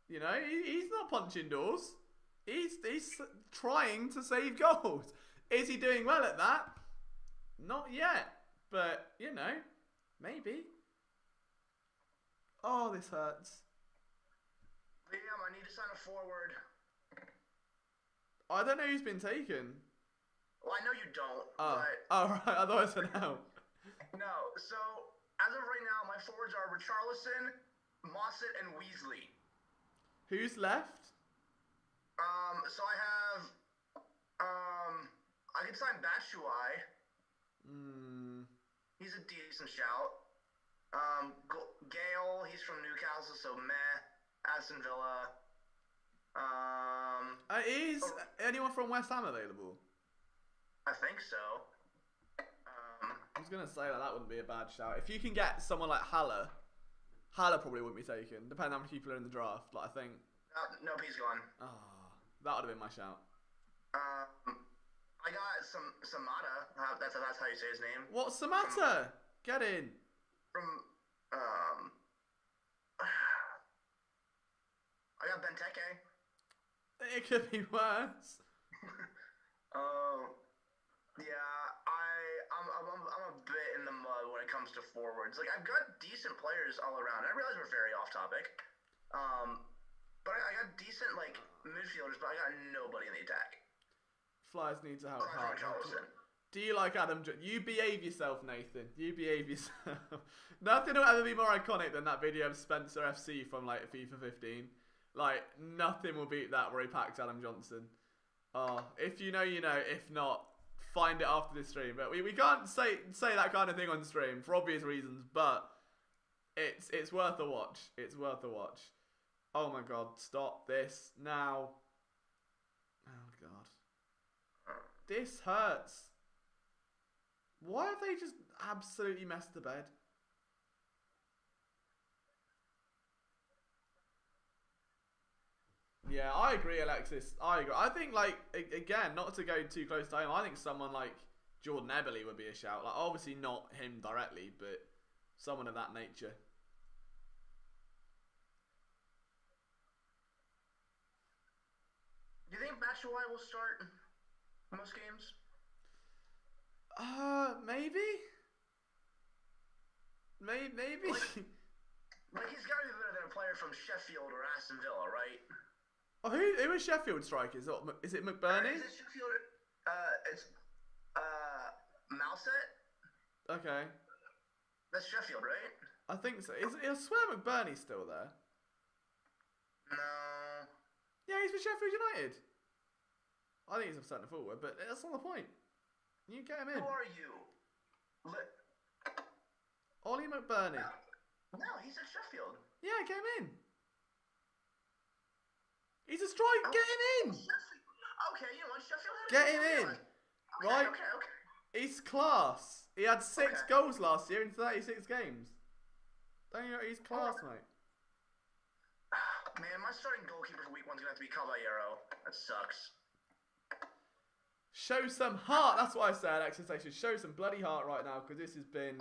You know, he's not punching doors. He's trying to save goals. Is he doing well at that? Not yet. But, you know, maybe. Oh, this hurts. Liam, I need to sign a forward. I don't know who's been taken. Well, I know you don't. Oh, But right. I thought I said no. no. So, as of right now, my forwards are Richarlison, Mossett, and Weasley. Who's left? So I have, I could sign Batshuayi. He's a decent shout. Gale, he's from Newcastle, so meh. Aston Villa. Is anyone from West Ham available? I think so. I was going to say that wouldn't be a bad shout. If you can get someone like Haller probably wouldn't be taken, depending on how many people are in the draft. Like, I think... Nope, he's gone. Oh, that would have been my shout. I got Samata. That's how you say his name. What's the matter? Get in. From I got Benteke. It could be worse. Yeah, I'm a bit in the mud when it comes to forwards. Like, I've got decent players all around. I realize we're very off topic. But I got decent midfielders, but I got nobody in the attack. Flyers need to help. Richarlison. Do you like Adam? You behave yourself, Nathan. You behave yourself. Nothing will ever be more iconic than that video of Spencer FC from FIFA 15. Like, nothing will beat that where he packed Adam Johnson. Oh, if you know, you know. If not, find it after this stream. But we can't say that kind of thing on stream for obvious reasons. But it's worth a watch. It's worth a watch. Oh my god, stop this now. Oh god. This hurts. Why have they just absolutely messed the bed? Yeah, I agree, Alexis. I agree. I think, again, not to go too close to home, I think someone like Jordan Eberle would be a shout. Like, obviously not him directly, but someone of that nature. Do you think Batshuayi will start most games? Maybe. Maybe. Like he's got to be better than a player from Sheffield or Aston Villa, right? Oh, who is Sheffield strikers? Is it McBurney? Is it Sheffield? It's Mouset. Okay. That's Sheffield, right? I think so. I swear McBurney's still there. No. Yeah, he's for Sheffield United. I think he's a centre forward, but that's not the point. You get him in. Who are you? Ollie McBurney. No, he's at Sheffield. Yeah, get him in. He's a strike. Get him in. Okay, you know what? Sheffield had Get him in. Okay, Right? Okay. He's class. He had 6 goals last year in 36 games. Don't you know, he's class, mate. Man, my starting goalkeeper for week 1's gonna have to be Caballero. That sucks. Show some heart. That's what I say, Alexis. They should show some bloody heart right now because this has been,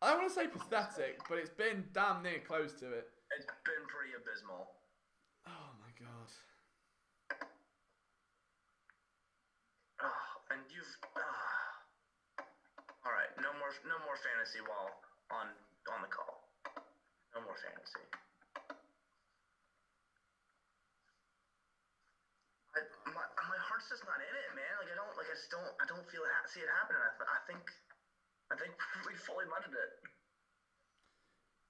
I don't want to say pathetic, but it's been damn near close to it. It's been pretty abysmal. Oh my god. And you've. All right, no more fantasy while on the call. No more fantasy. My heart's just not in it, man. Like I don't see it happening. I think we fully mudded it.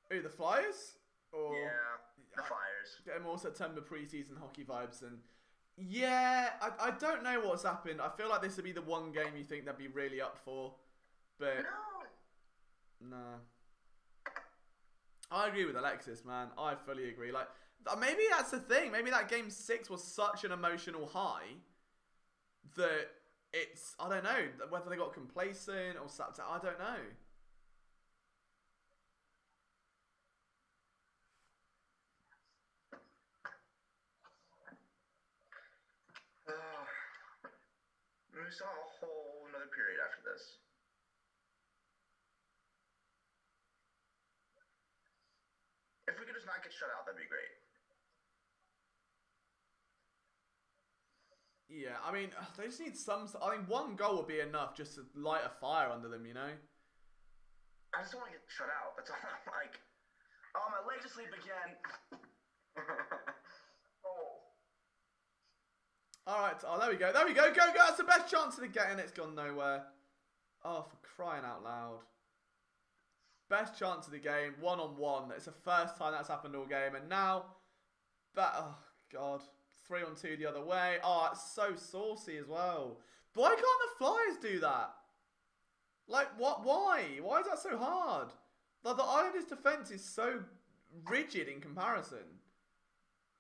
Who, the Flyers? Or Yeah, the Flyers. Getting more September preseason hockey vibes, and yeah, I don't know what's happened. I feel like this would be the one game you think they'd be really up for, but no. I agree with Alexis, man. I fully agree. Like, maybe that's the thing. Maybe that game 6 was such an emotional high that it's, I don't know, whether they got complacent or something. I don't know. We still have a whole another period after this. If we could just not get shut out, that'd be great. Yeah, I mean, they just need some. I mean, one goal would be enough just to light a fire under them, you know? I just don't want to get shut out. That's all I'm like. Oh, my leg just sleep again. Alright, oh, there we go. There we go. Go. That's the best chance of the game, and it's gone nowhere. Oh, for crying out loud. Best chance of the game, 1-on-1. It's the first time that's happened all game, and now, oh, God. 3-on-2 the other way. Oh, it's so saucy as well. Why can't the Flyers do that? Like, what? Why? Why is that so hard? Like, the Islanders' defense is so rigid in comparison.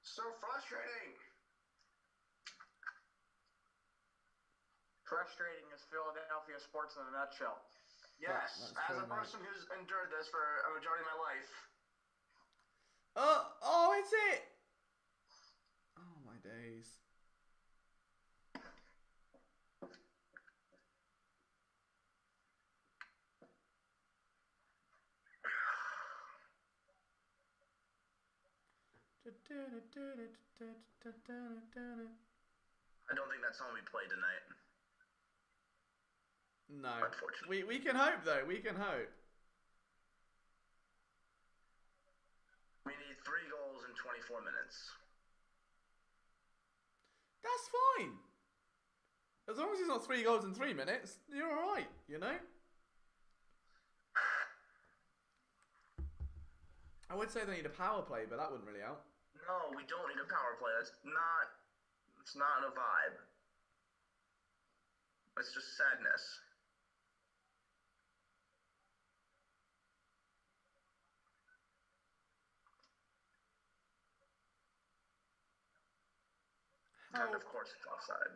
So frustrating. Frustrating is Philadelphia sports in a nutshell. Yes, as a person who's endured this for a majority of my life. Oh, is it? Oh, my days. I don't think that song we played tonight. No. Unfortunately. We can hope, though. We can hope. We need 3 goals in 24 minutes. That's fine. As long as it's not 3 goals in 3 minutes, you're alright, you know? I would say they need a power play, but that wouldn't really help. No, we don't need a power play. It's not a vibe. It's just sadness. And of course it's offside.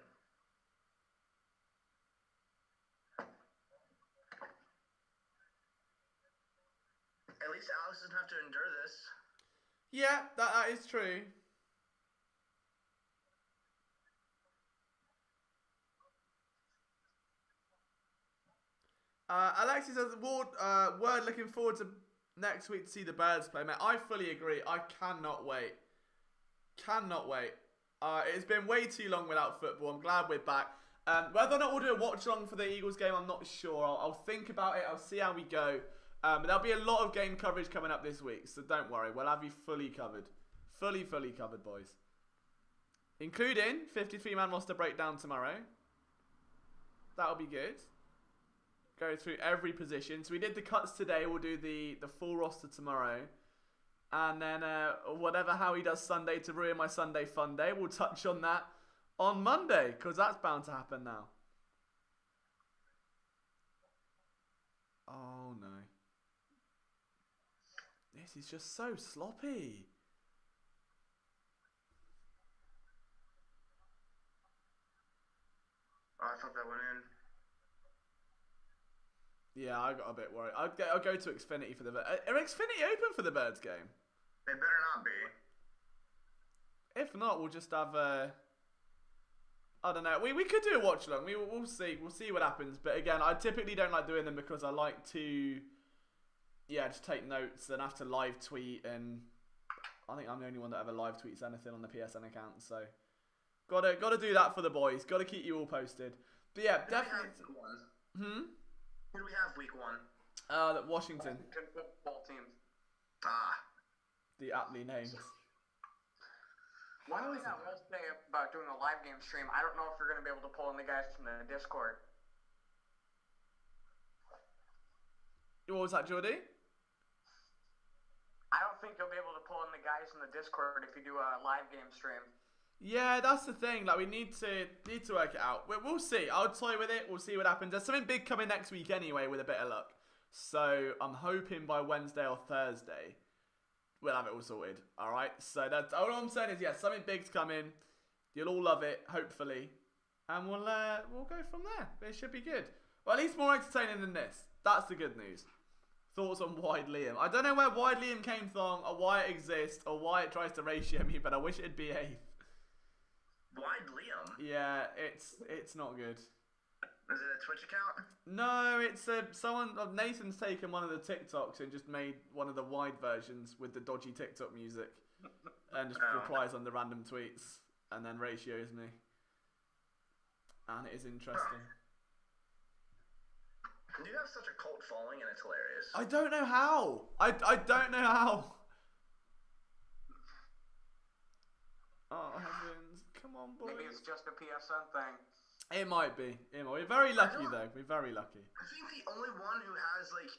At least Alex doesn't have to endure this. Yeah, that is true. Alexis says, word looking forward to next week to see the Birds play, mate. I fully agree. I cannot wait. Cannot wait. It's been way too long without football. I'm glad we're back. Whether or not we'll do a watch along for the Eagles game, I'm not sure. I'll think about it. I'll see how we go. But there'll be a lot of game coverage coming up this week, so don't worry. We'll have you fully covered. Fully covered, boys. Including 53-man roster breakdown tomorrow. That'll be good. Go through every position. So we did the cuts today. We'll do the full roster tomorrow. And then whatever Howie does Sunday to ruin my Sunday fun day, we'll touch on that on Monday, because that's bound to happen now. Oh no. This is just so sloppy. Oh, I thought that went in. Yeah, I got a bit worried. I'll go to Xfinity for the... Are Xfinity open for the Birds game? They better not be. If not, we'll just have a... I don't know. We could do a watch along. We'll see. We'll see what happens. But again, I typically don't like doing them because I like to... Yeah, just take notes and have to live tweet. And I think I'm the only one that ever live tweets anything on the PSN account. So gotta do that for the boys. Gotta keep you all posted. But yeah, definitely... Who do we have week 1? Washington. Football teams. The aptly named. One thing I will say about doing a live game stream, I don't know if you're going to be able to pull in the guys from the Discord. What was that, Jordy? I don't think you'll be able to pull in the guys in the Discord if you do a live game stream. Yeah, that's the thing. Like, we need to work it out. We'll see. I'll toy with it. We'll see what happens. There's something big coming next week anyway, with a bit of luck. So I'm hoping by Wednesday or Thursday we'll have it all sorted. All right. So that's all I'm saying is, yeah, something big's coming. You'll all love it, hopefully, and we'll go from there. It should be good. Well, at least more entertaining than this. That's the good news. Thoughts on Wide Liam? I don't know where Wide Liam came from, or why it exists, or why it tries to ratio me, but I wish it'd behave. Wide Liam? Yeah, it's not good. Is it a Twitch account? No, it's someone. Nathan's taken one of the TikToks and just made one of the wide versions with the dodgy TikTok music, and just replies on the random tweets, and then ratios me. And it is interesting. You have such a cult following, and it's hilarious. I don't know how. I don't know how. Oh heavens! Come on, boys. Maybe it's just a PSN thing. It might be. We're very lucky though. We're very lucky. I think the only one who has like,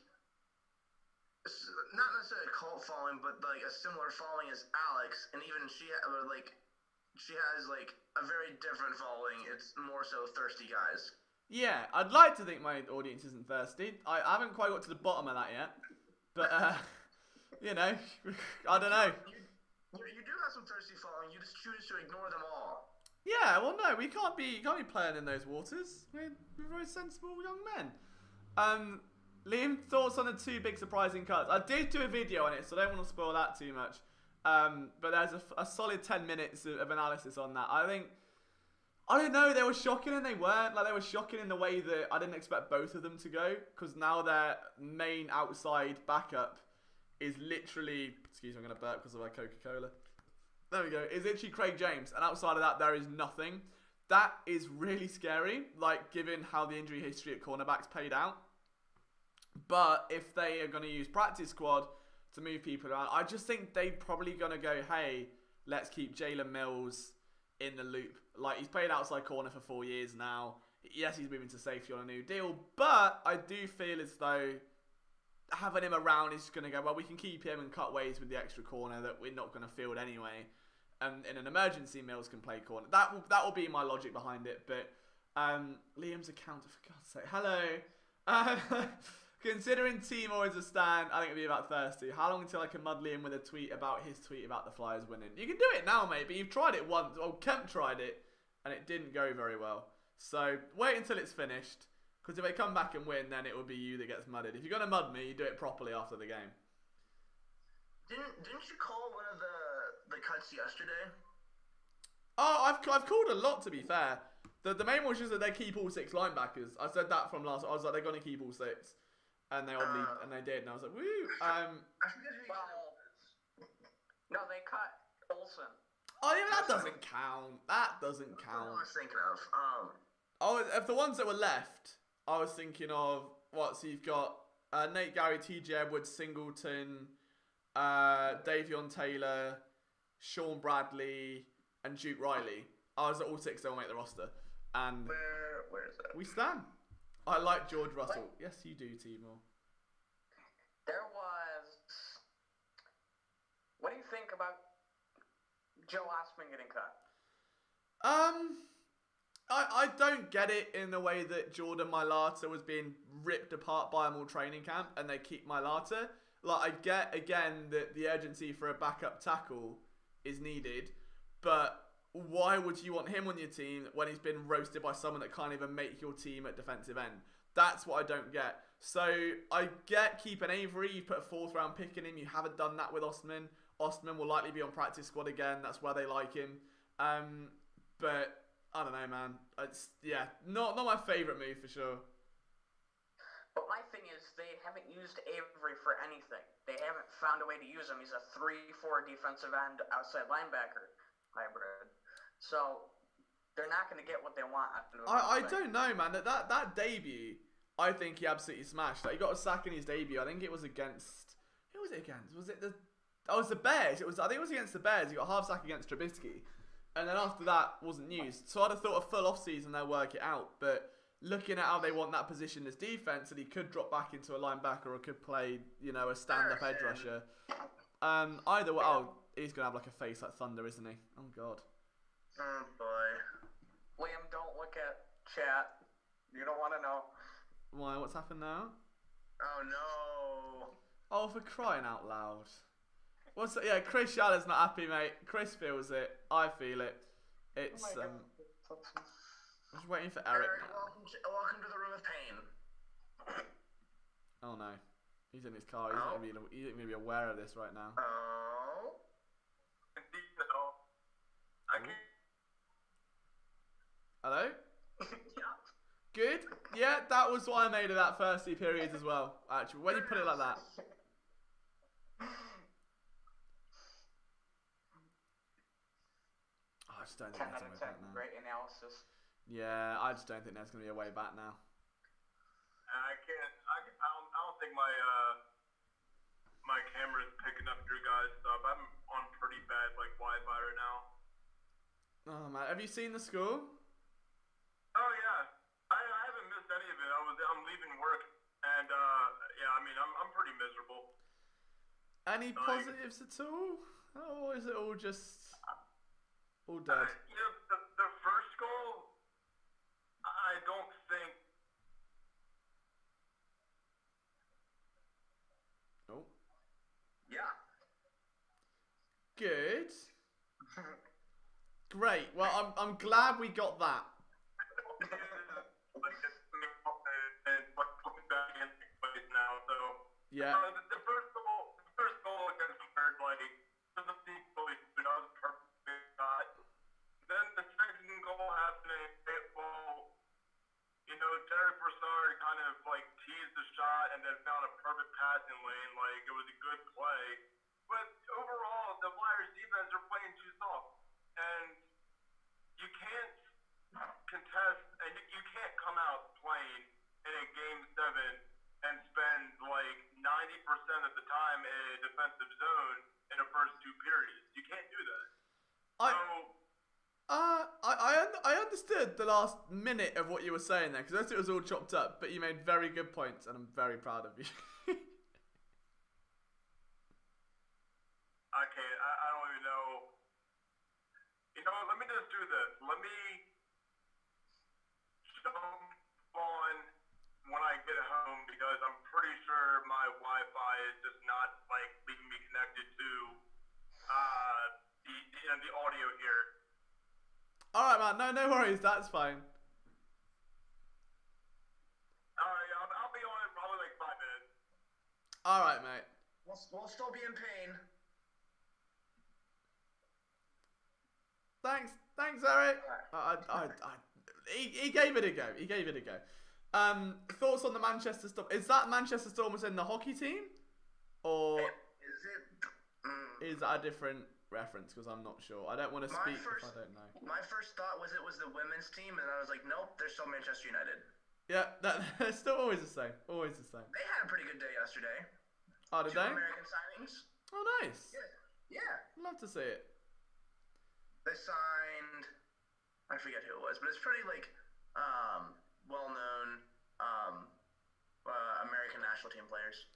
not necessarily a cult following, but like a similar following is Alex, and even she has like a very different following. It's more so thirsty guys. Yeah, I'd like to think my audience isn't thirsty. I haven't quite got to the bottom of that yet, but you know, I don't know. You do have some thirsty following. You just choose to ignore them all. Yeah, well, no, we can't be playing in those waters. We're very sensible young men. Liam, thoughts on the 2 big surprising cuts? I did do a video on it, so I don't want to spoil that too much. But there's a solid 10 minutes of analysis on that. I don't know, they were shocking and they weren't. Like, they were shocking in the way that I didn't expect both of them to go, because now their main outside backup is literally... Excuse me, I'm going to burp because of my Coca-Cola. There we go. Is literally Craig James, and outside of that, there is nothing. That is really scary, like, given how the injury history at cornerbacks played out. But if they are going to use practice squad to move people around, I just think they're probably going to go, hey, let's keep Jalen Mills in the loop. Like, he's played outside corner for 4 years now. Yes, he's moving to safety on a new deal, but I do feel as though having him around is going to go, well, we can keep him and cut ways with the extra corner that we're not going to field anyway. And in an emergency, Mills can play corner. That will be my logic behind it. But Liam's account, for God's sake, hello. Considering Timor is a stand, I think it'll be about thirsty. How long until I can mud Liam with a tweet about his tweet about the Flyers winning? You can do it now, mate, but you've tried it once. Well, Kemp tried it, and it didn't go very well. So wait until it's finished, because if they come back and win, then it will be you that gets mudded. If you're going to mud me, you do it properly after the game. Didn't you call one of the cuts yesterday? Oh, I've called a lot, to be fair. The main one was just that they keep all 6 linebackers. I said that from last. I was like, they're going to keep all 6. And they oddly, and they did, and I was like, woo! I forget who No, they cut Olsen. Oh, yeah, that doesn't count. That doesn't count. I was thinking of. Oh, of the ones that were left, I was thinking of so you've got Nate Gary, TJ Edwards, Singleton, Davion Taylor, Sean Bradley, and Duke Riley. I was at all 6 that will make the roster. And Where is that? we stand. I like George Russell. Yes, you do, Timor. There was. What do you think about Joe Osman getting cut? I don't get it in the way that Jordan Mailata was being ripped apart by them all training camp and they keep Mailata. Like, I get, again, that the urgency for a backup tackle is needed, but why would you want him on your team when he's been roasted by someone that can't even make your team at defensive end? That's what I don't get. So, I get keeping Avery. You put a 4th round pick in him. You haven't done that with Ostman. Ostman will likely be on practice squad again. That's where they like him. But I don't know, man. It's not my favourite move for sure. But my thing is, they haven't used Avery for anything. They haven't found a way to use him. He's a 3-4 defensive end outside linebacker hybrid. So they're not going to get what they want out of him. I don't know, man. That debut, I think he absolutely smashed. Like, he got a sack in his debut. I think it was against. Who was it against? Was it the? Oh, it was the Bears. I think it was against the Bears. He got a half sack against Trubisky. And then after that, wasn't used. So I'd have thought a full off-season they'll work it out. But looking at how they want that position as defense, and he could drop back into a linebacker or could play, a stand-up edge rusher. Either way, he's going to have like a face like thunder, isn't he? Oh, God. Oh, boy. Liam, don't look at chat. You don't want to know. Why? What's happened now? Oh, no. Oh, for crying out loud. What's that? Yeah, Chris Shallow's not happy, mate. Chris feels it. I feel it. It's I'm just waiting for Eric now. Welcome to the room of pain. Oh no, he's in his car. He's not even be aware of this right now. Oh. Hello? Yeah. Good? Yeah, that was what I made of that first 2 periods as well, actually. When you put it like that. I just don't think 10 there's out a of way 10. back now. Great analysis. Yeah, I just don't think there's going to be a way back now. I don't think my camera's picking up your guys' stuff. I'm on pretty bad Wi-Fi right now. Oh man, have you seen the school? Oh yeah, I haven't missed any of it. I'm leaving work, and I'm pretty miserable. Any positives at all? Or is it all just all dead? The first goal, I don't think. Oh. Yeah. Good. Great. Well, I'm glad we got that. Yeah. The first goal against Bird, doesn't seem really perfect shot. Then the second goal happening, Derek Broussard kind of teased the shot and then found a perfect passing lane. It was a good play. But overall, the Flyers defense are playing too soft. And you can't contest, and you can't come out playing in a Game 7 and spend 90% of the time in a defensive zone in the first 2 periods. You can't do that. I understood the last minute of what you were saying there, because it was all chopped up, but you made very good points, and I'm very proud of you. I don't even know. Let me just do this. Let me jump on when I get home, because I'm pretty sure my Wi-Fi is just not leaving me connected to the audio here. Alright, man. No worries. That's fine. Alright, I'll be on in probably 5 minutes. Alright, mate. We'll still be in pain. Thanks, Eric. He gave it a go. Thoughts on the Manchester Storm? Is that Manchester Storm was in the hockey team, or Is it? is that a different reference because I'm not sure. I don't want to speak if I don't know. My first thought was it was the women's team, and I was like, nope, they're still Manchester United. Yeah, they're still always the same. Always the same. They had a pretty good day yesterday. Oh, did 2 they? American signings. Oh, nice. Yeah. Love to see it. They signed, I forget who it was, but it's pretty well-known American national team players.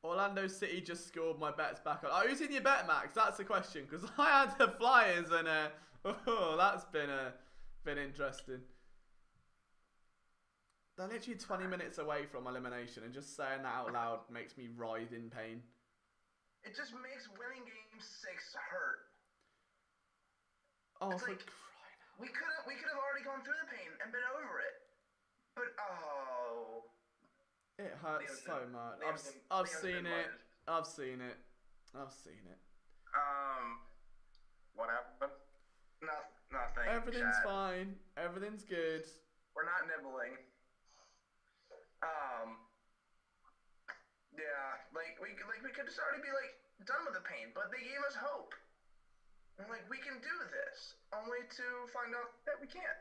Orlando City just scored. My bet's back on. Oh, who's in your bet, Max? That's the question. Because I had the Flyers, and that's been interesting. They're literally 20 minutes away from elimination, and just saying that out loud makes me writhe in pain. It just makes winning Game 6 hurt. Oh, it's like, we could have already gone through the pain and been over it. But it hurts so much. I've seen it. I've seen it. What happened? Nothing. Everything's fine. Everything's good. We're not nibbling. Yeah, we could just already be done with the pain, but they gave us hope. And we can do this, only to find out that we can't.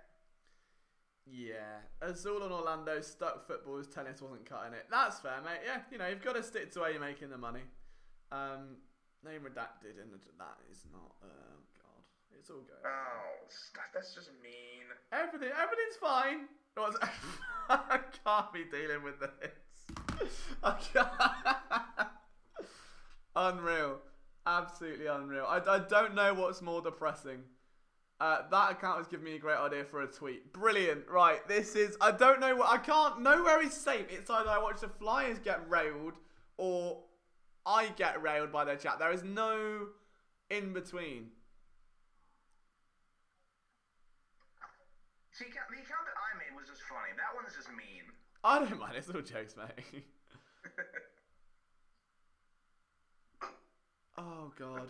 Yeah, Azul and Orlando stuck footballs, tennis wasn't cutting it. That's fair, mate. Yeah, you've got to stick to where you're making the money. Name redacted, and that is not. Oh God, it's all good. Oh, that's just mean. Everything's fine. I can't be dealing with this. I can't. Unreal, absolutely unreal. I don't know what's more depressing. That account has given me a great idea for a tweet. Brilliant. Right, this is... I don't know what... I can't... Nowhere is safe. It's either I watch the Flyers get railed or I get railed by their chat. There is no in between. See, the account that I made was just funny. That one is just mean. I don't mind. It's all jokes, mate. Oh, God.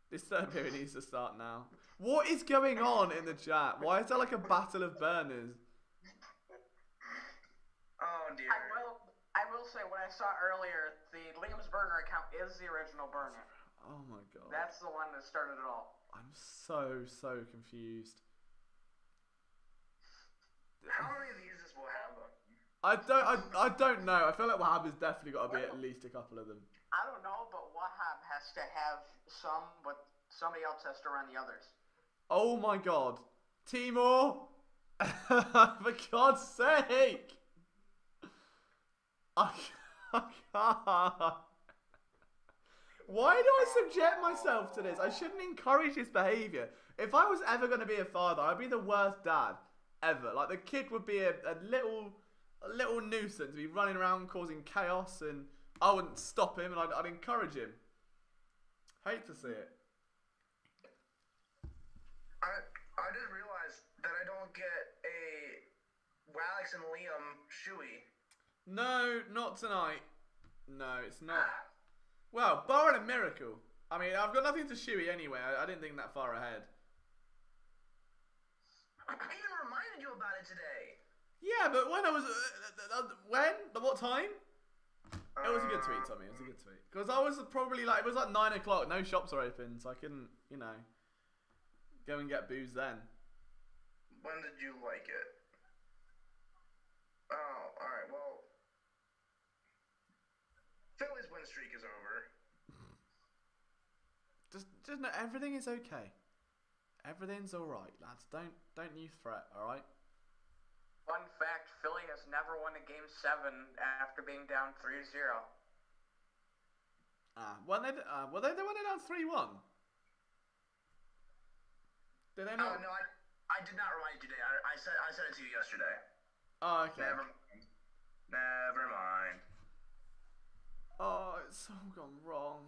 This third period needs to start now. What is going on in the chat? Why is there a battle of burners? Oh dear. I will say what I saw earlier, the Liam's burner account is the original burner. Oh my God. That's the one that started it all. I'm so confused. How many of these is Wahab? I don't know. I feel like Wahab has definitely got to be at least a couple of them. I don't know, but Wahab has to have some, but somebody else has to run the others. Oh my God. Timor! For God's sake! I can't. Why do I subject myself to this? I shouldn't encourage this behaviour. If I was ever going to be a father, I'd be the worst dad ever. The kid would be a little nuisance, be running around causing chaos, and I wouldn't stop him, and I'd encourage him. Hate to see it. I just realized that I don't get a Alex and Liam shoey. No, not tonight. No, it's not. Well, barring a miracle. I mean, I've got nothing to shoey anyway. I didn't think that far ahead. I even reminded you about it today. Yeah, but when I was... when? At what time? It was a good tweet, Tommy. It was a good tweet. Because I was probably it was 9 o'clock. No shops are open, so I couldn't, go and get booze then. When did you like it? Oh, alright, well. Philly's win streak is over. Just know everything is okay. Everything's alright, lads. Don't you fret, alright? Fun fact, Philly has never won a Game 7 after being down 3-0. Were they the one down 3-1? Did they not? No, I did not remind you today. I said it to you yesterday. Oh, okay. Never mind. Oh, it's all gone wrong.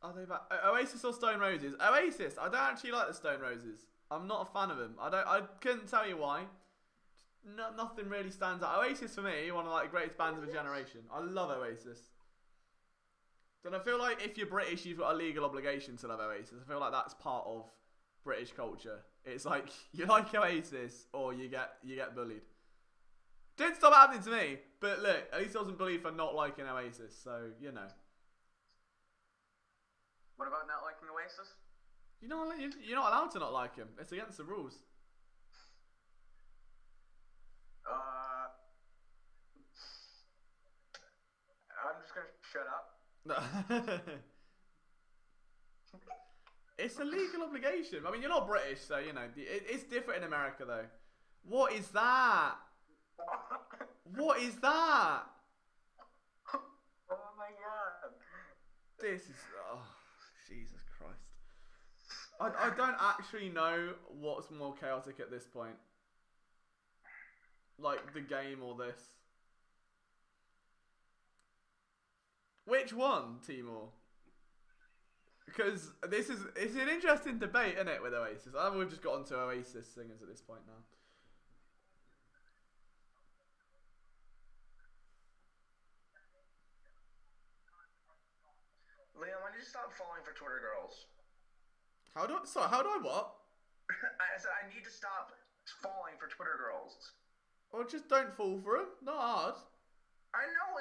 Are they back? Oasis or Stone Roses? Oasis. I don't actually like the Stone Roses. I'm not a fan of them. I couldn't tell you why. Nothing really stands out. Oasis for me, one of the greatest bands of a generation. I love Oasis. And I feel like if you're British, you've got a legal obligation to love Oasis. I feel like that's part of British culture. It's like you like Oasis or you get bullied. Didn't stop happening to me, but look, at least I wasn't bullied for not liking Oasis, so you know. What about not liking Oasis? You're not allowed to not like him. It's against the rules. I'm just gonna shut up. It's a legal obligation. I mean, you're not British, so you know it's different in America, though. What is that? What is that? Oh my god! This is Jesus Christ. I don't actually know what's more chaotic at this point. Like the game or this. Which one, Timor? Because it's an interesting debate, isn't it, with Oasis? I think we've just got onto Oasis singers at this point now. Liam, when did you stop falling for Twitter girls? How do I what? I said I need to stop falling for Twitter girls. Or just don't fall for them. Not hard. I know.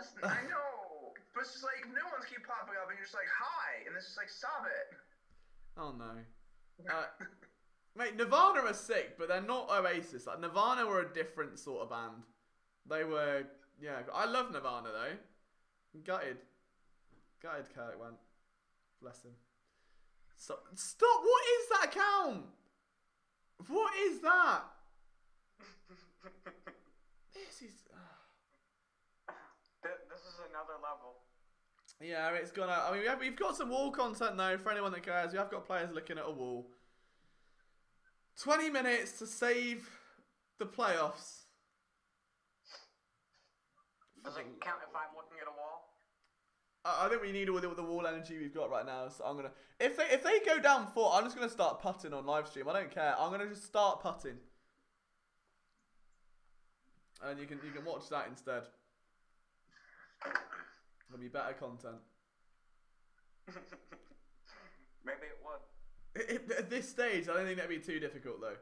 But it's just like new ones keep popping up and you're just like, hi, and it's just like, stop it. Oh no. Mate, Nirvana are sick, but they're not Oasis. Like Nirvana were a different sort of band. They were, yeah. I love Nirvana though. Gutted Kurt went. Bless him. Stop! What is that count? What is that? This is. This is another level. Yeah, it's gonna. I mean, we've got some wall content though for anyone that cares. We have got players looking at a wall. 20 minutes to save the playoffs. Does it count if I'm looking at a wall? I think we need all the wall energy we've got right now. So I'm gonna. If they go down 4, I'm just gonna start putting on live stream. I don't care. I'm gonna just start putting, and you can watch that instead. It'll be better content. Maybe it would. At this stage, I don't think that'd be too difficult though.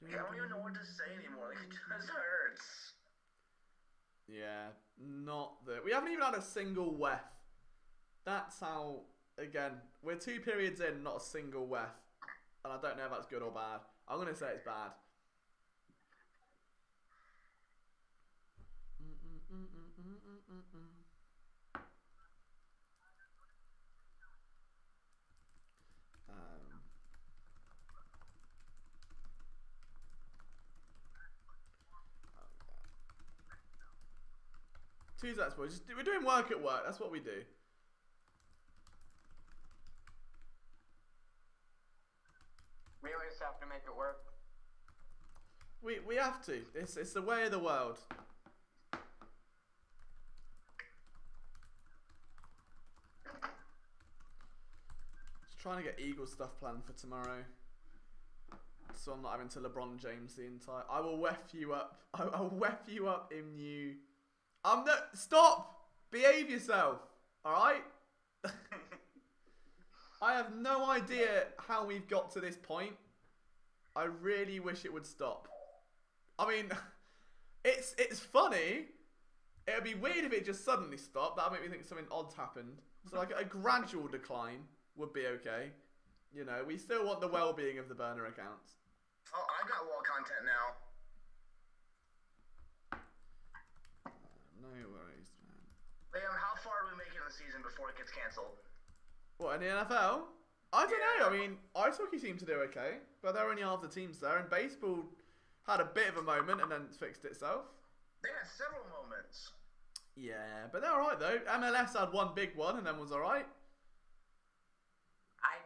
I don't even know what to say anymore. Like, it just hurts. Yeah, not that. We haven't even had a single WEF. That's how, again, we're 2 periods in, not a single WEF. And I don't know if that's good or bad. I'm going to say it's bad. Choose that sport. We're doing work at work. That's what we do. We always have to make it work. We have to. It's the way of the world. Just trying to get Eagle stuff planned for tomorrow. So I'm not having to LeBron James the entire. I will wef you up. I'll wef you up in you. I'm not. Stop. Behave yourself. All right. I have no idea how we've got to this point. I really wish it would stop. I mean, it's funny. It would be weird if it just suddenly stopped. That would make me think something odd's happened. So like a gradual decline would be okay. You know, we still want the well-being of the burner accounts. Oh, I got wall content now. No worries, man. Liam, how far are we making the season before it gets cancelled? What, in the NFL? I don't know. I mean, ice hockey seemed to do okay, but there are only half the teams there, and baseball had a bit of a moment and then fixed itself. They had several moments. Yeah, but they're alright though. MLS had one big one and then was alright. I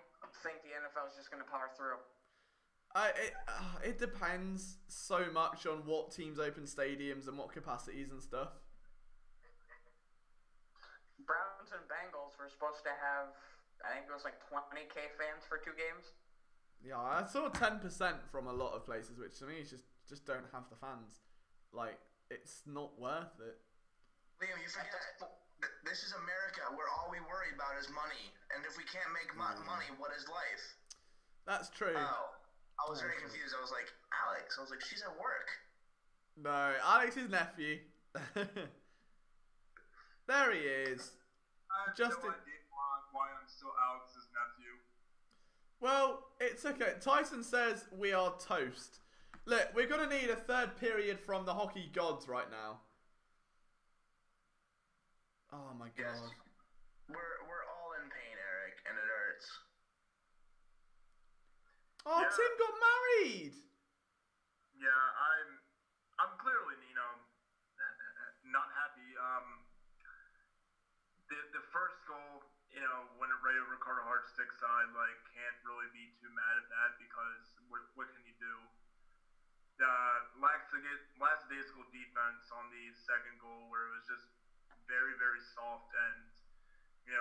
think the NFL is just going to power through. It depends so much on what teams open stadiums and what capacities and stuff. Browns and Bengals were supposed to have, I think it was like 20,000 fans for 2 games. Yeah, I saw 10% from a lot of places, which to me is just don't have the fans. Like, it's not worth it. Liam, you forget this is America, where all we worry about is money, and if we can't make money, what is life? That's true. Oh, I was very confused. I was like, Alex. I was like, she's at work. No, Alex's nephew. There he is. I have Justin. no idea why I'm still Alex's nephew. Well, it's okay. Tyson says we are toast. Look, we're going to need a third period from the hockey gods right now. Oh my god. Yes. We're all in pain, Eric, and it hurts. Oh, Yeah. Tim got married. Yeah, I'm clearly, not happy. The first goal, when it right over Carter Hart's stick side, can't really be too mad at that because what can you do? Lackadaisical defense on the second goal where it was just very, very soft and, in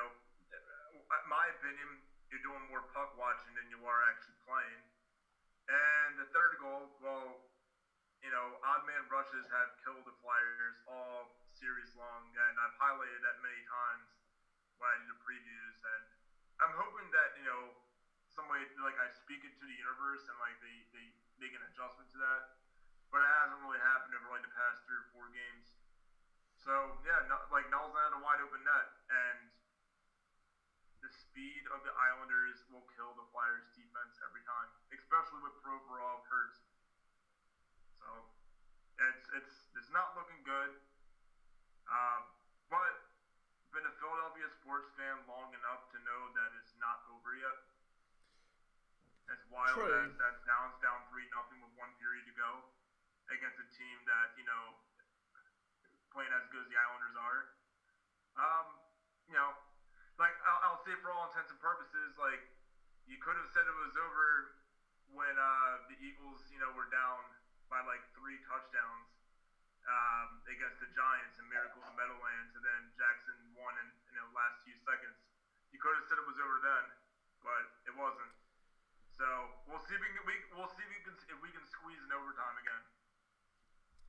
my opinion, you're doing more puck watching than you are actually playing. And the third goal, well, odd man rushes have killed the Flyers all series long, and I've highlighted that many times when I do the previews. And I'm hoping that somebody I speak it to the universe and they make an adjustment to that, but it hasn't really happened over the past 3 or 4 games. So yeah, Null's had a wide open net, and the speed of the Islanders will kill the Flyers defense every time, especially with Provorov hurt. So it's not looking good. But been a Philadelphia sports fan long enough to know that it's not over yet. It's wild that Down's down 3-0 with 1 period to go against a team that playing as good as the Islanders are. I'll say for all intents and purposes, you could have said it was over when the Eagles, were down by 3 touchdowns against the Giants in Miracle in Meadowlands, and then Jackson won in last few seconds. You could have said it was over then, but it wasn't. So we'll see if we can squeeze in overtime again.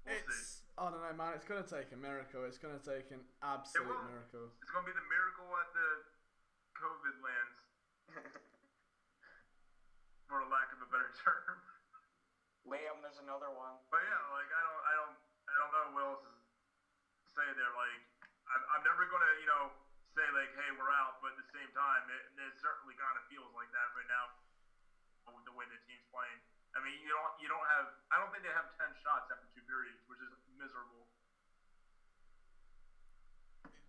We'll see. I don't know, man. It's gonna take a miracle. It's gonna take an absolute miracle. It's gonna be the miracle at the COVID lands, for lack of a better term. Liam, there's another one. But yeah, I don't know what else to say there. I'm never gonna say hey, we're out, but at the same time, it certainly kind of feels like that right now with the way the team's playing. I mean, you don't have. I don't think they have 10 shots after 2 periods, which is miserable.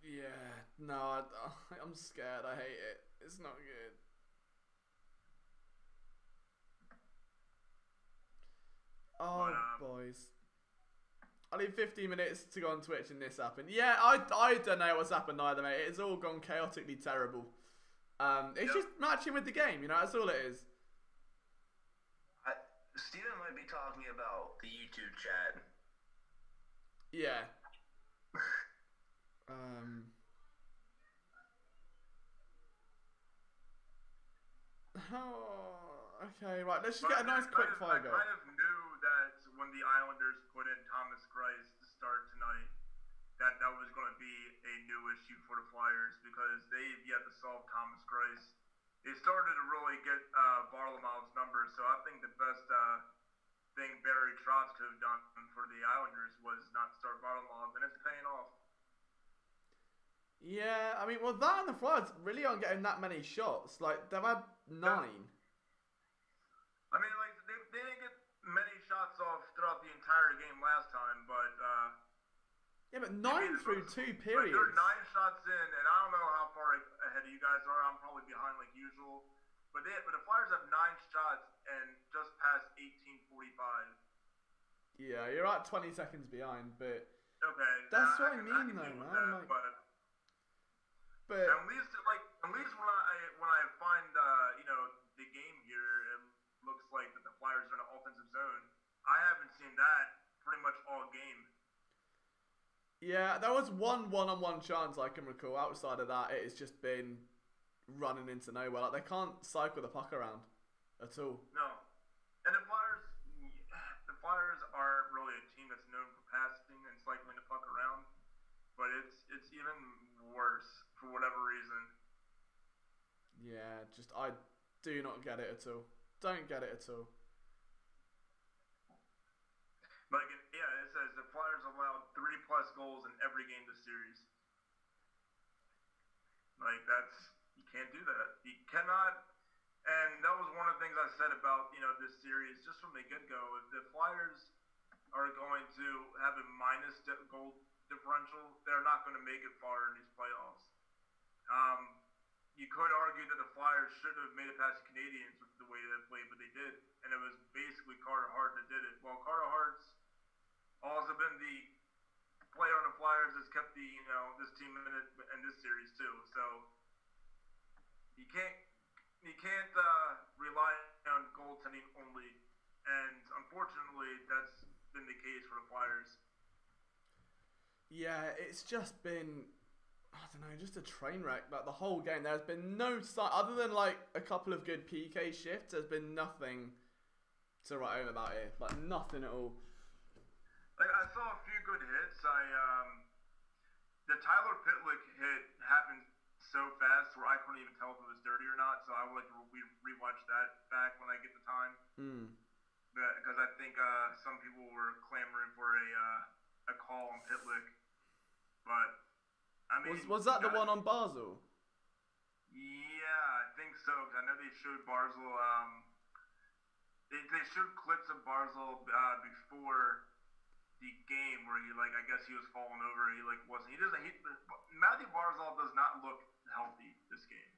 Yeah, no, I'm scared. I hate it. It's not good. Oh, boys. I need 15 minutes to go on Twitch and this happened. Yeah, I don't know what's happened either, mate. It's all gone chaotically terrible. It's just matching with the game, that's all it is. Steven might be talking about the YouTube chat. Yeah. Okay, right. Let's just get a nice quick fire go. I kind of knew that when the Islanders put in Thomas Greiss to start tonight, that was going to be a new issue for the Flyers because they've yet to solve Thomas Greiss. They started to really get Varlamov's numbers, so I think the best thing Barry Trotz could have done for the Islanders was not start Varlamov, and it's paying off. Yeah, I mean, well, that and the Flyers really aren't getting that many shots. They've had 9. I mean, they didn't get many shots off throughout the entire game last time, but yeah, but 9 through 2 periods. They're 9 shots in, and I don't know how far ahead of you guys are. I'm probably behind like usual. But the Flyers have 9 shots and just past 18:45. Yeah, you're at 20 seconds behind, but okay, that's what I mean, though, man. But at least when I find the game here, it looks like that the Flyers are in an offensive zone. I haven't seen that pretty much all game. Yeah, there was one one-on-one chance I can recall. Outside of that, it's just been running into nowhere. They can't cycle the puck around at all. No, and the Flyers aren't really a team that's known for passing and cycling the puck around, but it's even worse for whatever reason. Yeah, just I do not get it at all. Don't get it at all. Like, it says the Flyers allowed 3+ goals in every game this series. Like, you can't do that. You cannot, and that was one of the things I said about, this series, just from the get-go. If the Flyers are going to have a minus goal differential, they're not going to make it far in these playoffs. You could argue that the Flyers should have made it past the Canadians with the way they played, but they did. And it was basically Carter Hart that did it. Well, Carter Hart's also been the player on the Flyers that's kept this team in this series too. So you can't rely on goaltending only. And unfortunately, that's been the case for the Flyers. Yeah, it's just been, I don't know, just a train wreck. Like the whole game, there's been no sign other than like a couple of good PK shifts. There's been nothing to write home about here, like nothing at all. Like I saw a few good hits. The Tyler Pitlick hit happened so fast where I couldn't even tell if it was dirty or not. So I would like to rewatch that back when I get the time. Because I think some people were clamoring for a call on Pitlick, but I mean, was that the one on Basel? Yeah, I think so. Cause I know they showed Barzal. They showed clips of Barzal before the game where I guess he was falling over. He wasn't. Matthew Barzal does not look healthy this game.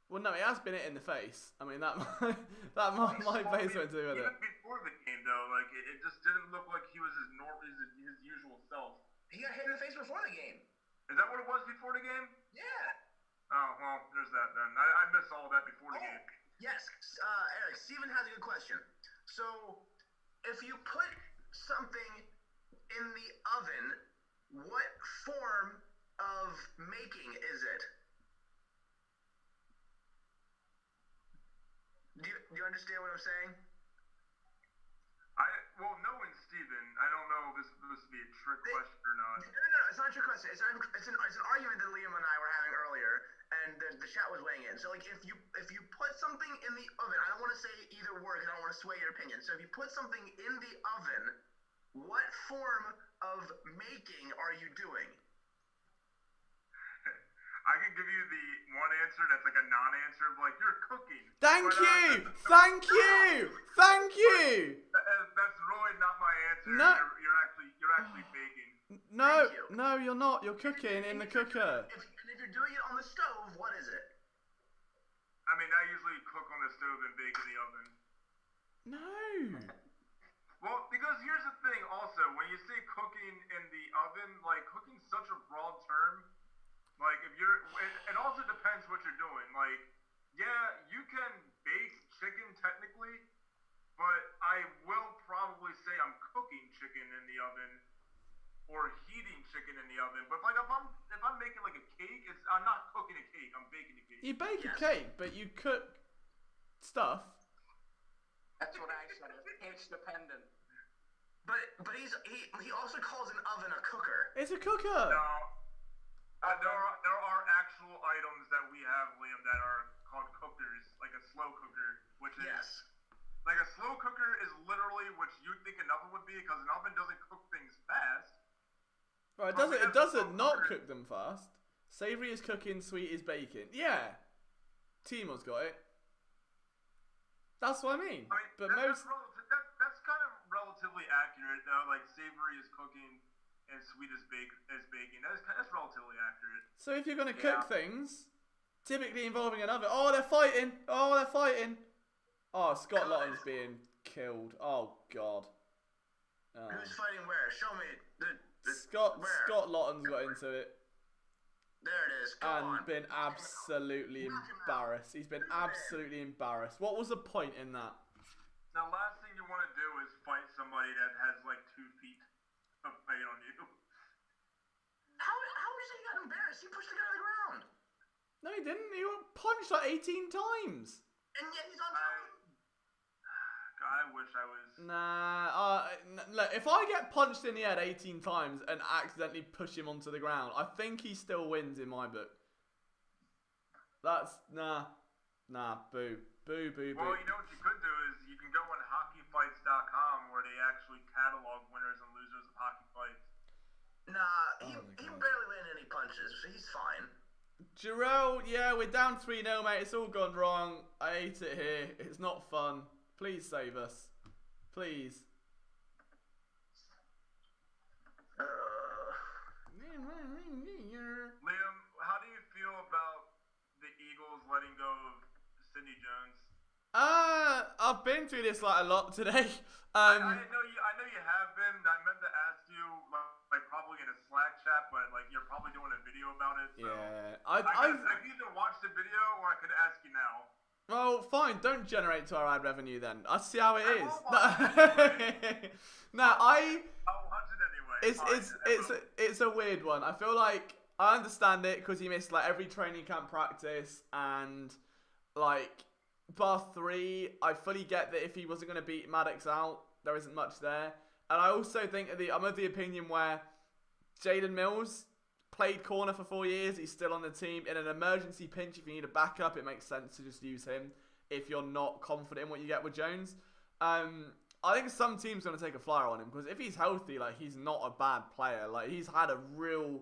Well, no, he has been hit in the face. I mean, that might play something to do with it. Even before the game, though, it just didn't look like he was his usual self. He got hit in the face before the game. Is that what it was before the game? Yeah. Oh, well, there's that then. I missed all of that before the game. Yes, Eric, Steven has a good question. So, if you put something in the oven, what form of making is it? Do you understand what I'm saying? Well, knowing Steven, I don't know if this would be a trick question or not. No, it's not a trick question. It's an argument that Liam and I were having earlier, and the chat was weighing in. So, if you put something in the oven, I don't want to say either word because I don't want to sway your opinion. So, if you put something in the oven, what form of making are you doing? I can give you the one answer that's like a non-answer of you're cooking. Thank you! Thank you! That's really not my answer. No. You're actually baking. No, you're not. You're cooking in the cooker. If you're doing it on the stove, what is it? I mean, I usually cook on the stove and bake in the oven. No. Well, because here's the thing also, when you say cooking in the oven, cooking's such a broad term. It also depends what you're doing. Yeah, you can bake chicken technically, but I will probably say I'm cooking chicken in the oven or heating chicken in the oven. But if I'm making a cake, I'm not cooking a cake. I'm baking a cake. You bake a cake, but you cook stuff. That's what I said. It's case dependent. But he also calls an oven a cooker. It's a cooker. No. There are actual items that we have, Liam, that are called cookers, like a slow cooker, which is a slow cooker is literally what you think an oven would be, because an oven doesn't cook things fast. Right, it doesn't not cook them fast. Savory is cooking, sweet is baking. Yeah, Timo's got it. That's what I mean. But that's kind of relatively accurate, though. Savory is cooking and sweet is baking. That's relatively accurate. So if you're going to cook things, typically involving an oven, they're fighting. Oh, Scott Lawton's being killed. Oh God. Who's fighting where? Show me Scott Lawton's got into it. There it is. Go and on. been absolutely embarrassed. He's been absolutely embarrassed. What was the point in that? Now, last thing you want to do is fight somebody that has 2 feet of weight on you. How is he got embarrassed? He pushed the guy to the ground. No, he didn't. He got punched 18 times. And yet he's on top. I wish I was. Look, if I get punched in the head 18 times and accidentally push him onto the ground, I think he still wins in my book. That's nah, boo, boo, boo, boo. Well, you know what you could do is you can go on hockeyfights.com where they actually catalog winners and losers of hockey fights. Nah, he God. barely landed any punches. He's fine. Jarrell, yeah, we're down 3-0, mate. It's all gone wrong. I hate it here. It's not fun. Please save us. Please. Liam, how do you feel about the Eagles letting go of Sidney Jones? I've been through this like a lot today. I know you have been. I meant to ask you, like probably in a Slack chat, but like you're probably doing a video about it. So Yeah, I could either watch the video or I could ask you now. Well, fine. Don't generate to our ad revenue then. I see how it is. No, I'll watch it anyway. It's a weird one. I feel like I understand it because he missed like every training camp practice and like bar 3. I fully get that if he wasn't going to beat Maddox out, there isn't much there. And I also think I'm of the opinion where Jalen Mills played corner for 4 years. He's still on the team. In an emergency pinch, if you need a backup, it makes sense to just use him if you're not confident in what you get with Jones. I think some teams going to take a flyer on him because if he's healthy, like he's not a bad player. Like he's had a real,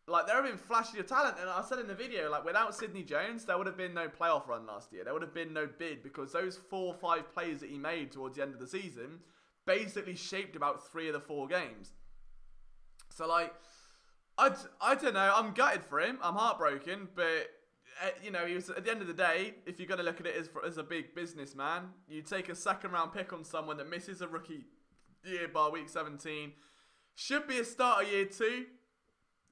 like there have been flashes of talent, and I said in the video, like without Sidney Jones, there would have been no playoff run last year. There would have been no bid because those 4 or 5 plays that he made towards the end of the season basically shaped about 3 of the 4 games. So like, I don't know. I'm gutted for him. I'm heartbroken, but. You know, he was at the end of the day. If you're going to look at it as a big businessman, you take a 2nd round pick on someone that misses a rookie year bar week 17. Should be a starter year 2.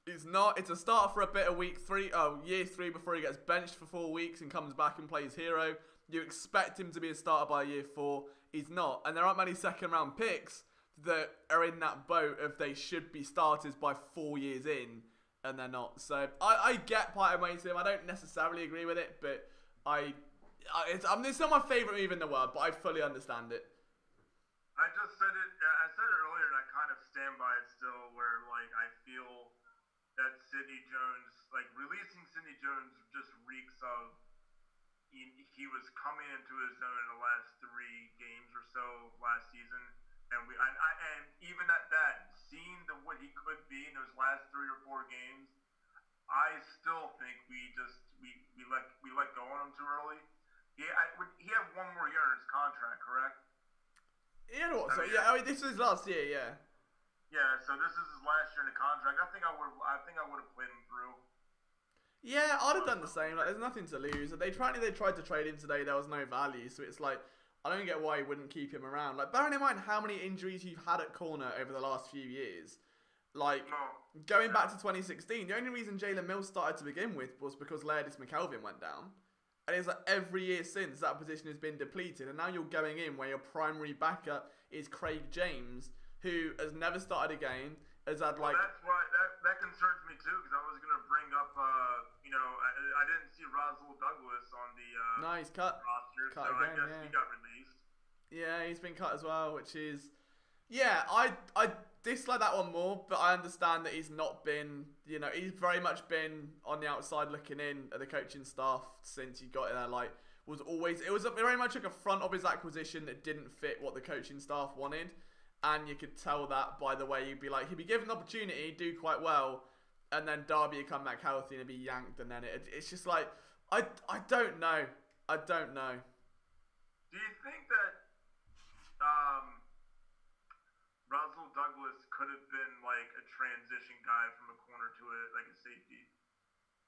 He's not. It's a starter for a bit of year 3 before he gets benched for 4 weeks and comes back and plays hero. You expect him to be a starter by year 4. He's not, and there aren't many 2nd round picks that are in that boat of they should be starters by 4 years in. And they're not. So I get part of my team. I don't necessarily agree with it, but it's not my favourite move in the world, but I fully understand it. I just said it. I said it earlier, and I kind of stand by it still. Where like I feel that Sidney Jones, like releasing Sidney Jones, just reeks of he was coming into his zone in the last 3 games or so last season. And and even at that, seeing what he could be in those last 3 or 4 games, I still think we let go on him too early. He had 1 more year in his contract, correct? Yeah, I mean, this was his last year, yeah. Yeah, so this is his last year in the contract. I think I would have played him through. Yeah, I'd have done the same. Like, there's nothing to lose. They tried to trade him today. There was no value, so it's like. I don't get why you wouldn't keep him around. Like, bearing in mind how many injuries you've had at corner over the last few years. Like, going back to 2016, the only reason Jalen Mills started to begin with was because Laerdis McKelvin went down. And it's like every year since that position has been depleted. And now you're going in where your primary backup is Craig James, who has never started a game, has had like... Well, that's why, that concerns me too, because I was going to bring up, I didn't see Roswell Douglas on the no, he's cut roster, so again, I guess he got released. Yeah, he's been cut as well, which is... Yeah, I dislike that one more, but I understand that he's not been... he's very much been on the outside looking in at the coaching staff since he got in there, like... It was very much like a front of his acquisition that didn't fit what the coaching staff wanted. And you could tell that by the way he'd be given an opportunity, do quite well, and then Derby would come back healthy and be yanked, and then it's just like, I don't know. I don't know. Do you think that Roswell Douglas could have been like a transition guy from a corner to a safety?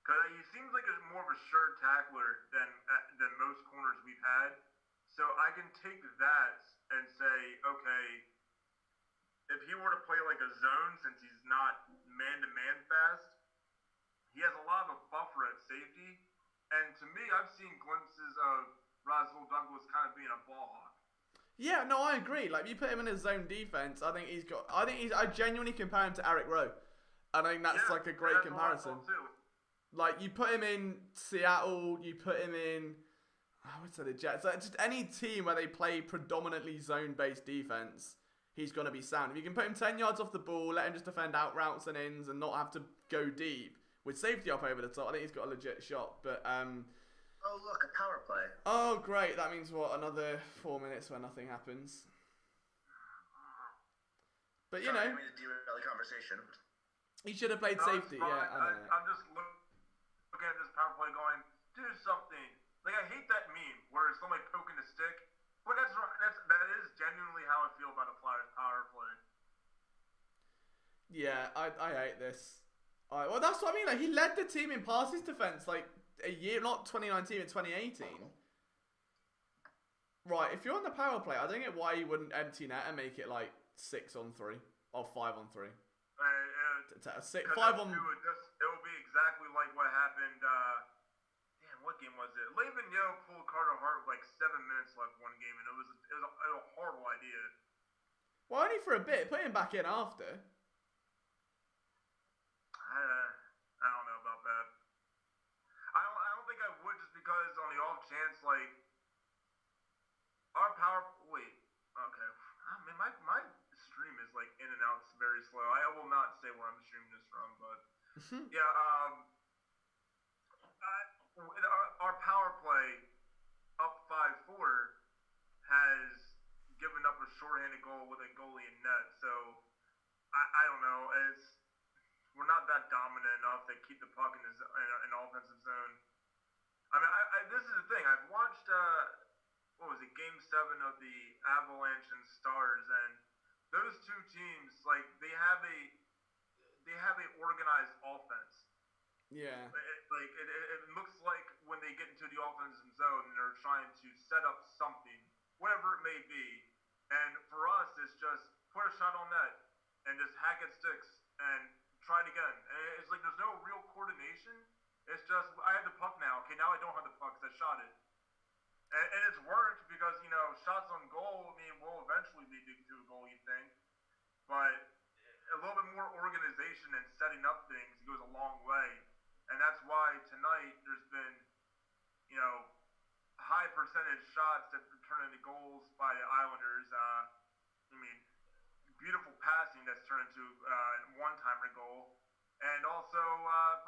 Because he seems like more of a sure tackler than most corners we've had. So I can take that and say, okay, if he were to play like a zone, since he's not man-to-man fast, he has a lot of a buffer at safety. And to me, I've seen glimpses of Roswell Douglas kind of being a ball hawk. Yeah, no, I agree. Like, you put him in his zone defense, I genuinely compare him to Eric Rowe. I think that's like a great comparison. Like, you put him in Seattle, you put him in, I would say the Jets. Like, just any team where they play predominantly zone-based defense, he's going to be sound. If you can put him 10 yards off the ball, let him just defend out routes and ins and not have to go deep, with safety up over the top. I think he's got a legit shot. But Oh, look, a power play. oh great, that means what, another 4 minutes where nothing happens. But you Sorry, I know, didn't mean to derail the conversation. he should have played No, it's safety. fine. Yeah, I don't know. I'm just looking at this power play going, do something. Like, I hate that meme where it's somebody poking a stick. But that is genuinely how I feel about a Flyers power play. Yeah, I hate this. Well, that's what I mean. Like, he led the team in passes defense like a year, not 2019 and 2018. Right, if you're on the power play, I don't get why you wouldn't empty net and make it like 6-on-3 or 5-on-3. 5 on. It would be exactly like what happened. Damn, what game was it? Laban Yo pulled Carter Hart with like 7 minutes left one game, and it was a horrible idea. Well, only for a bit. Put him back in after. I don't know about that. I don't think I would, just because on the off chance, like, our power. Wait, okay. I mean, my stream is like in and out, very slow. I will not say where I'm streaming this from, but yeah. Our power play up 5-4 has given up a shorthanded goal with a goalie in net. So I don't know. We're not that dominant enough to keep the puck in an offensive zone. I mean, this is the thing. I've watched what was it, Game 7 of the Avalanche and Stars, and those two teams, like, they have a organized offense. Yeah. It looks like when they get into the offensive zone and they're trying to set up something, whatever it may be. And for us, it's just put a shot on net and just hack at sticks and try it again. And it's like there's no real coordination. It's just, I have the puck now. Okay, now I don't have the puck because I shot it. And it's worked because, you know, shots on goal, I mean, will eventually lead to a goal, you think. But a little bit more organization and setting up things goes a long way. And that's why tonight there's been, you know, high percentage shots that turn into goals by the Islanders. I mean, beautiful passing that's turned into one-timer goal. And also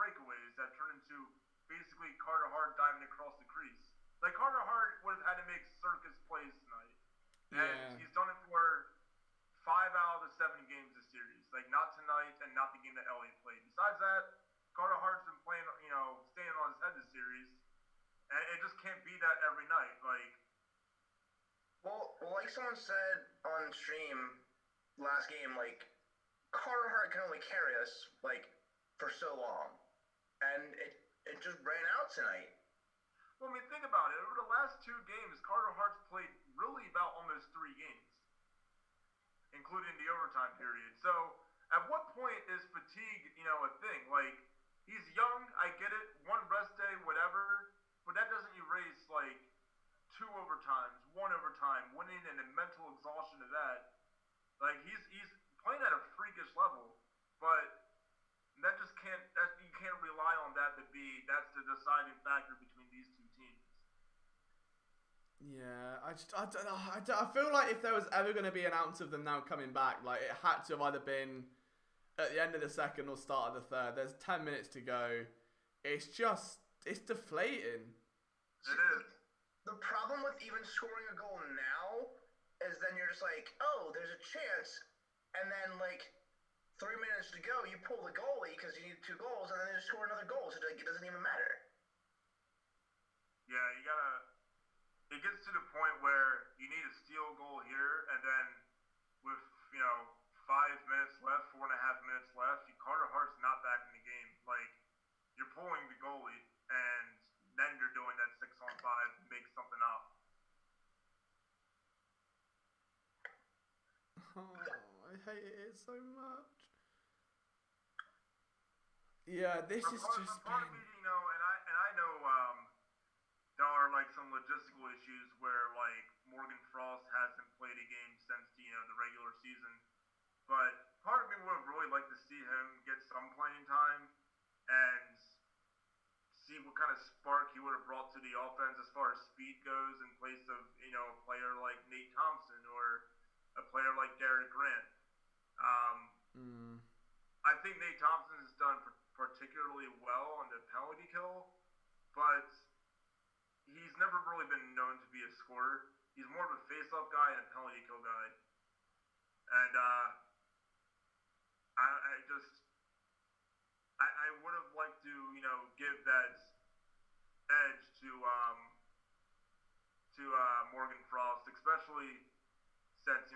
breakaways that turn into basically Carter Hart diving across the crease. Like, Carter Hart would have had to make circus plays tonight. And he's done it for 5 out of the 7 games this series. Like, not tonight and not the game that Elliott played. Besides that, Carter Hart's been playing, you know, staying on his head this series. And it just can't be that every night. Like, Well, like someone said on stream last game, like, Carter Hart can only carry us, like, for so long. And it just ran out tonight. well, I mean, think about it. Over the last 2 games, Carter Hart's played really about almost 3 games, including the overtime period. So, at what point is fatigue, you know, a thing? Like, he's young, I get it, 1 rest day, whatever, but that doesn't erase, like, 2 overtimes, 1 overtime, winning and the mental exhaustion of that. Like, he's playing at a freakish level, but that just can't, you can't rely on that to be, that's the deciding factor between these 2 teams. Yeah, I don't know. I feel like if there was ever going to be an ounce of them now coming back, like, it had to have either been at the end of the second or start of the third. There's 10 minutes to go. It's deflating. It is. The problem with even scoring a goal now is then you're just like, oh, there's a chance, and then, like, 3 minutes to go, you pull the goalie because you need 2 goals, and then they just score another goal, so like, it doesn't even matter. Yeah, you gotta. It gets to the point where you need a steal goal here, and then with, you know, 5 minutes left, 4.5 minutes left, Carter Hart's not back in the game. Like, you're pulling the goalie, and then you're doing that 6-on-5 to make something up. Oh, I hate it so much. Yeah, this is just part of been... me, you know, and I know there are, like, some logistical issues where, like, Morgan Frost hasn't played a game since, you know, the regular season. But part of me would have really liked to see him get some playing time and see what kind of spark he would have brought to the offense as far as speed goes in place of, you know, a player like Nate Thompson or a player like Derek Grant. I think Nate Thompson has done particularly well on the penalty kill, but he's never really been known to be a scorer. He's more of a face-off guy and a penalty kill guy. And I would have liked to, give that edge to Morgan Frost, especially since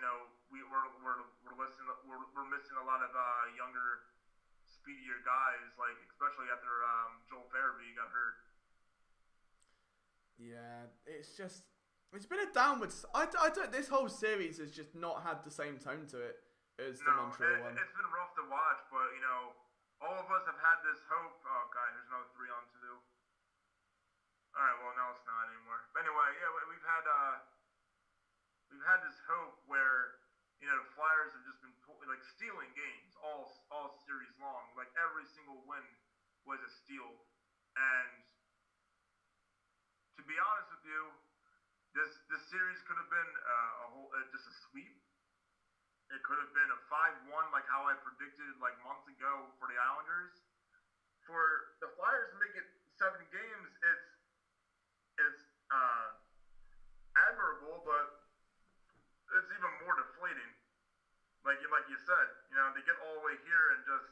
we're missing a lot of younger, speedier guys, like especially after Joel Farabee got hurt. Yeah, it's been a downwards. I don't. This whole series has just not had the same tone to it as the Montreal one. It's been rough to watch, but all of us have had this hope. Oh god, here's another 3-on-2. All right, well now it's not anymore. But anyway, yeah, we've had this hope where the Flyers have just been like stealing games all series long. Like every single win was a steal, and to be honest with you, this series could have been just a sweep. It could have been a 5-1, like how I predicted like months ago for the Islanders. For the Flyers to make it 7 games, it's admirable, but it's even more deflating. Like you said, they get all the way here and just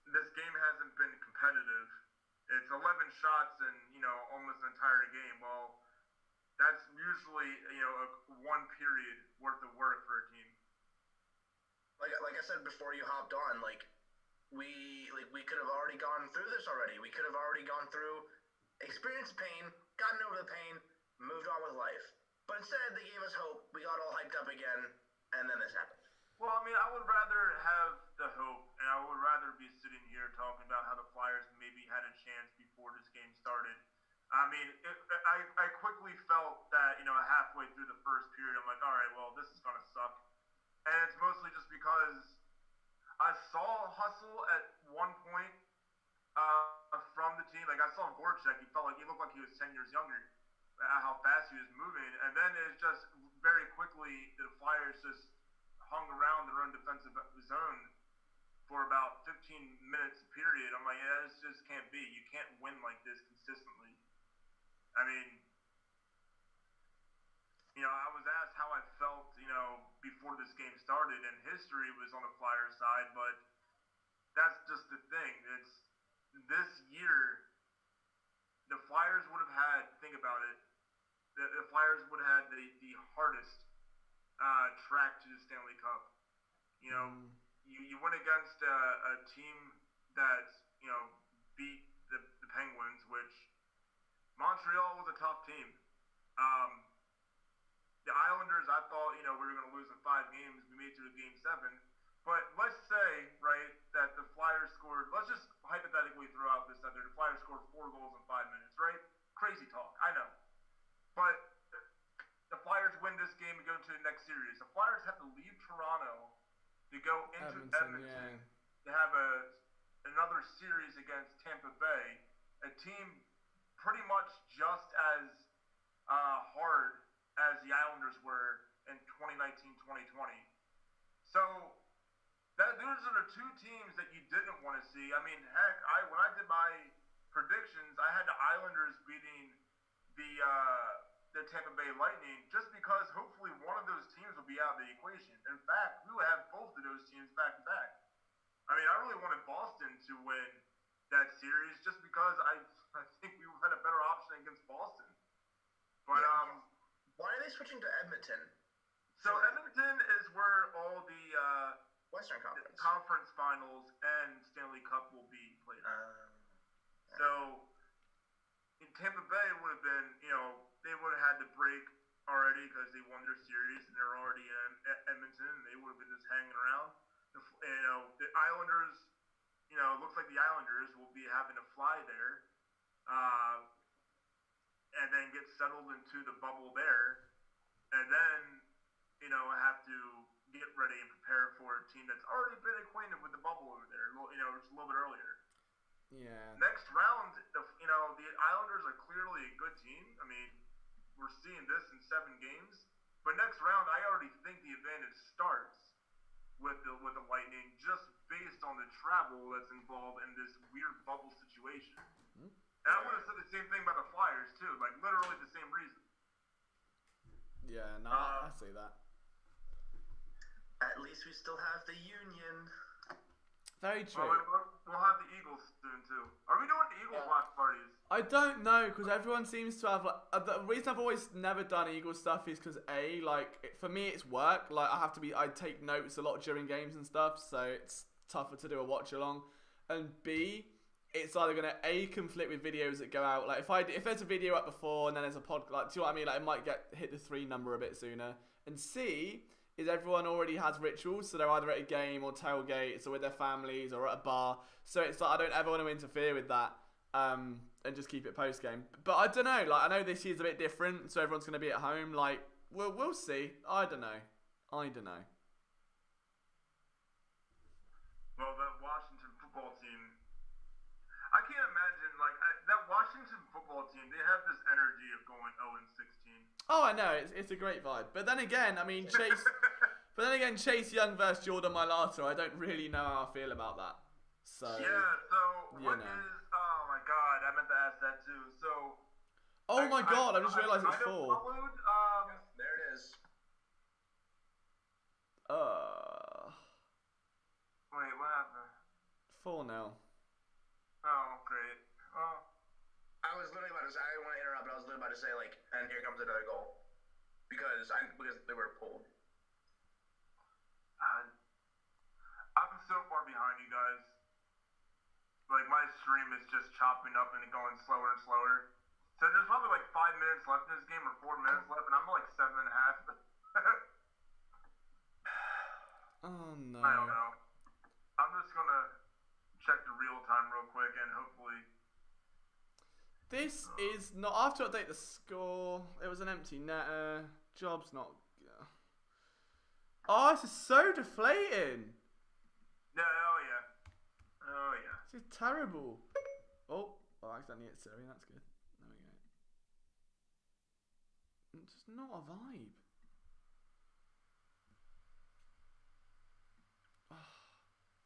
this game hasn't been competitive. It's 11 shots in almost an entire game. Well, that's usually one period worth of work for a team. Like I said before you hopped on, we could have already gone through this already. We could have already gone through, experienced pain, gotten over the pain, moved on with life. But instead, they gave us hope. We got all hyped up again, and then this happened. Well, I mean, I would rather have the hope, and I would rather be sitting here talking about how the Flyers maybe had a chance before this game started. I mean, I quickly felt that, halfway through the first period, I'm like, all right, well, this is going to suck. And it's mostly just because I saw hustle at one point from the team. Like, I saw Voracek. He looked like he was 10 years younger at how fast he was moving. And then it's just very quickly the Flyers just hung around their own defensive zone for about 15 minutes period. I'm like, yeah, this just can't be. You can't win like this consistently. I mean, I was asked how I felt, before this game started, and history was on the Flyers side, but that's just the thing. It's this year, the Flyers would have had, think about it, the Flyers would have had the hardest track to the Stanley Cup. You went against a team that, beat the Penguins, which Montreal was a tough team. The Islanders, I thought, we were going to lose in 5 games. We made it to Game 7. But let's say, right, that the Flyers scored, let's just hypothetically throw out this out there, the Flyers scored 4 goals in 5 minutes, right? Crazy talk, I know. But the Flyers win this game and go into the next series. The Flyers have to leave Toronto to go into Edmonton to have another series against Tampa Bay, a team pretty much just as hard as the Islanders were in 2019-2020. So those are the 2 teams that you didn't want to see. I mean, heck, when I did my predictions, I had the Islanders beating the Tampa Bay Lightning just because hopefully one of those teams will be out of the equation. In fact, we will have both of those teams back to back. I mean, I really wanted Boston to win that series just because I think we had a better option against Boston. But why are they switching to Edmonton? So Edmonton is where all the Western Conference conference finals and Stanley Cup will be played. So in Tampa Bay would have been, they would have had the break already because they won their series and they're already in Edmonton. And they would have been just hanging around. The Islanders, looks like the Islanders will be having to fly there. And then get settled into the bubble there, and then, have to get ready and prepare for a team that's already been acquainted with the bubble over there, just a little bit earlier. Yeah. Next round, the Islanders are clearly a good team. I mean, we're seeing this in 7 games, but next round, I already think the advantage starts with the Lightning just based on the travel that's involved in this weird bubble situation. And I would have said the same thing about the Flyers too, like literally the same reason. Yeah, no, I see that. At least we still have the Union. Very true. Well, we'll have the Eagles soon too. Are we doing the Eagles watch parties? I don't know, because everyone seems to have, like, the reason I've always never done Eagles stuff is because A, like, for me it's work, like, I take notes a lot during games and stuff, so it's tougher to do a watch along, and B, it's either going to A, conflict with videos that go out, like, if there's a video up before and then there's a pod, like, do you know what I mean, like, it might hit the 3 number a bit sooner, and C, is everyone already has rituals, so they're either at a game or tailgates or with their families or at a bar, so it's like, I don't ever want to interfere with that, and just keep it post game. But I don't know. Like, I know this year's a bit different, so everyone's gonna be at home. Like, we'll see. I don't know. Well, that Washington football team, I can't imagine that Washington football team. They have this energy of going 0-16. Oh, I know. It's a great vibe. But then again, I mean, Chase. But then again, Chase Young versus Jordan Mailata. I don't really know how I feel about that. So. Yeah. So what is? Oh my God, I meant to ask that too. So. Oh my God! I just realised it's 4. Followed, there it is. Wait, what happened? 4-0. Oh, great. Oh. I was literally about to say, I didn't want to interrupt, but I was literally about to say, like, and here comes another goal. Because they were pulled. I'm so far behind you guys. Like, my stream is just chopping up and going slower and slower. So there's probably like 5 minutes left in this game or 4 minutes left, and I'm like 7.5. Oh no. I don't know. I'm just gonna check the real time real quick and hopefully. This is not. I have to update the score. It was an empty netter. Job's not. Oh, this is so deflating. Yeah. Oh yeah. Oh yeah. This is terrible. Oh, I accidentally hit Siri. That's good. There we go. It's just not a vibe.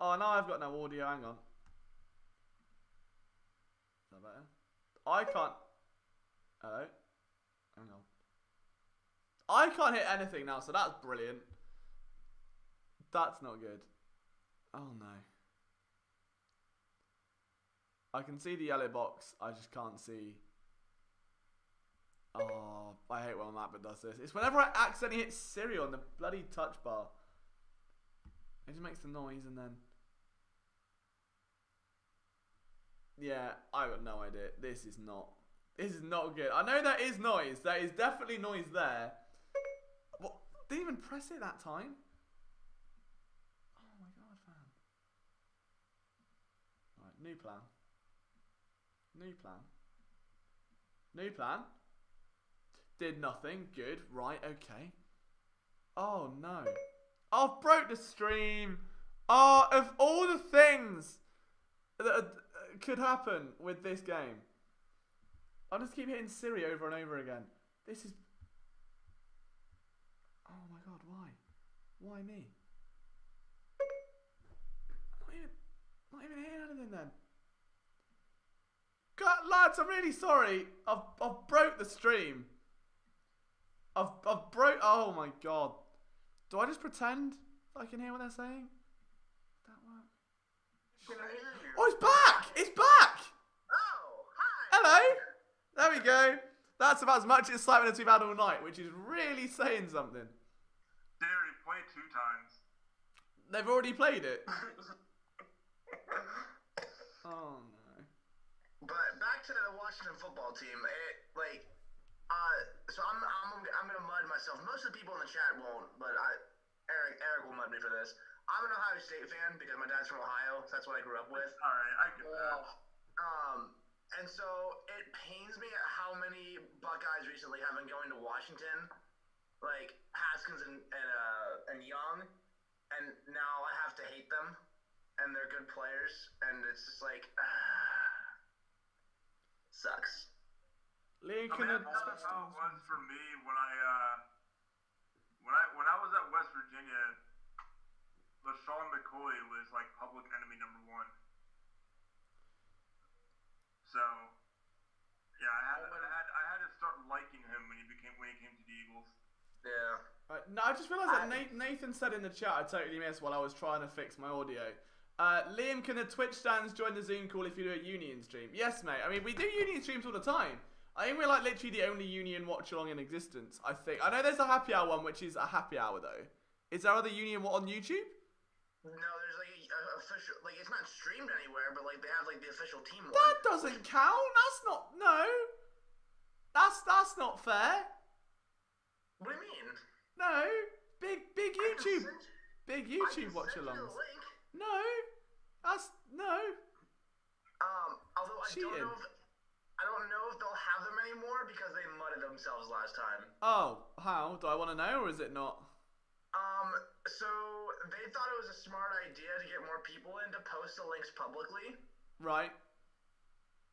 Oh, now I've got no audio. Hang on. Is that better? I can't. Hello? Hang on. I can't hit anything now, so that's brilliant. That's not good. Oh no. I can see the yellow box. I just can't see. Oh, I hate when my MacBook does this. It's whenever I accidentally hit Siri on the bloody touch bar. It just makes the noise and then. Yeah, I got no idea. This is not good. I know there is noise. There is definitely noise there. What? Didn't even press it that time. Oh my God, fam. Alright, new plan. New plan. Did nothing. Good. Right, okay. Oh no. Oh, broke the stream. Oh, of all the things that could happen with this game. I'll just keep hitting Siri over and over again. This is... Oh my God, why? Why me? Not even hitting anything then. God, lads, I'm really sorry. I've broke the stream. I've broke... Oh my God. Do I just pretend I can hear what they're saying? Did that work? Oh, it's back! It's back! Oh, hi! Hello! There we go. That's about as much excitement as we've had all night, which is really saying something. They already played 2 times. They've already played it. Oh no. But back to the Washington football team. So I'm gonna mud myself. Most of the people in the chat won't, but Eric will mud me for this. I'm an Ohio State fan because my dad's from Ohio. So that's what I grew up with. All right, I get that. And so it pains me at how many Buckeyes recently have been going to Washington, like Haskins and Young, and now I have to hate them, and they're good players, and it's just like sucks. Lincoln. I mean, that's how it was for me when I was at West Virginia. LaShawn McCoy was like public enemy number 1. So, yeah, I had to start liking him when he came to the Eagles. Yeah. No, I just realised that Nathan said in the chat, I totally missed while I was trying to fix my audio. Liam, can the Twitch stands join the Zoom call if you do a Union stream? Yes, mate. I mean, we do Union streams all the time. I think we're like literally the only Union watch-along in existence, I think. I know there's a happy hour one, which is a happy hour, though. Is there other Union on YouTube? No, there's like official, like it's not streamed anywhere, but like they have like the official team one. That doesn't count. That's not, no. That's not fair. What do you mean? No. Big YouTube. Big YouTube watch-alongs. Link. No. That's, no. Although Cheating. I don't know if they'll have them anymore because they mudded themselves last time. Oh, how? Do I want to know, or is it not? So they thought it was a smart idea to get more people in to post the links publicly. Right.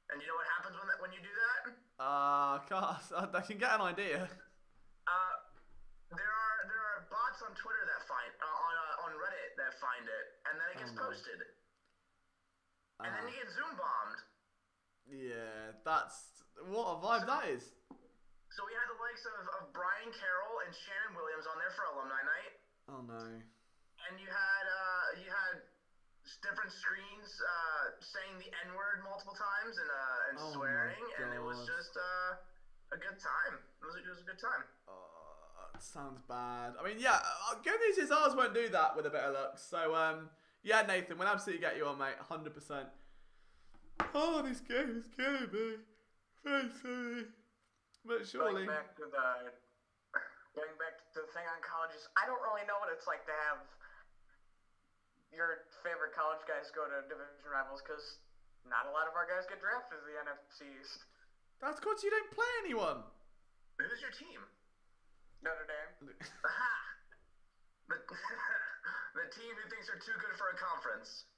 And you know what happens when you do that? I can get an idea. There are bots on Twitter that find on Reddit that find it, and then it gets posted, and then you get Zoom bombed. Yeah, that's what a vibe that is. So we had the likes of Brian Carroll and Shannon Williams on there for alumni night. Oh no. And you had different screens saying the N-word multiple times and swearing, and it was just a good time. It was a good time. It sounds bad. I mean, yeah, good news is ours won't do that with a bit of luck. So, yeah, Nathan, we'll absolutely get you on, mate, 100%. Oh, this game is killing me. Very sorry. But surely. Going back to the thing on colleges, I don't really know what it's like to have your favorite college guys go to division rivals, because not a lot of our guys get drafted to the NFC East. That's because you don't play anyone. Who's your team? Notre Dame. Aha! The team who thinks they're too good for a conference.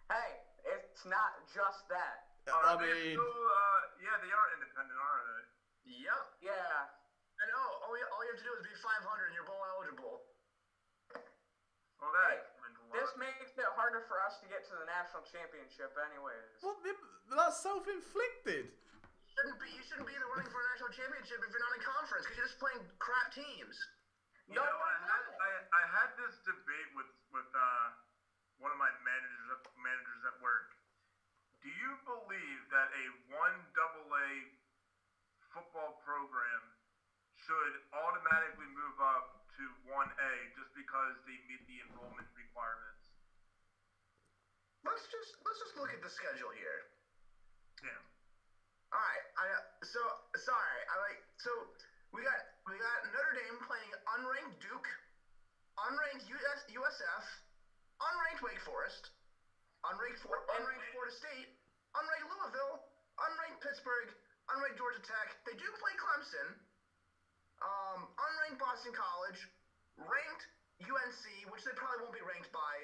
Hey, it's not just that. I mean, Yeah, they are independent, aren't they? Yep. Yeah. And all you have to do is be 500 and you're bowl eligible. Well, that meant a lot. This makes it harder for us to get to the national championship anyways. well, that's self-inflicted. You shouldn't be in the running for a national championship if you're not in conference because you're just playing crap teams. You know, I had this debate with one of my managers at work. Do you believe that a 1AA football program should automatically move up to 1A just because they meet the enrollment requirements? Let's just look at the schedule here. Yeah. All right. So we got Notre Dame playing unranked Duke, unranked USF, unranked Wake Forest, unranked Florida State, unranked Louisville, unranked Pittsburgh, unranked Georgia Tech. They do play Clemson. Unranked Boston College, ranked UNC, which they probably won't be ranked by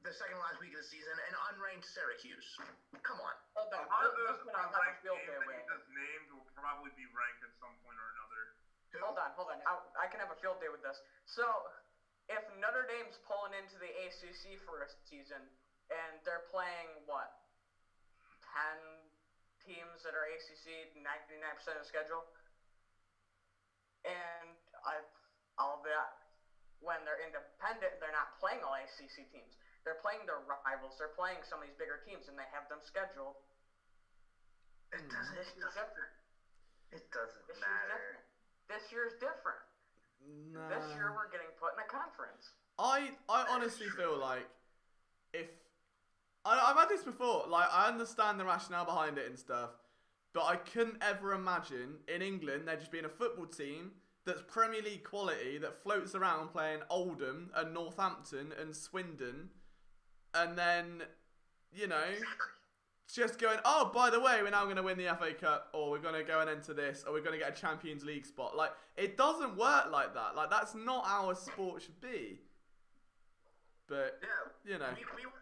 the second last week of the season, and unranked Syracuse. Come on. Hold on. A lot of those This one I'll have a unranked field games day that with. you just named will probably be ranked at some point or another. Hold on. I can have a field day with this. So, if Notre Dame's pulling into the ACC for a season, and they're playing, 10 teams that are ACC 99% of the schedule? And all of that, when they're independent, they're not playing all ACC teams. They're playing their rivals. They're playing some of these bigger teams, and they have them scheduled. It doesn't matter. This year's different. No. This year we're getting put in a conference. I honestly feel like if I've had this before, like I understand the rationale behind it and stuff, but I couldn't ever imagine in England there just being a football team that's Premier League quality that floats around playing Oldham and Northampton and Swindon, and then just going, oh, by the way, we're now going to win the FA Cup, or we're going to go and enter this, or we're going to get a Champions League spot. Like, it doesn't work like that. Like, that's not how a sport should be. But, We were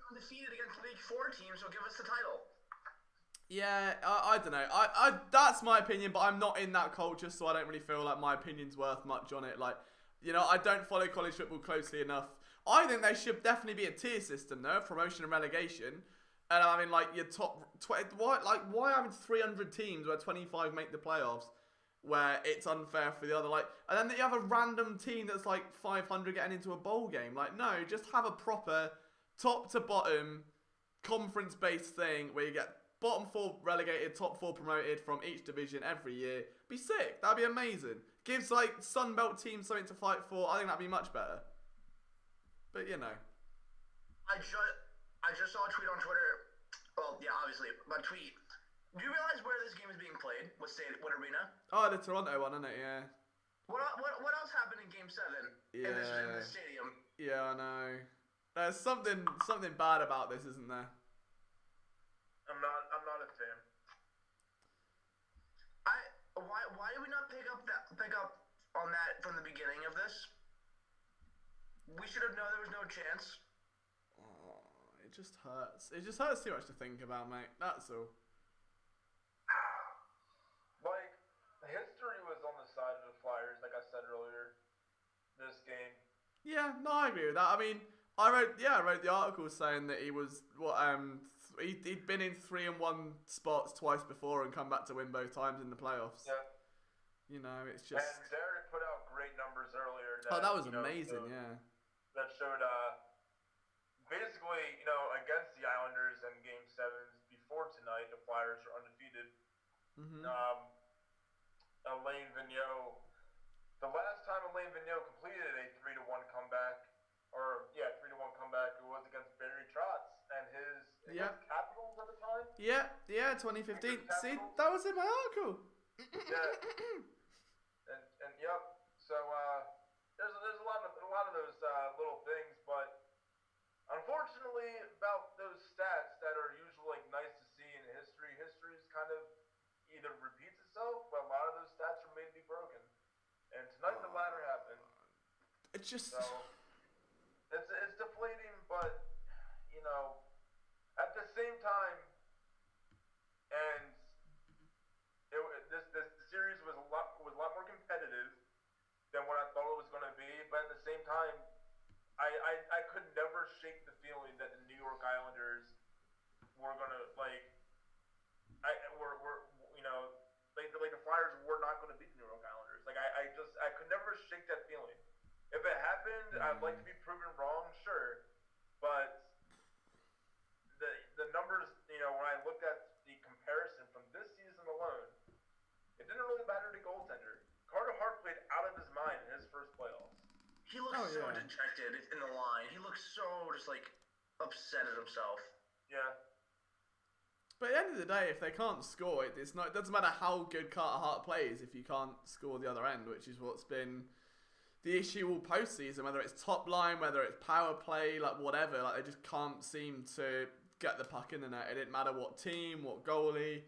undefeated against League 4 teams, so give us the title. Yeah, I don't know. I that's my opinion, but I'm not in that culture, so I don't really feel like my opinion's worth much on it. Like, You know, I don't follow college football closely enough. I think there should definitely be a tier system, though, promotion and relegation. And I mean, like, your top 20, why having 300 teams where 25 make the playoffs, where it's unfair for the other, like, and then you have a random team that's like 500 getting into a bowl game. Like, no, just have a proper top to bottom conference-based thing where you get bottom 4 relegated, top 4 promoted from each division every year. Be sick. That'd be amazing. Gives, like, Sunbelt teams something to fight for. I think that'd be much better. But, you know. I just saw a tweet on Twitter. Well, yeah, obviously, but tweet. Do you realize where this game is being played? What arena? Oh, the Toronto one, isn't it? Yeah. What else happened in Game 7 in this stadium? Yeah, I know. There's something bad about this, isn't there? I'm not a fan. Why did we not pick up on that from the beginning of this? We should have known there was no chance. Oh, it just hurts. It just hurts too much to think about, mate. That's all. Like, history was on the side of the Flyers, like I said earlier. This game. Yeah, no, I agree with that. I mean, I wrote the article saying that he was he'd been in 3-1 spots twice before and come back to win both times in the playoffs. Yeah. You know, it's just. And Derek put out great numbers earlier. That was amazing. Yeah. That showed basically, against the Islanders in Game 7s before tonight, the Flyers are undefeated. Mm-hmm. Alain Vigneault, the last time Alain Vigneault completed a 3-1 comeback, 3-1 comeback, it was against Barry Trotz and his Capitals at the time. Yeah, 2015. See, that was in my article. Yeah. and yep. So there's a lot of those little things, but unfortunately, about those stats that are usually like nice to see in history's kind of either repeats itself, but a lot of those stats are made to be broken. And tonight the latter happened. It's just. So it's deflating, but at the same time, and this series was a lot more competitive than what I thought it was going to be. But at the same time, I could never shake the feeling that the New York Islanders were going to the Flyers were not going to beat the New York Islanders. Like I could never shake that feeling. If it happened, I'd like to be proven wrong, sure, but the numbers, when I looked at the comparison from this season alone, it didn't really matter the goaltender. Carter Hart played out of his mind in his first playoffs. He looks so dejected in the line. He looks so just like upset at himself. Yeah. But at the end of the day, if they can't score, it doesn't matter how good Carter Hart plays if you can't score the other end, which is what's been the issue all postseason. Whether it's top line, whether it's power play, like whatever, like they just can't seem to get the puck in the net. It didn't matter what team, what goalie.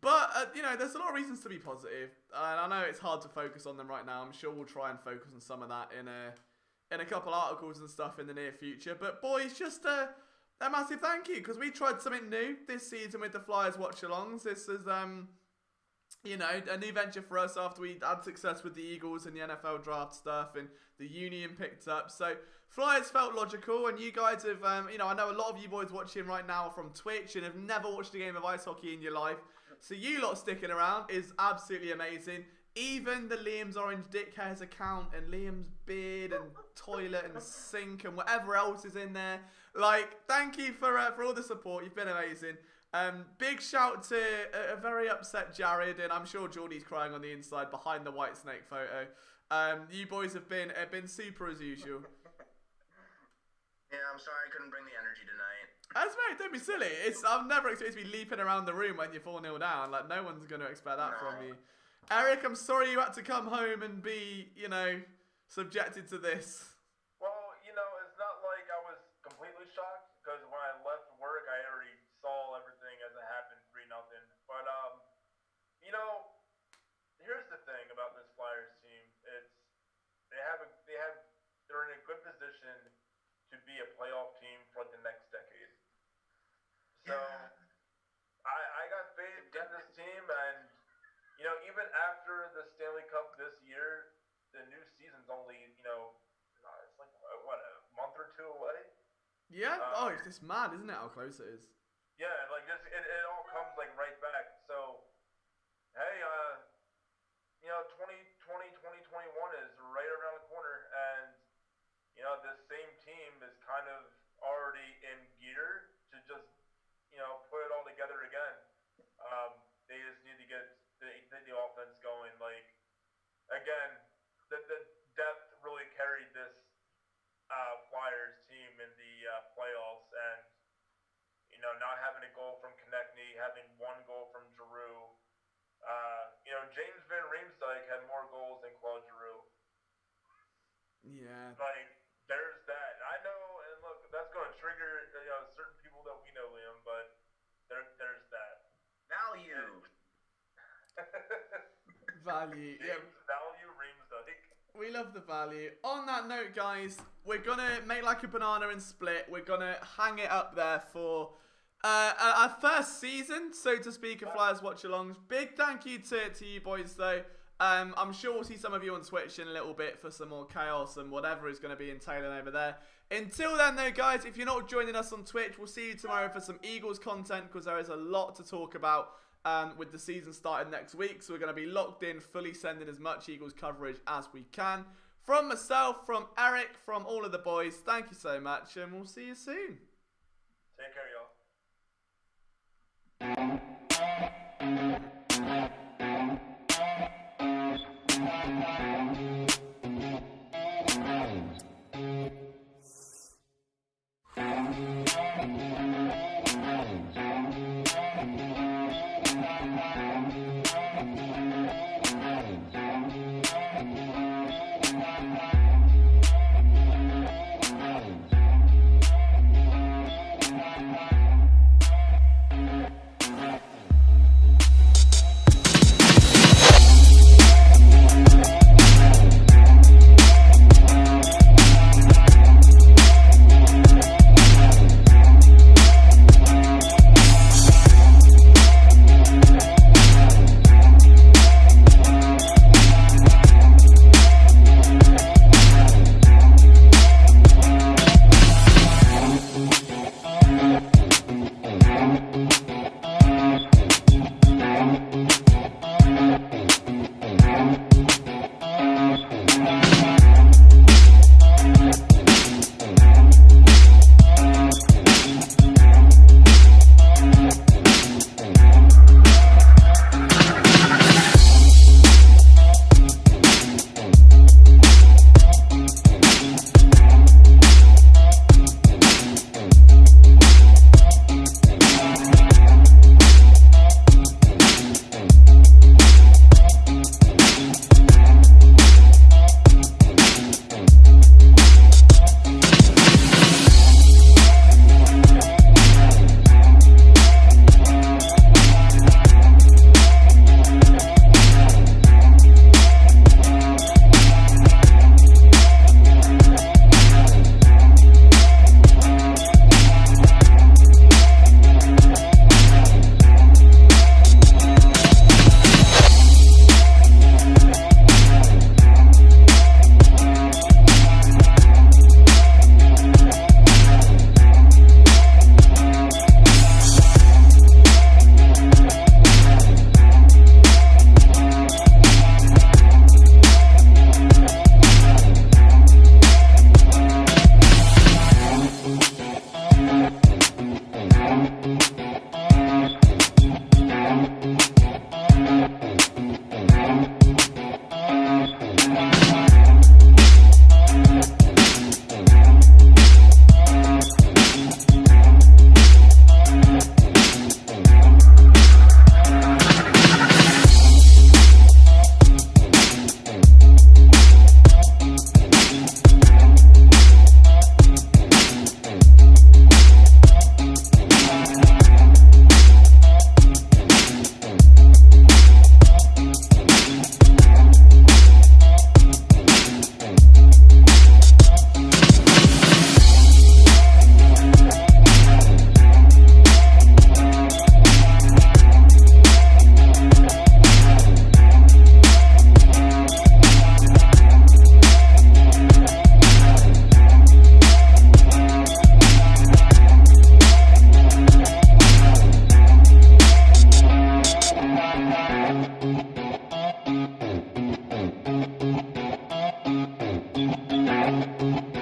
But, there's a lot of reasons to be positive. And I know it's hard to focus on them right now. I'm sure we'll try and focus on some of that in a couple articles and stuff in the near future. But, boys, just a massive thank you, because we tried something new this season with the Flyers Watchalongs. This is, a new venture for us after we had success with the Eagles and the NFL draft stuff and the Union picked up. So Flyers felt logical, and you guys have, I know a lot of you boys watching right now are from Twitch and have never watched a game of ice hockey in your life. So you lot sticking around is absolutely amazing. Even the Liam's Orange Dick Hairs account and Liam's beard and toilet and sink and whatever else is in there. Like, thank you for all the support. You've been amazing. Big shout to a very upset Jared, and I'm sure Geordie's crying on the inside behind the White Snake photo. You boys have been super as usual. Yeah, I'm sorry I couldn't bring the energy tonight. That's right, don't be silly. I've never expected to be leaping around the room when you're 4-0 down. Like, no one's going to expect that from you. Eric, I'm sorry you had to come home and be, subjected to this. Well, it's not like I was completely shocked, because when I left work, I already saw everything as it happened, 3-0. But, here's the thing about this Flyers team. They're in a good position to be a playoff team for the next decade. So, I got faith in this team, and, even after the Stanley Cup this year, the new season season's only, it's like, what, a month or two away? Yeah. It's just mad, isn't it? How close it is. Yeah, like it all comes like right back. So, hey, 2020, 2021 is right around the corner, and this same team is kind of already in gear to just put it all together again. They just need to get the offense going. Like again, the depth really carried this Flyers team in the playoffs, and not having a goal from Konechny, having one goal from Giroux. James Van Riemsdyk had more goals than Claude Giroux. Yeah. Like, there's that. I know, and look, that's going to trigger certain people that we know, Liam, but there's that. Value. Value. Yeah. Value Riemsdyk. We love the value. On that note, guys, we're going to make like a banana and split. We're going to hang it up there for our first season, so to speak, of Flyers Watchalongs. Big thank you to you boys, though. I'm sure we'll see some of you on Twitch in a little bit for some more chaos and whatever is going to be entailing over there. Until then, though, guys, if you're not joining us on Twitch, we'll see you tomorrow for some Eagles content, because there is a lot to talk about with the season starting next week. So we're going to be locked in, fully sending as much Eagles coverage as we can. From myself, from Eric, from all of the boys, thank you so much, and we'll see you soon. Take care, y'all. Bye.